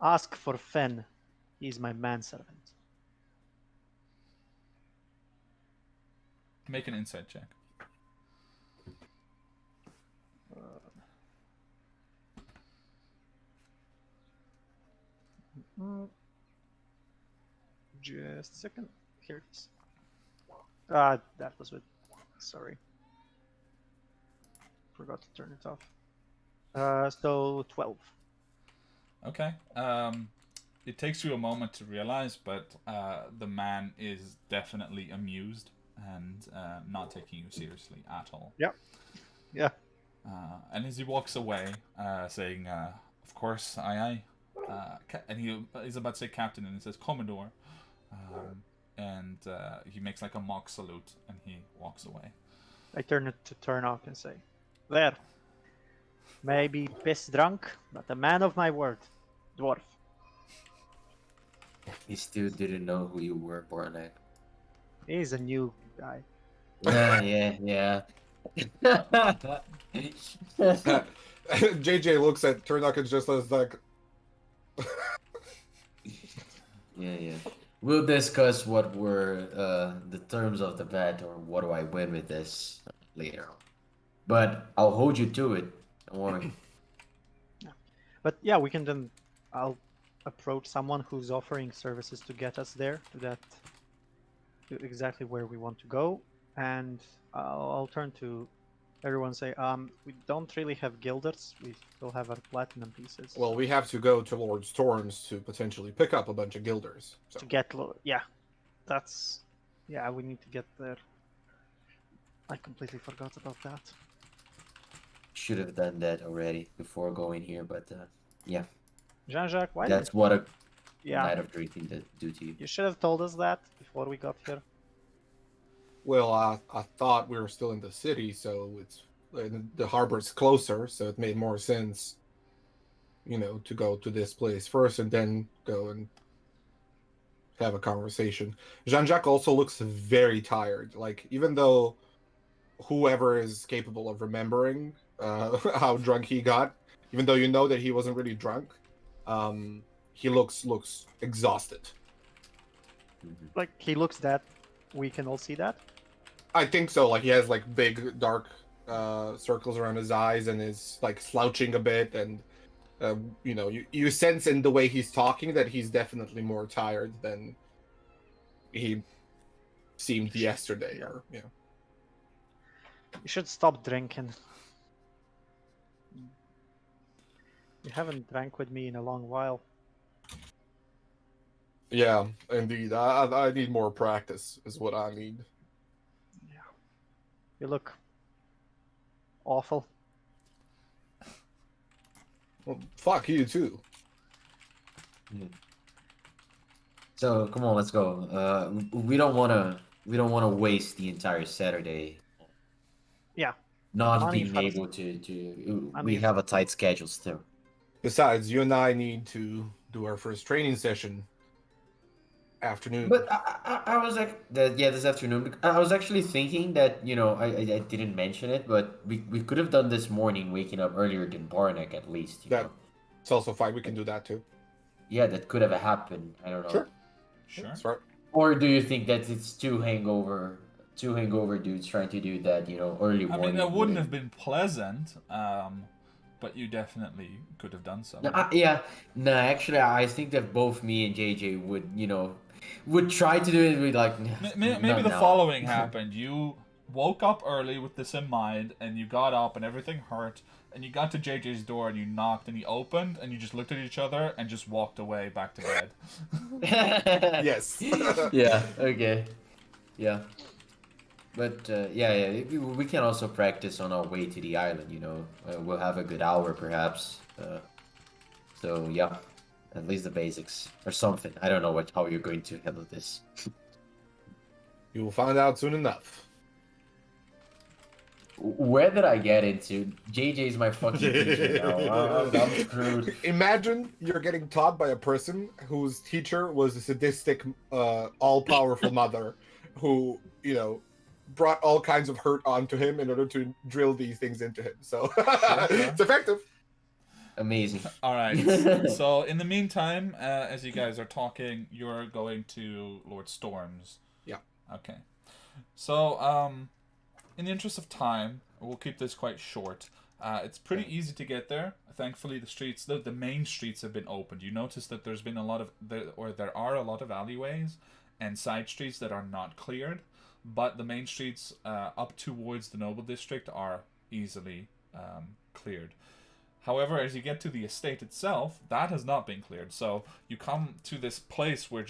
Ask for Fen. He's my manservant. Make an insight check. Just a second. Here it is. That was it. Sorry. Forgot to turn it off. So 12. Okay. It takes you a moment to realize, but the man is definitely amused and not taking you seriously at all. Yeah. And as he walks away, saying, "Of course, aye, aye," and he's about to say "Captain," and he says "Commodore," and he makes like a mock salute, and he walks away. I turn it to Turnock and say, "There. Maybe piss drunk, but a man of my word. Dwarf." He still didn't know who you were, Barnack. He's a new guy. Yeah. JJ looks at Turnock and just says like, Yeah. We'll discuss what were the terms of the bet, or what do I win with this later on. But I'll hold you to it. Don't worry. But yeah, we can then. I'll approach someone who's offering services to get us there to exactly where we want to go, and I'll turn to everyone and say, we don't really have guilders. We still have our platinum pieces. well, we have to go to Lord Storm's to potentially pick up a bunch of guilders. So. To get we need to get there. I completely forgot about that. Should have done that already before going here, but yeah. Jean-Jacques, why That's what a yeah, night of drinking do to you. you should have told us that before we got here. Well, I thought we were still in the city, so it's the harbor's closer, so it made more sense, to go to this place first and then go and have a conversation. Jean-Jacques also looks very tired. Like, even though whoever is capable of remembering how drunk he got, even though you know that he wasn't really drunk, he looks exhausted. Like, he looks that. We can all see that. I think so. Like, he has like big dark circles around his eyes and is like slouching a bit, and you sense in the way he's talking that he's definitely more tired than he seemed yesterday. Or You should stop drinking. You haven't drank with me in a long while. yeah, indeed. I need more practice. Is what I need. You look awful. Well, fuck you too. So come on, let's go. We don't wanna waste the entire Saturday. Yeah. Not Money being first. able to. I We mean- have a tight schedule still. Besides, you and I need to do our first training session. Afternoon. But I was like, this afternoon. I was actually thinking that I didn't mention it, but we could have done this morning, waking up earlier than Barnack at least. That it's also fine. We can do that too. Yeah, that could have happened. I don't know. Sure. That's right. Or do you think that it's two hangover dudes trying to do that? Early I morning. mean, it wouldn't have been pleasant, but you definitely could have done so. No, actually, I think that both me and JJ would try to do it with like. Maybe not the now. following happened. You woke up early with this in mind, and you got up, and everything hurt, and you got to JJ's door, and you knocked, and he opened, and you just looked at each other, and just walked away back to bed. Yes. Yeah. Okay. Yeah. But we can also practice on our way to the island. We'll have a good hour perhaps. So yeah, At least the basics or something. I don't know how you're going to handle this. You will find out soon enough. Where did I get into? JJ is my fucking teacher now. I'm screwed. Imagine you're getting taught by a person whose teacher was a sadistic, all-powerful mother who, brought all kinds of hurt onto him in order to drill these things into him. So it's effective. Amazing. All right. So in the meantime, as you guys are talking, you're going to Lord Storm's. Yeah. Okay. So, in the interest of time, we'll keep this quite short. It's pretty easy to get there. Thankfully, the main streets have been opened. You notice that there are a lot of alleyways and side streets that are not cleared, but the main streets up towards the Noble District are easily cleared. However, as you get to the estate itself, that has not been cleared. So you come to this place where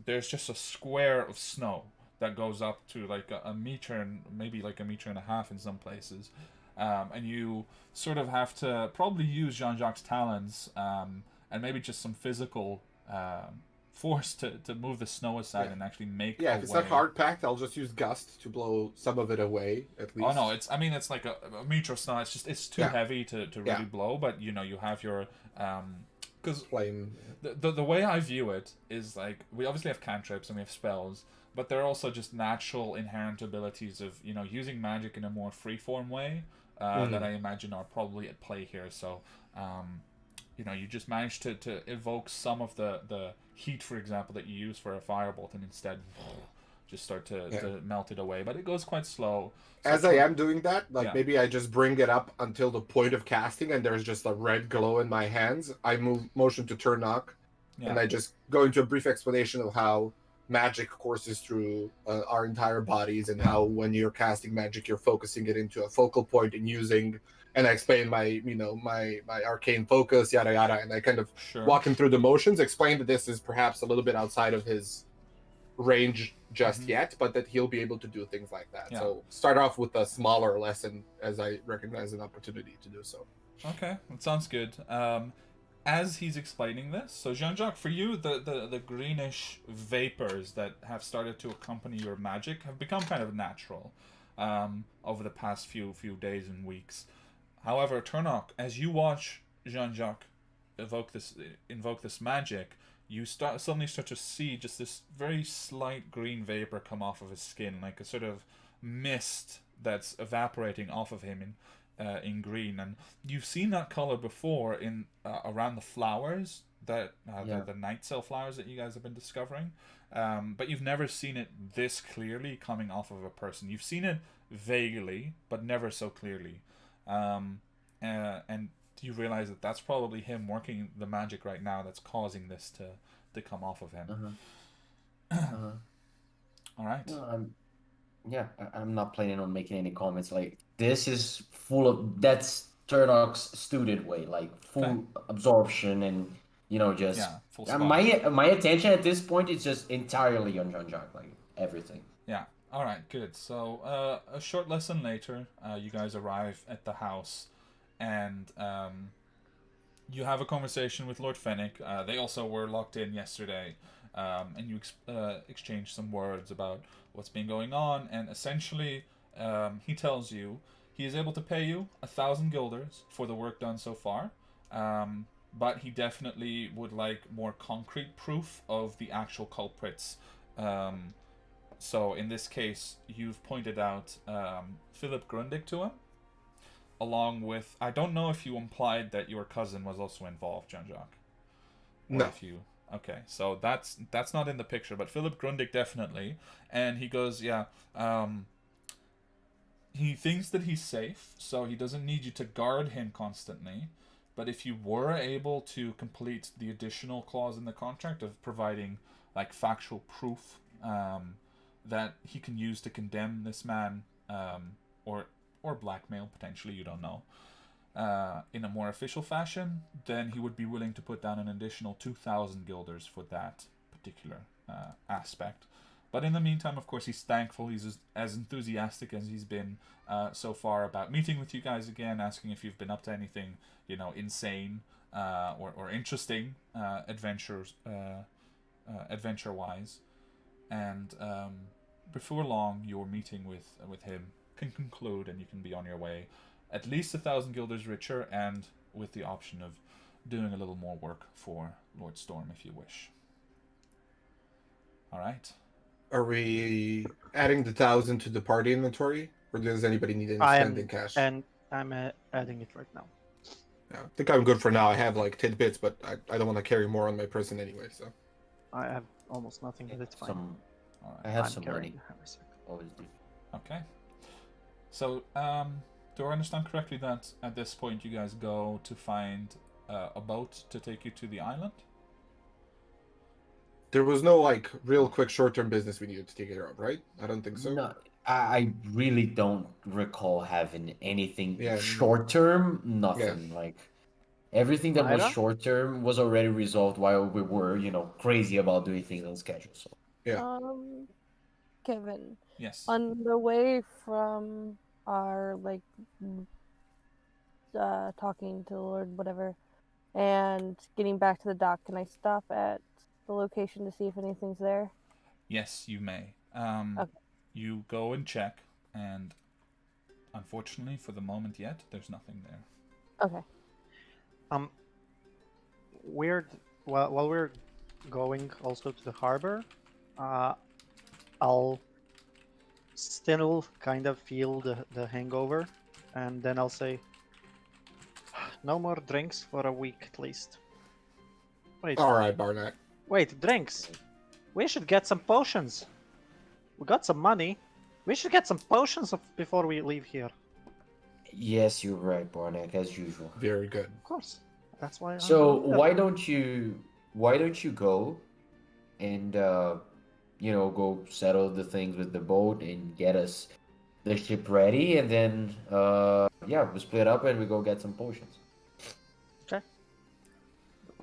there's just a square of snow that goes up to like a meter and maybe like a meter and a half in some places. And you sort of have to probably use Jean-Jacques' talents and maybe just some physical force to move the snow aside and actually make if it's not hard packed, I'll just use gust to blow some of it away at least. Oh no, it's like a meter of snow. It's too heavy to really blow, but you have your because flame. The way I view it is like we obviously have cantrips and we have spells, but they're also just natural inherent abilities of using magic in a more freeform way that I imagine are probably at play here. So you just managed to evoke some of the heat, for example, that you use for a firebolt, and instead just start to melt it away. But it goes quite slow. So as I am doing that, maybe I just bring it up until the point of casting, and there's just a red glow in my hands. I motion to Turnock, and I just go into a brief explanation of how magic courses through our entire bodies, and how when you're casting magic, you're focusing it into a focal point and using. And I explain my arcane focus, yada yada, and I kind of walk him through the motions, explain that this is perhaps a little bit outside of his range just yet, but that he'll be able to do things like that. So start off with a smaller lesson as I recognize an opportunity to do so. Okay, that sounds good. As he's explaining this, so Jean-Jacques, for you, the greenish vapors that have started to accompany your magic have become kind of natural over the past few days and weeks. However, Turnock, as you watch Jean-Jacques invoke this magic, you suddenly start to see just this very slight green vapor come off of his skin, like a sort of mist that's evaporating off of him in green. And you've seen that color before in around the flowers that the night cell flowers that you guys have been discovering, but you've never seen it this clearly coming off of a person. You've seen it vaguely, but never so clearly. And you realize that that's probably him working the magic right now that's causing this to come off of him. All right. I'm not planning on making any comments. Like, this is full of that's Turnock's student way, like full absorption and just full my attention at this point is just entirely on Jean-Jacques, like everything. Yeah. All right, good. So a short lesson later, you guys arrive at the house, and you have a conversation with Lord Fennec. They also were locked in yesterday, and you exchange some words about what's been going on, and essentially he tells you he is able to pay you 1,000 guilders for the work done so far, but he definitely would like more concrete proof of the actual culprits. So in this case, you've pointed out Philip Grundig to him, along with, I don't know if you implied that your cousin was also involved, Jean-Jacques. No. Okay, so that's not in the picture, but Philip Grundig definitely. And he goes, he thinks that he's safe, so he doesn't need you to guard him constantly. But if you were able to complete the additional clause in the contract of providing like factual proof that he can use to condemn this man, or blackmail potentially, you don't know, in a more official fashion, then he would be willing to put down an additional 2,000 guilders for that particular aspect. But in the meantime, of course, he's thankful. He's as enthusiastic as he's been so far about meeting with you guys again, asking if you've been up to anything, insane, or interesting adventure-wise, and before long, your meeting with him can conclude, and you can be on your way, at least 1,000 guilders richer, and with the option of doing a little more work for Lord Storm if you wish. All right. Are we adding the 1,000 to the party inventory, or does anybody need any standing cash? And I'm adding it right now. Yeah, I think I'm good for now. I have like tidbits, but I don't want to carry more on my person anyway. So I have almost nothing, but it's fine. All right. I have I'm some carrying money. the haversack. Always do. Okay. So, do I understand correctly that at this point you guys go to find a boat to take you to the island? there was no like real quick short-term business we needed to take care of, right? I don't think so. No, I really don't recall having anything Yeah. short term. Nothing like everything that was Myra? short term was already resolved while we were, crazy about doing things on schedule. So Yeah. Kevin, Yes. on the way from our talking to the Lord, whatever, and getting back to the dock, can I stop at the location to see if anything's there? Yes, you may. Okay. You go and check, and unfortunately, for the moment yet, there's nothing there. Okay. While we're going also to the harbor, I'll still kind of feel the hangover, and then I'll say, no more drinks for a week at least. All right, Barnett. Wait, drinks. We should get some potions. We got some money. We should get some potions before we leave here. yes, you're right, Barnack, as usual. Very good. Of course. That's why. So why don't you go and go settle the things with the boat and get us the ship ready, and then we split up and we go get some potions. Okay.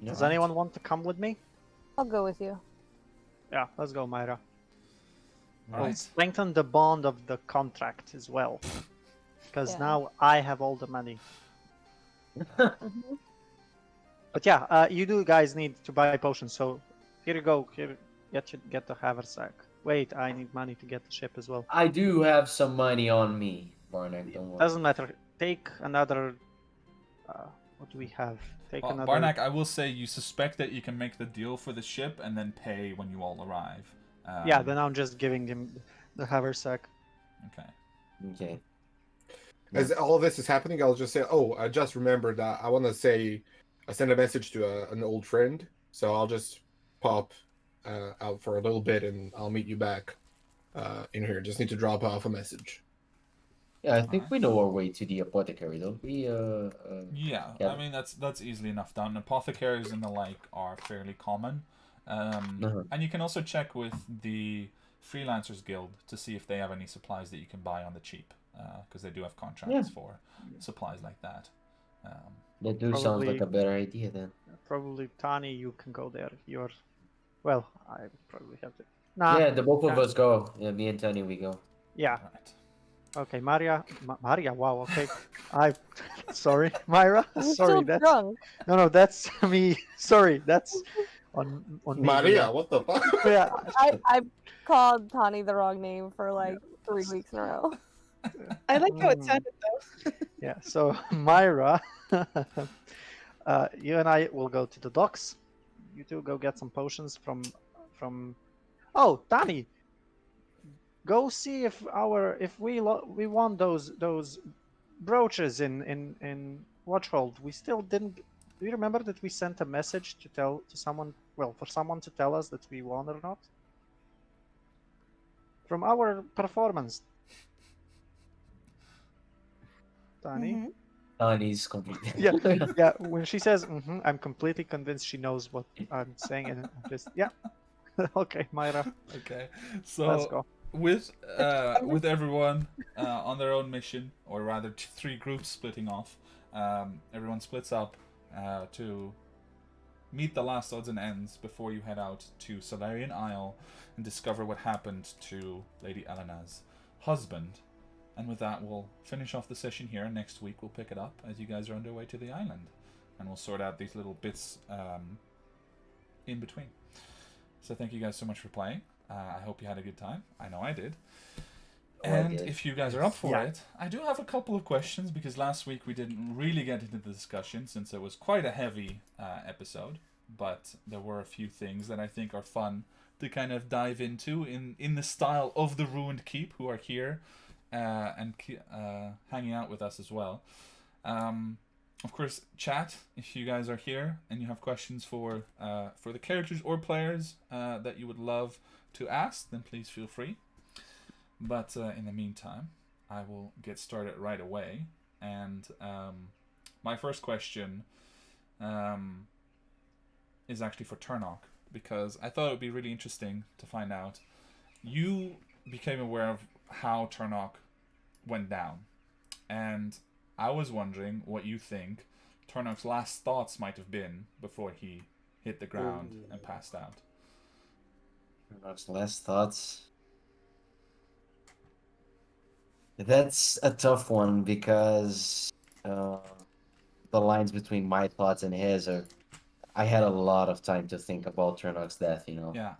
Yeah. Does anyone want to come with me? I'll go with you. Yeah, let's go, Myra. We'll Right. strengthen the bond of the contract as well. Because Yeah. now I have all the money. Mhm. But yeah, you do guys need to buy potions, so here you go. Here, get the haversack. Wait, I need money to get the ship as well. I do have some money on me, Barnack. Don't worry. Doesn't matter. Take another. What do we have? Take Well, another. Barnack, I will say you suspect that you can make the deal for the ship and then pay when you all arrive. Yeah, then I'm just giving him the haversack. Okay. Okay. As all this is happening, I'll just say, "Oh, I just remembered that I want to say, I sent a message to an old friend, so I'll just pop out for a little bit, and I'll meet you back in here. Just need to drop off a message." Yeah, I think we know our way to the apothecary, don't we? Yeah, Yeah. I mean that's easily enough done. Apothecaries and the like are fairly common, and you can also check with the Freelancers Guild to see if they have any supplies that you can buy on the cheap, because they do have contracts for supplies like that. That do sounds like Probably- a better idea then. Probably Tani, you can go there. You're. Well, I would probably have to. Nah. Yeah, the both of yeah. us go. Yeah, me and Tony, we go. Yeah. Right. Okay, Maria. Maria. Wow. Okay. Sorry, Myra. You're Sorry. still That's drunk. no. That's me. Sorry. That's on me. Maria, what the fuck? Yeah. I called Tani the wrong name for like 3 weeks in a row. I like how it Mm. sounded though. Yeah. So Myra, you and I will go to the docks. You two go get some potions from. Oh, Tani. Go see if we want those brooches in Watchhold. We still didn't. Do you remember that we sent a message to someone? Well, for someone to tell us that we won or not. From our performance. Tani. Mhm. Tony's completely. Yeah, yeah. When she says, I'm completely convinced she knows what I'm saying, and I'm just yeah. Okay, Myra, Okay. let's So go. with everyone on their own mission, or rather 3 groups splitting off, everyone splits up to meet the last odds and ends before you head out to Solarian Isle and discover what happened to Lady Elena's husband. And with that, we'll finish off the session here, and next week we'll pick it up as you guys are underway to the island. and we'll sort out these little bits in between. So thank you guys so much for playing. I hope you had a good time. I know I did. And if you guys are up for it, I do have a couple of questions, because last week we didn't really get into the discussion since it was quite a heavy episode. But there were a few things that I think are fun to kind of dive into in the style of the Ruined Keep, who are here and hanging out with us as well. Of course, chat if you guys are here and you have questions for the characters or players that you would love to ask, then please feel free. But in the meantime, I will get started right away. And my first question is actually for Turnok, because I thought it would be really interesting to find out. You became aware of how Turnok went down, and I was wondering what you think Turnok's last thoughts might have been before he hit the ground and passed out. Turnok's last thoughts. That's a tough one, because the lines between my thoughts and his are. I had a lot of time to think about Turnok's death, Yeah.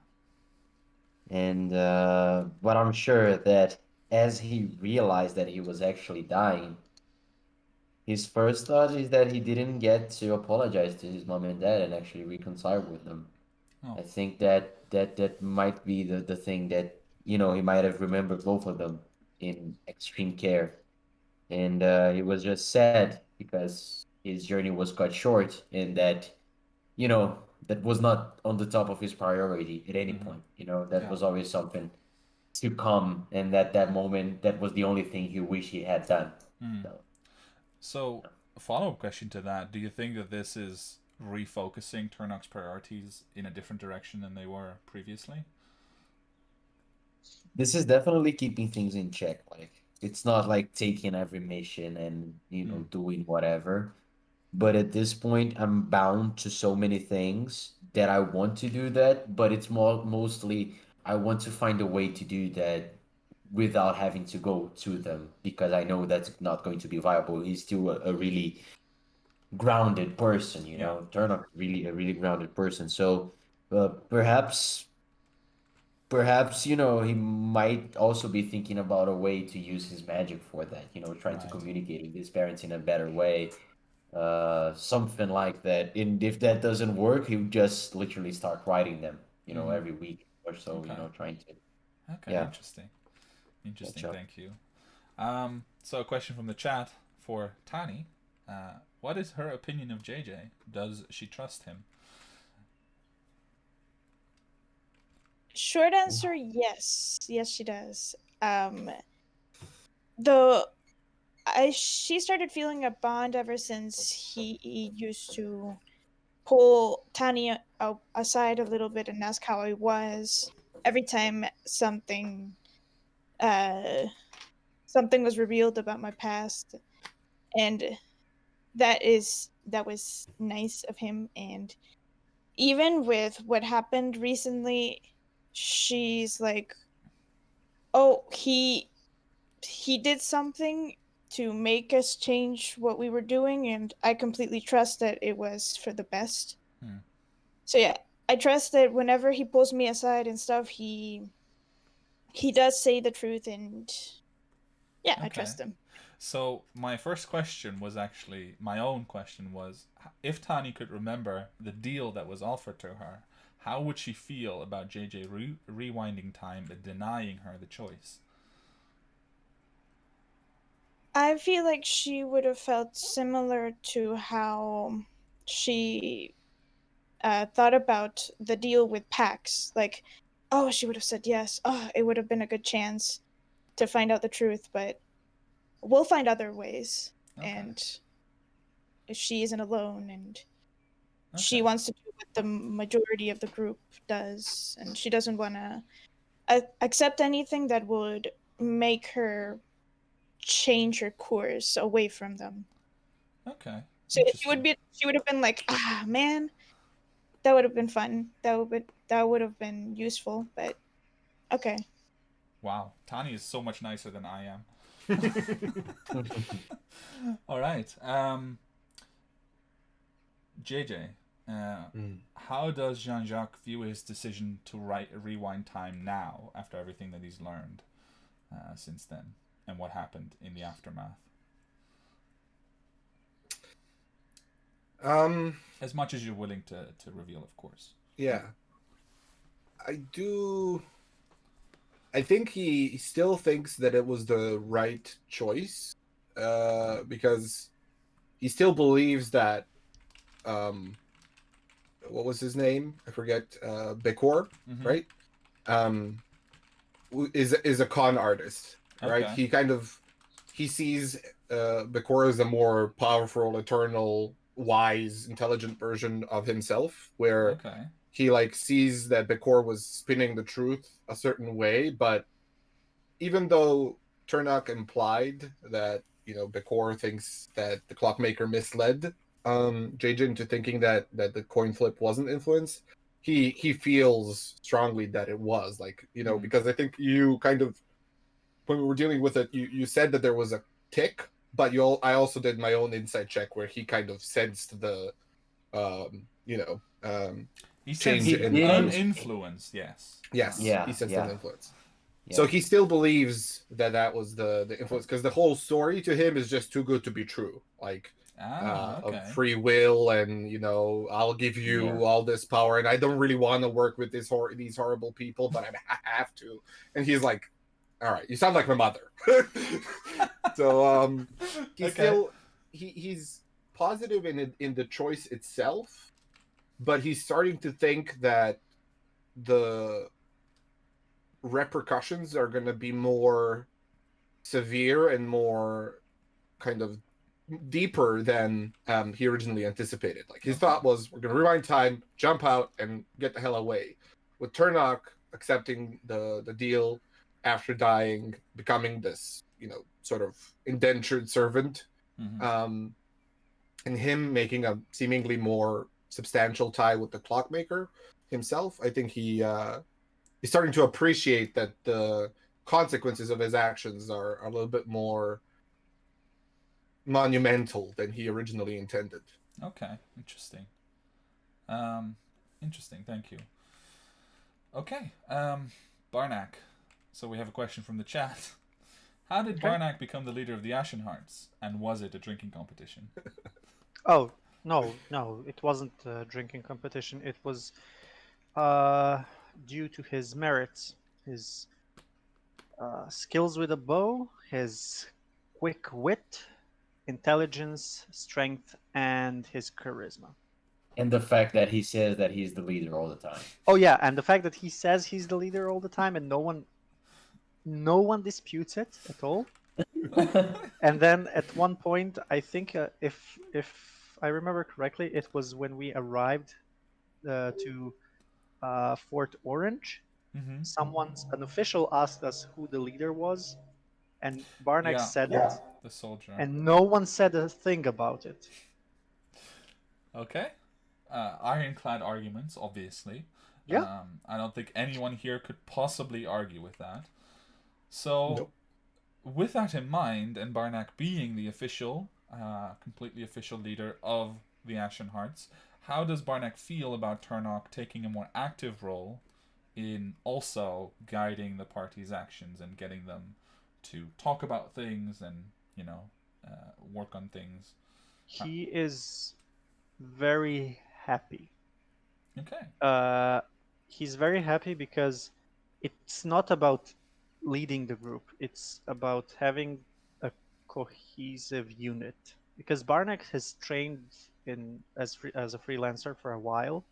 And but I'm sure that as he realized that he was actually dying, his first thought is that he didn't get to apologize to his mom and dad and actually reconcile with them. Oh. I think that might be the thing that, he might have remembered both of them in extreme care. And he was just sad because his journey was cut short, and that, that was not on the top of his priority at any point. That was always something to come, and that moment, that was the only thing he wished he had done. So, a follow-up question to that: do you think that this is refocusing Turnok's priorities in a different direction than they were previously? This is definitely keeping things in check. Like, it's not like taking every mission and doing whatever. But at this point, I'm bound to so many things that I want to do that. But it's mostly I want to find a way to do that without having to go to them, because I know that's not going to be viable. He's still a really grounded person, Turnok really a really grounded person. So perhaps he might also be thinking about a way to use his magic for that. Trying to communicate with his parents in a better way. Something like that. And if that doesn't work, he would just literally start writing them, every week or so, trying to. Okay, interesting. Thank you. So a question from the chat for Tani. What is her opinion of JJ? Does she trust him? Short answer, yes. Yes, she does. Though she started feeling a bond ever since he used to pull Tani aside a little bit and ask how I was every time something was revealed about my past, and that was nice of him. And even with what happened recently, she's like, oh, he did something to make us change what we were doing, and I completely trust that it was for the best. So yeah, I trust that whenever he pulls me aside and stuff, he does say the truth, and yeah, I trust him. So my first question was actually, my own question was, if Tani could remember the deal that was offered to her, how would she feel about JJ rewinding time and denying her the choice? I feel like she would have felt similar to how she thought about the deal with Pax. Like, oh, she would have said yes. Oh, it would have been a good chance to find out the truth, but we'll find other ways. And she isn't alone, and she wants to do what the majority of the group does, and she doesn't want to accept anything that would make her change her course away from them. Okay. So she would have been like, ah, man, that would have been fun. That would have been useful. But okay. Wow, Tani is so much nicer than I am. All right. JJ, Mm. how does Jean-Jacques view his decision to rewind time now after everything that he's learned since then, and what happened in the aftermath? As much as you're willing to reveal, of course. Yeah. I think he still thinks that it was the right choice, because he still believes that, what was his name? I forget. Bekor, Mhm. right? Is a con artist, right? Okay. He sees Bekor as a more powerful, eternal, wise, intelligent version of himself, where Okay. he like sees that Bekor was spinning the truth a certain way, but even though Turnock implied that, Bekor thinks that the clockmaker misled JJ into thinking that the coin flip wasn't influence, he feels strongly that it was, like, Mhm. because I think you kind of, when we were dealing with it, you said that there was a tick, but I also did my own insight check where he kind of sensed the um you know um He change sensed He in did. an Turnock's. influence, yes. Yes, he Yeah, sensed an yeah, influence. So yeah. he still believes that was the influence, because the whole story to him is just too good to be true. Like, of Okay. free will, and I'll give you Yeah. all this power, and I don't really want to work with these horrible people, but I have to. And he's like, "All right, you sound like my mother." So he's Okay. still he's positive in the choice itself, but he's starting to think that the repercussions are going to be more severe and more kind of deeper than he originally anticipated. Like, his thought was, we're going to rewind time, jump out, and get the hell away. With Turnock accepting the deal after dying, becoming this, sort of indentured servant, Mhm. and him making a seemingly more substantial tie with the clockmaker himself, I think he's starting to appreciate that the consequences of his actions are a little bit more monumental than he originally intended. Okay. Interesting. Um, Interesting. Thank you. Okay. Barnack. So we have a question from the chat. How did Okay. Barnack become the leader of the Ashen Hearts, and was it a drinking competition? Oh, no, it wasn't a drinking competition. It was due to his merits, his skills with a bow, his quick wit, intelligence, strength, and his charisma. And the fact that he says that he's the leader all the time. Oh yeah, and the fact that he says he's the leader all the time and no one disputes it at all. And then at one point, I think, if I remember correctly, it was when we arrived to Fort Orange. Mm-hmm. An official asked us who the leader was, and Barnack Yeah. said it, The soldier. and no one said a thing about it. Okay. Ironclad arguments, obviously. Yeah. I don't think anyone here could possibly argue with that. So, Nope. with that in mind, and Barnack being the official, completely official leader of the Ashen Hearts, how does Barnack feel about Turnock taking a more active role in also guiding the party's actions and getting them to talk about things and, work on things? He is very happy. Okay. He's very happy because it's not about leading the group. It's about having a cohesive unit. Because Barnack has trained as a freelancer for a while,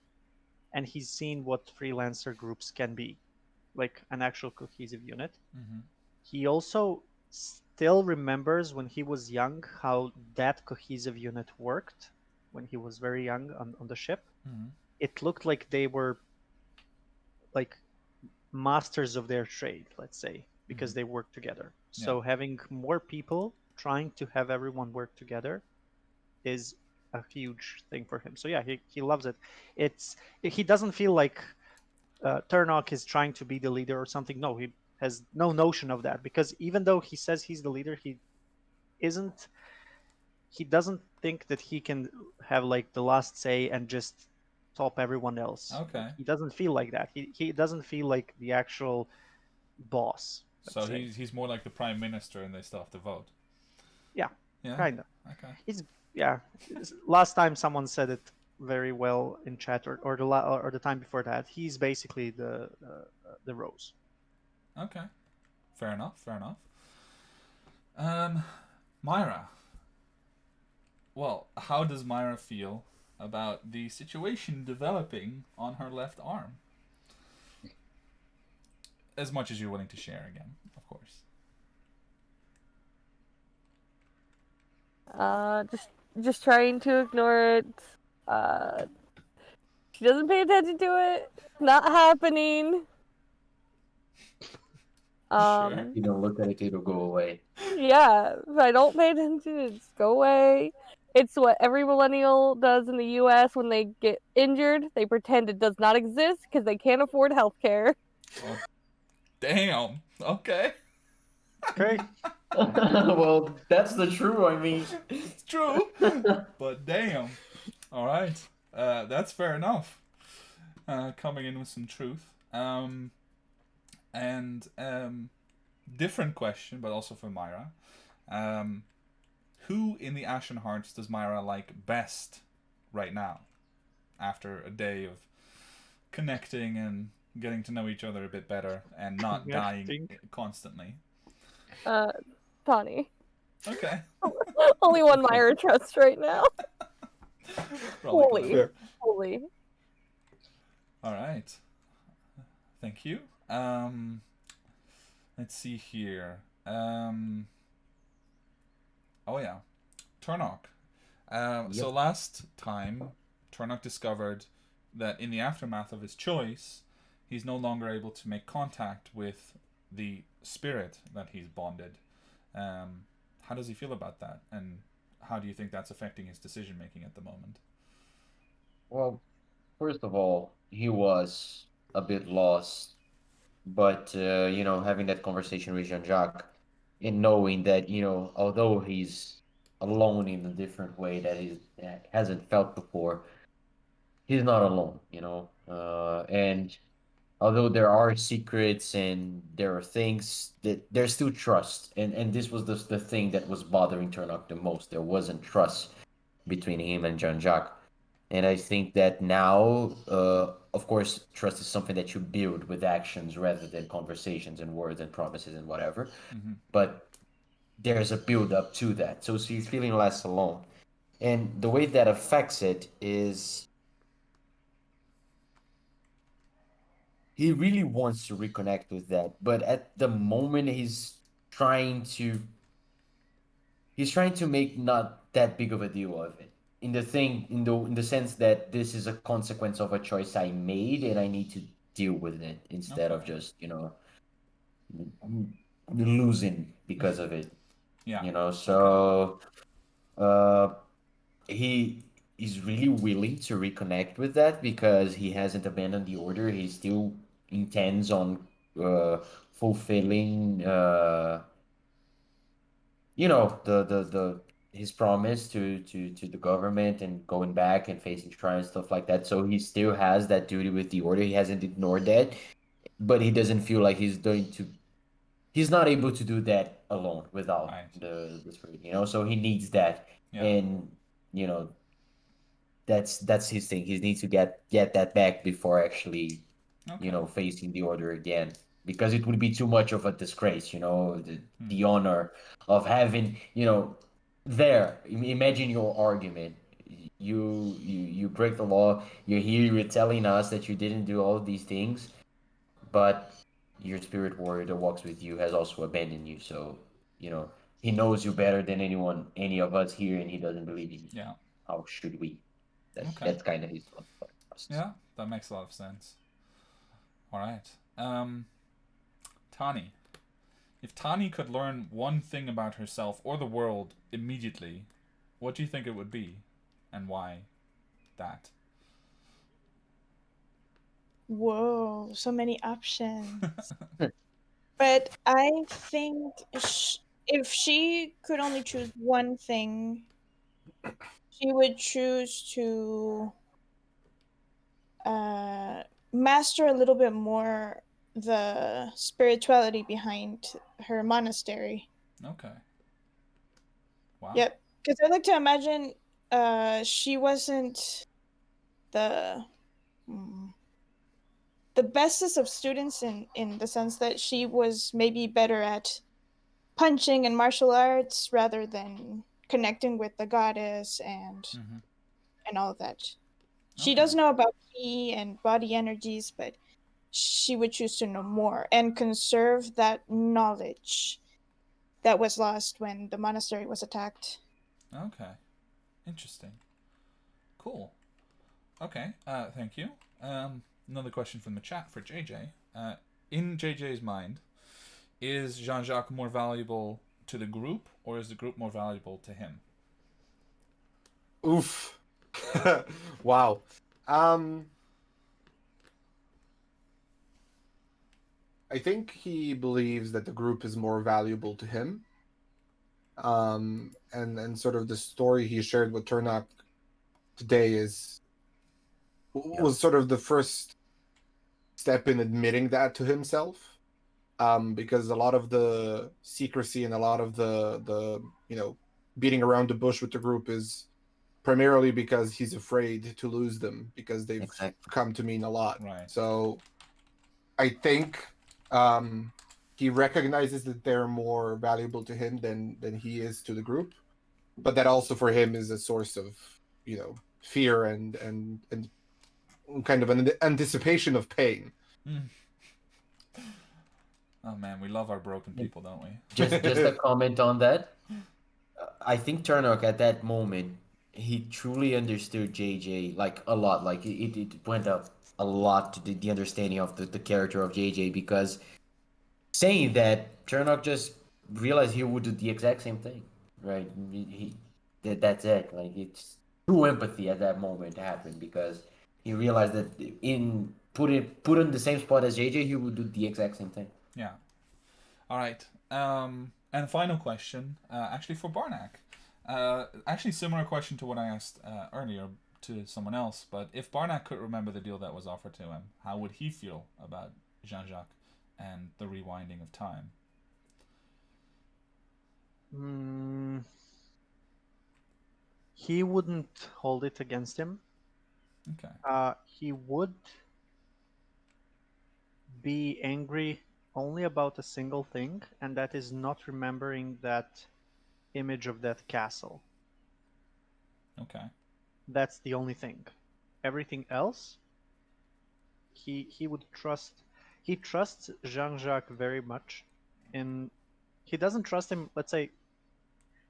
and he's seen what freelancer groups can be, like an actual cohesive unit. Mm-hmm. He also still remembers when he was young how that cohesive unit worked when he was very young on the ship. Mm-hmm. It looked like they were like masters of their trade, let's say, because they work together. So having more people trying to have everyone work together is a huge thing for him. So yeah, he loves it. He doesn't feel like Turnock is trying to be the leader or something. No, he has no notion of that, because even though he says he's the leader, he isn't. He doesn't think that he can have like the last say and just top everyone else. Okay. He doesn't feel like that. He doesn't feel like the actual boss. So he's more like the prime minister, and they still have to vote. Yeah. Yeah. Kinda. Okay. Last time someone said it very well in chat, or the time before that. He's basically the Rose. Okay. Fair enough. Fair enough. Myra. Well, how does Myra feel about the situation developing on her left arm? As much as you're willing to share, again, of course. Just trying to ignore it. She doesn't pay attention to it. Not happening. Sure. You don't look at it, it'll go away. Yeah, if I don't pay attention, it just go away. It's what every millennial does in the U.S. when they get injured. They pretend it does not exist because they can't afford healthcare. Well, damn. Okay. Okay. Well, that's the true. I mean, It's true. But damn. All right. That's fair enough. Coming in with some truth. Different question, but also for Myra. Who in the Ashen Hearts does Myra like best right now? After a day of connecting and getting to know each other a bit better and not dying constantly. Tawny. Okay. Only one Myra trusts right now. Probably clever. Holy. All right. Thank you. Let's see here. Oh yeah, Turnock. So last time, Turnock discovered that in the aftermath of his choice, he's no longer able to make contact with the spirit that he's bonded. How does he feel about that, and how do you think that's affecting his decision making at the moment? well, first of all, he was a bit lost, but having that conversation with Jean-Jacques and knowing that, although he's alone in a different way that hasn't felt before, he's not alone, and although there are secrets and there are things that there's still trust, and this was the thing that was bothering Turnock the most. There wasn't trust between him and Jean-Jacques. And I think that now, of course, trust is something that you build with actions rather than conversations and words and promises and whatever. Mm-hmm. But there's a build up to that. So he's feeling less alone. And the way that affects it is he really wants to reconnect with that. But at the moment, he's trying to make not that big of a deal of it. In the sense that this is a consequence of a choice I made and I need to deal with it instead of just losing because of it. Yeah. So he is really willing to reconnect with that because he hasn't abandoned the order. He still intends on fulfilling the his promise to the government and going back and facing trial and stuff like that. So he still has that duty with the order. He hasn't ignored that, but he doesn't feel like he's not able to do that alone without Right. the spirit, so he needs that. Yeah. And that's his thing. He needs to get that back before actually facing the order again, because it would be too much of a disgrace, the honor of having, imagine your argument. You break the law. You're here. You're telling us that you didn't do all of these things, but your spirit warrior that walks with you has also abandoned you. So he knows you better than any of us here, and he doesn't believe in you. Yeah. How should we? Okay. That's kind of his thought process. Yeah, that makes a lot of sense. All right. Tani. If Tani could learn one thing about herself or the world immediately, what do you think it would be? And why that? Whoa, so many options. But I think if she could only choose one thing she would choose to master a little bit more the spirituality behind her monastery. Okay. Wow. Yep, because I like to imagine she wasn't the mm, the bestest of students in the sense that she was maybe better at punching and martial arts rather than connecting with the goddess Mm-hmm. and all of that. She Okay. does know about ki and body energies, but she would choose to know more and conserve that knowledge that was lost when the monastery was attacked. Okay. Interesting. Cool. Okay. Thank you. Another question from the chat for JJ. In JJ's mind, is Jean-Jacques more valuable to the group, or is the group more valuable to him? Oof. Wow. I think he believes that the group is more valuable to him. And sort of the story he shared with Turnock today was sort of the first step in admitting that to himself. Because a lot of the secrecy and a lot of the beating around the bush with the group is primarily because he's afraid to lose them because they've Exactly. come to mean a lot. Right. So I think he recognizes that they're more valuable to him than he is to the group, but that also for him is a source of fear and kind of an anticipation of pain. Oh man, we love our broken people, don't we? Just a comment on that. I think Turnock at that moment he truly understood JJ like a lot. Like it went up a lot to the understanding of the character of JJ because saying that Turnock just realized he would do the exact same thing, right? That's it. Like it's true empathy at that moment happened because he realized that in put in the same spot as JJ, he would do the exact same thing. Yeah. All right. And final question, actually for Barnack. Actually, similar question to what I asked earlier to someone else. But if Barnack could remember the deal that was offered to him, how would he feel about Jean-Jacques and the rewinding of time? He wouldn't hold it against him. Okay. He would be angry only about a single thing, and that is not remembering that image of that castle. Okay. That's the only thing. Everything else, he would trust. He trusts Jean-Jacques very much, and he doesn't trust him. Let's say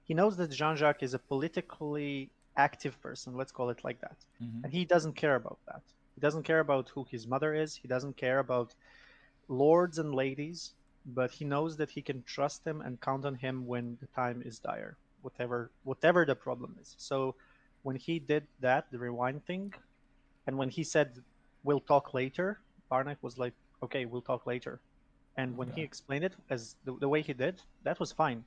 he knows that Jean-Jacques is a politically active person. Let's call it like that, and he doesn't care about that. He doesn't care about who his mother is. He doesn't care about lords and ladies, but he knows that he can trust him and count on him when the time is dire, whatever the problem is. So when he did that, the rewind thing, and when he said we'll talk later, Barnack was like, okay, we'll talk later. And when he explained it as the way he did, that was fine.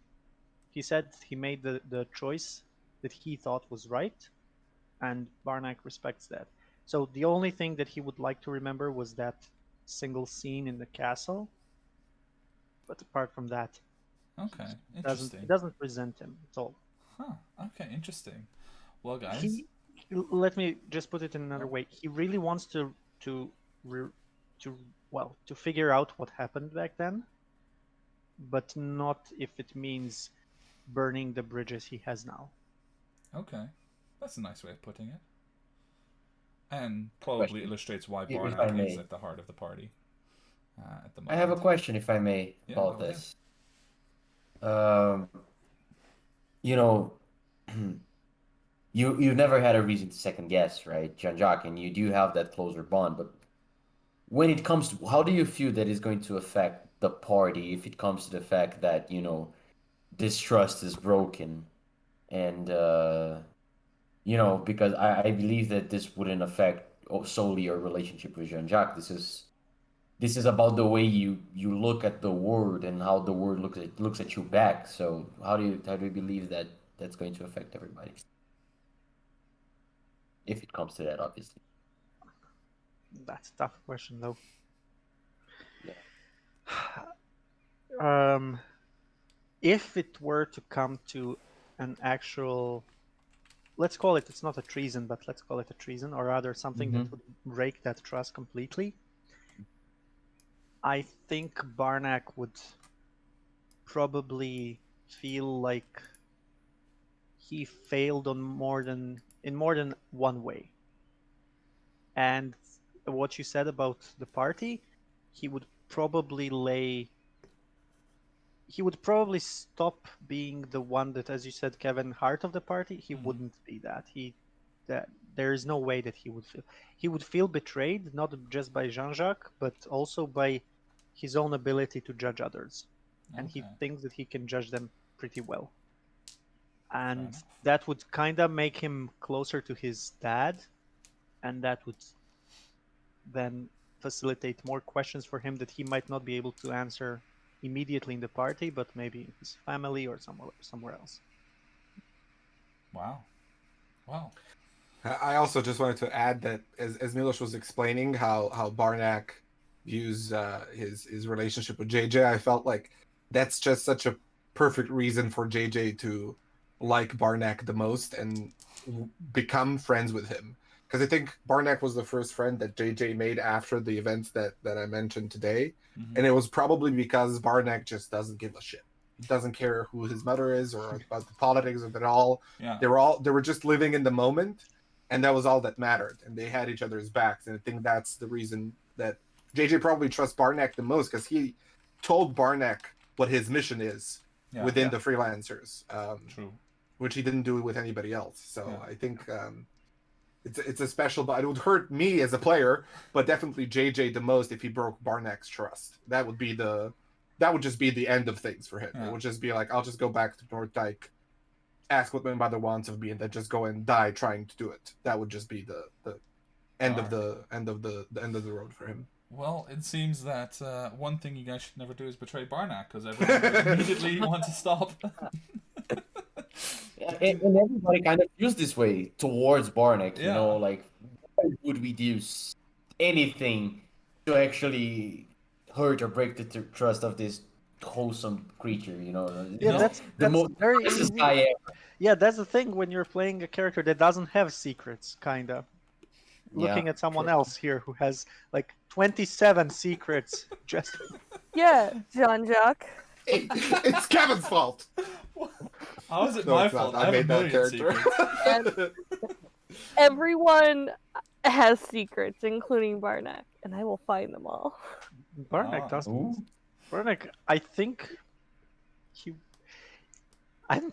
He said he made the choice that he thought was right, and Barnack respects that. So the only thing that he would like to remember was that single scene in the castle. But apart from that, Okay. it Interesting. doesn't present him at all. Huh. Okay. Interesting. Well, guys. Let me just put it in another way. He really wants to figure out what happened back then, but not if it means burning the bridges he has now. Okay. That's a nice way of putting it. And probably Question. illustrates why If I Barnack may. is at the heart of the party at the moment. I have a question, if I may, Yeah, about go ahead. this. You know, you've never had a reason to second guess, right, Jean-Jacques, and you do have that closer bond. But when it comes to how do you feel that is going to affect the party if it comes to the fact that this trust is broken, and because I believe that this wouldn't affect solely your relationship with Jean-Jacques. This is about the way you look at the world and how the world looks at you back. So how do you believe that that's going to affect everybody? If it comes to that, obviously. That's a tough question, though. Yeah. If it were to come to an actual, let's call it, it's not a treason, but let's call it a treason, or rather something that would break that trust completely, I think Barnack would probably feel like he failed in more than one way. And what you said about the party, he would probably stop being the one that, as you said, Kevin, heart of the party. He wouldn't be that. That there is no way that he would feel betrayed, not just by Jean-Jacques, but also by his own ability to judge others. And he thinks that he can judge them pretty well. And that would kind of make him closer to his dad, and that would then facilitate more questions for him that he might not be able to answer immediately in the party, but maybe in his family or somewhere else. Wow. I also just wanted to add that as Milos was explaining how Barnack views his relationship with JJ, I felt like that's just such a perfect reason for JJ to like Barnack the most and become friends with him. Because I think Barnack was the first friend that JJ made after the events that I mentioned today. And it was probably because Barnack just doesn't give a shit. He doesn't care who his mother is or about the politics of it all. Yeah. They were just living in the moment, and that was all that mattered. And they had each other's backs. And I think that's the reason that JJ probably trusts Barnack the most, because he told Barnack what his mission is within the freelancers. True. Which he didn't do with anybody else. So I think it's a special, but it would hurt me as a player, but definitely JJ the most if he broke Barnack's trust. That would just be the end of things for him. Yeah. It would just be like, I'll just go back to North Dyke, ask what my mother wants of me, and then just go and die trying to do it. That would just be the end of the end of the road for him. Well, it seems that one thing you guys should never do is betray Barnack, because everyone would immediately want to stop. And everybody kind of feels this way towards Barnack, you know, like, why would we do anything to actually hurt or break the trust of this wholesome creature, you know? That's the most very nicest easy. guy ever. Yeah, that's the thing when you're playing a character that doesn't have secrets, kinda. Looking at someone else here who has like 27 secrets. Just Jean-Jacques. It's Kevin's fault. How is it my fault? I made that character. Everyone has secrets, including Barnack, and I will find them all. Barnack doesn't. Barnack, I don't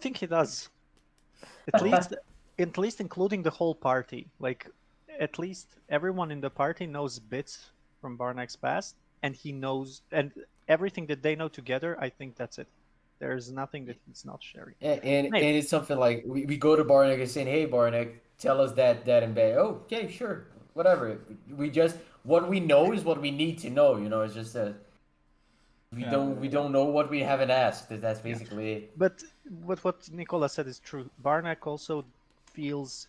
think he does. At least including the whole party. Like, at least everyone in the party knows bits from Barnack's past, and he knows, and everything that they know together, I think that's it. There's nothing that he's not sharing. And it's something like, we go to Barnack and say, hey, Barnack, tell us that and that. Oh, okay, sure, whatever. What we know is what we need to know, you know, it's just that we don't know what we haven't asked. That's basically it. But what Nicola said is true. Barnack also feels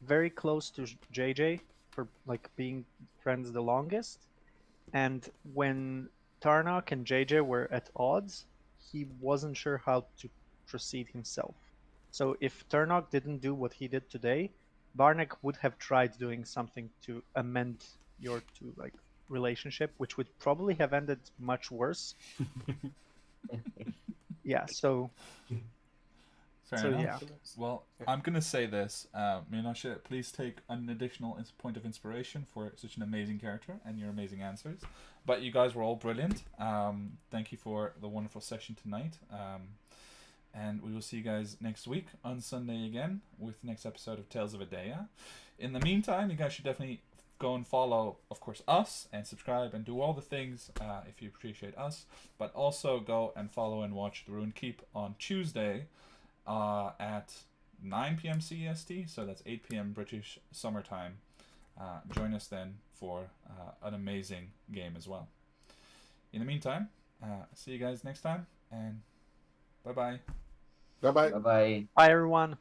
very close to JJ for like being friends the longest, and when Tarnock and JJ were at odds, he wasn't sure how to proceed himself. So if Tarnock didn't do what he did today, Barnack would have tried doing something to amend your two relationship, which would probably have ended much worse. So Fair enough. yeah. Well, I'm going to say this. Minosha, please take an additional point of inspiration for such an amazing character and your amazing answers. But you guys were all brilliant. Thank you for the wonderful session tonight. And we will see you guys next week on Sunday again with the next episode of Tales of Edeah. In the meantime, you guys should definitely go and follow, of course, us and subscribe and do all the things if you appreciate us. But also go and follow and watch The Ruined Keep on Tuesday at 9 p.m. CEST, so that's 8 p.m. British summertime. Join us then for an amazing game as well. In the meantime, see you guys next time, and bye-bye. Bye-bye. Bye-bye. Bye, everyone.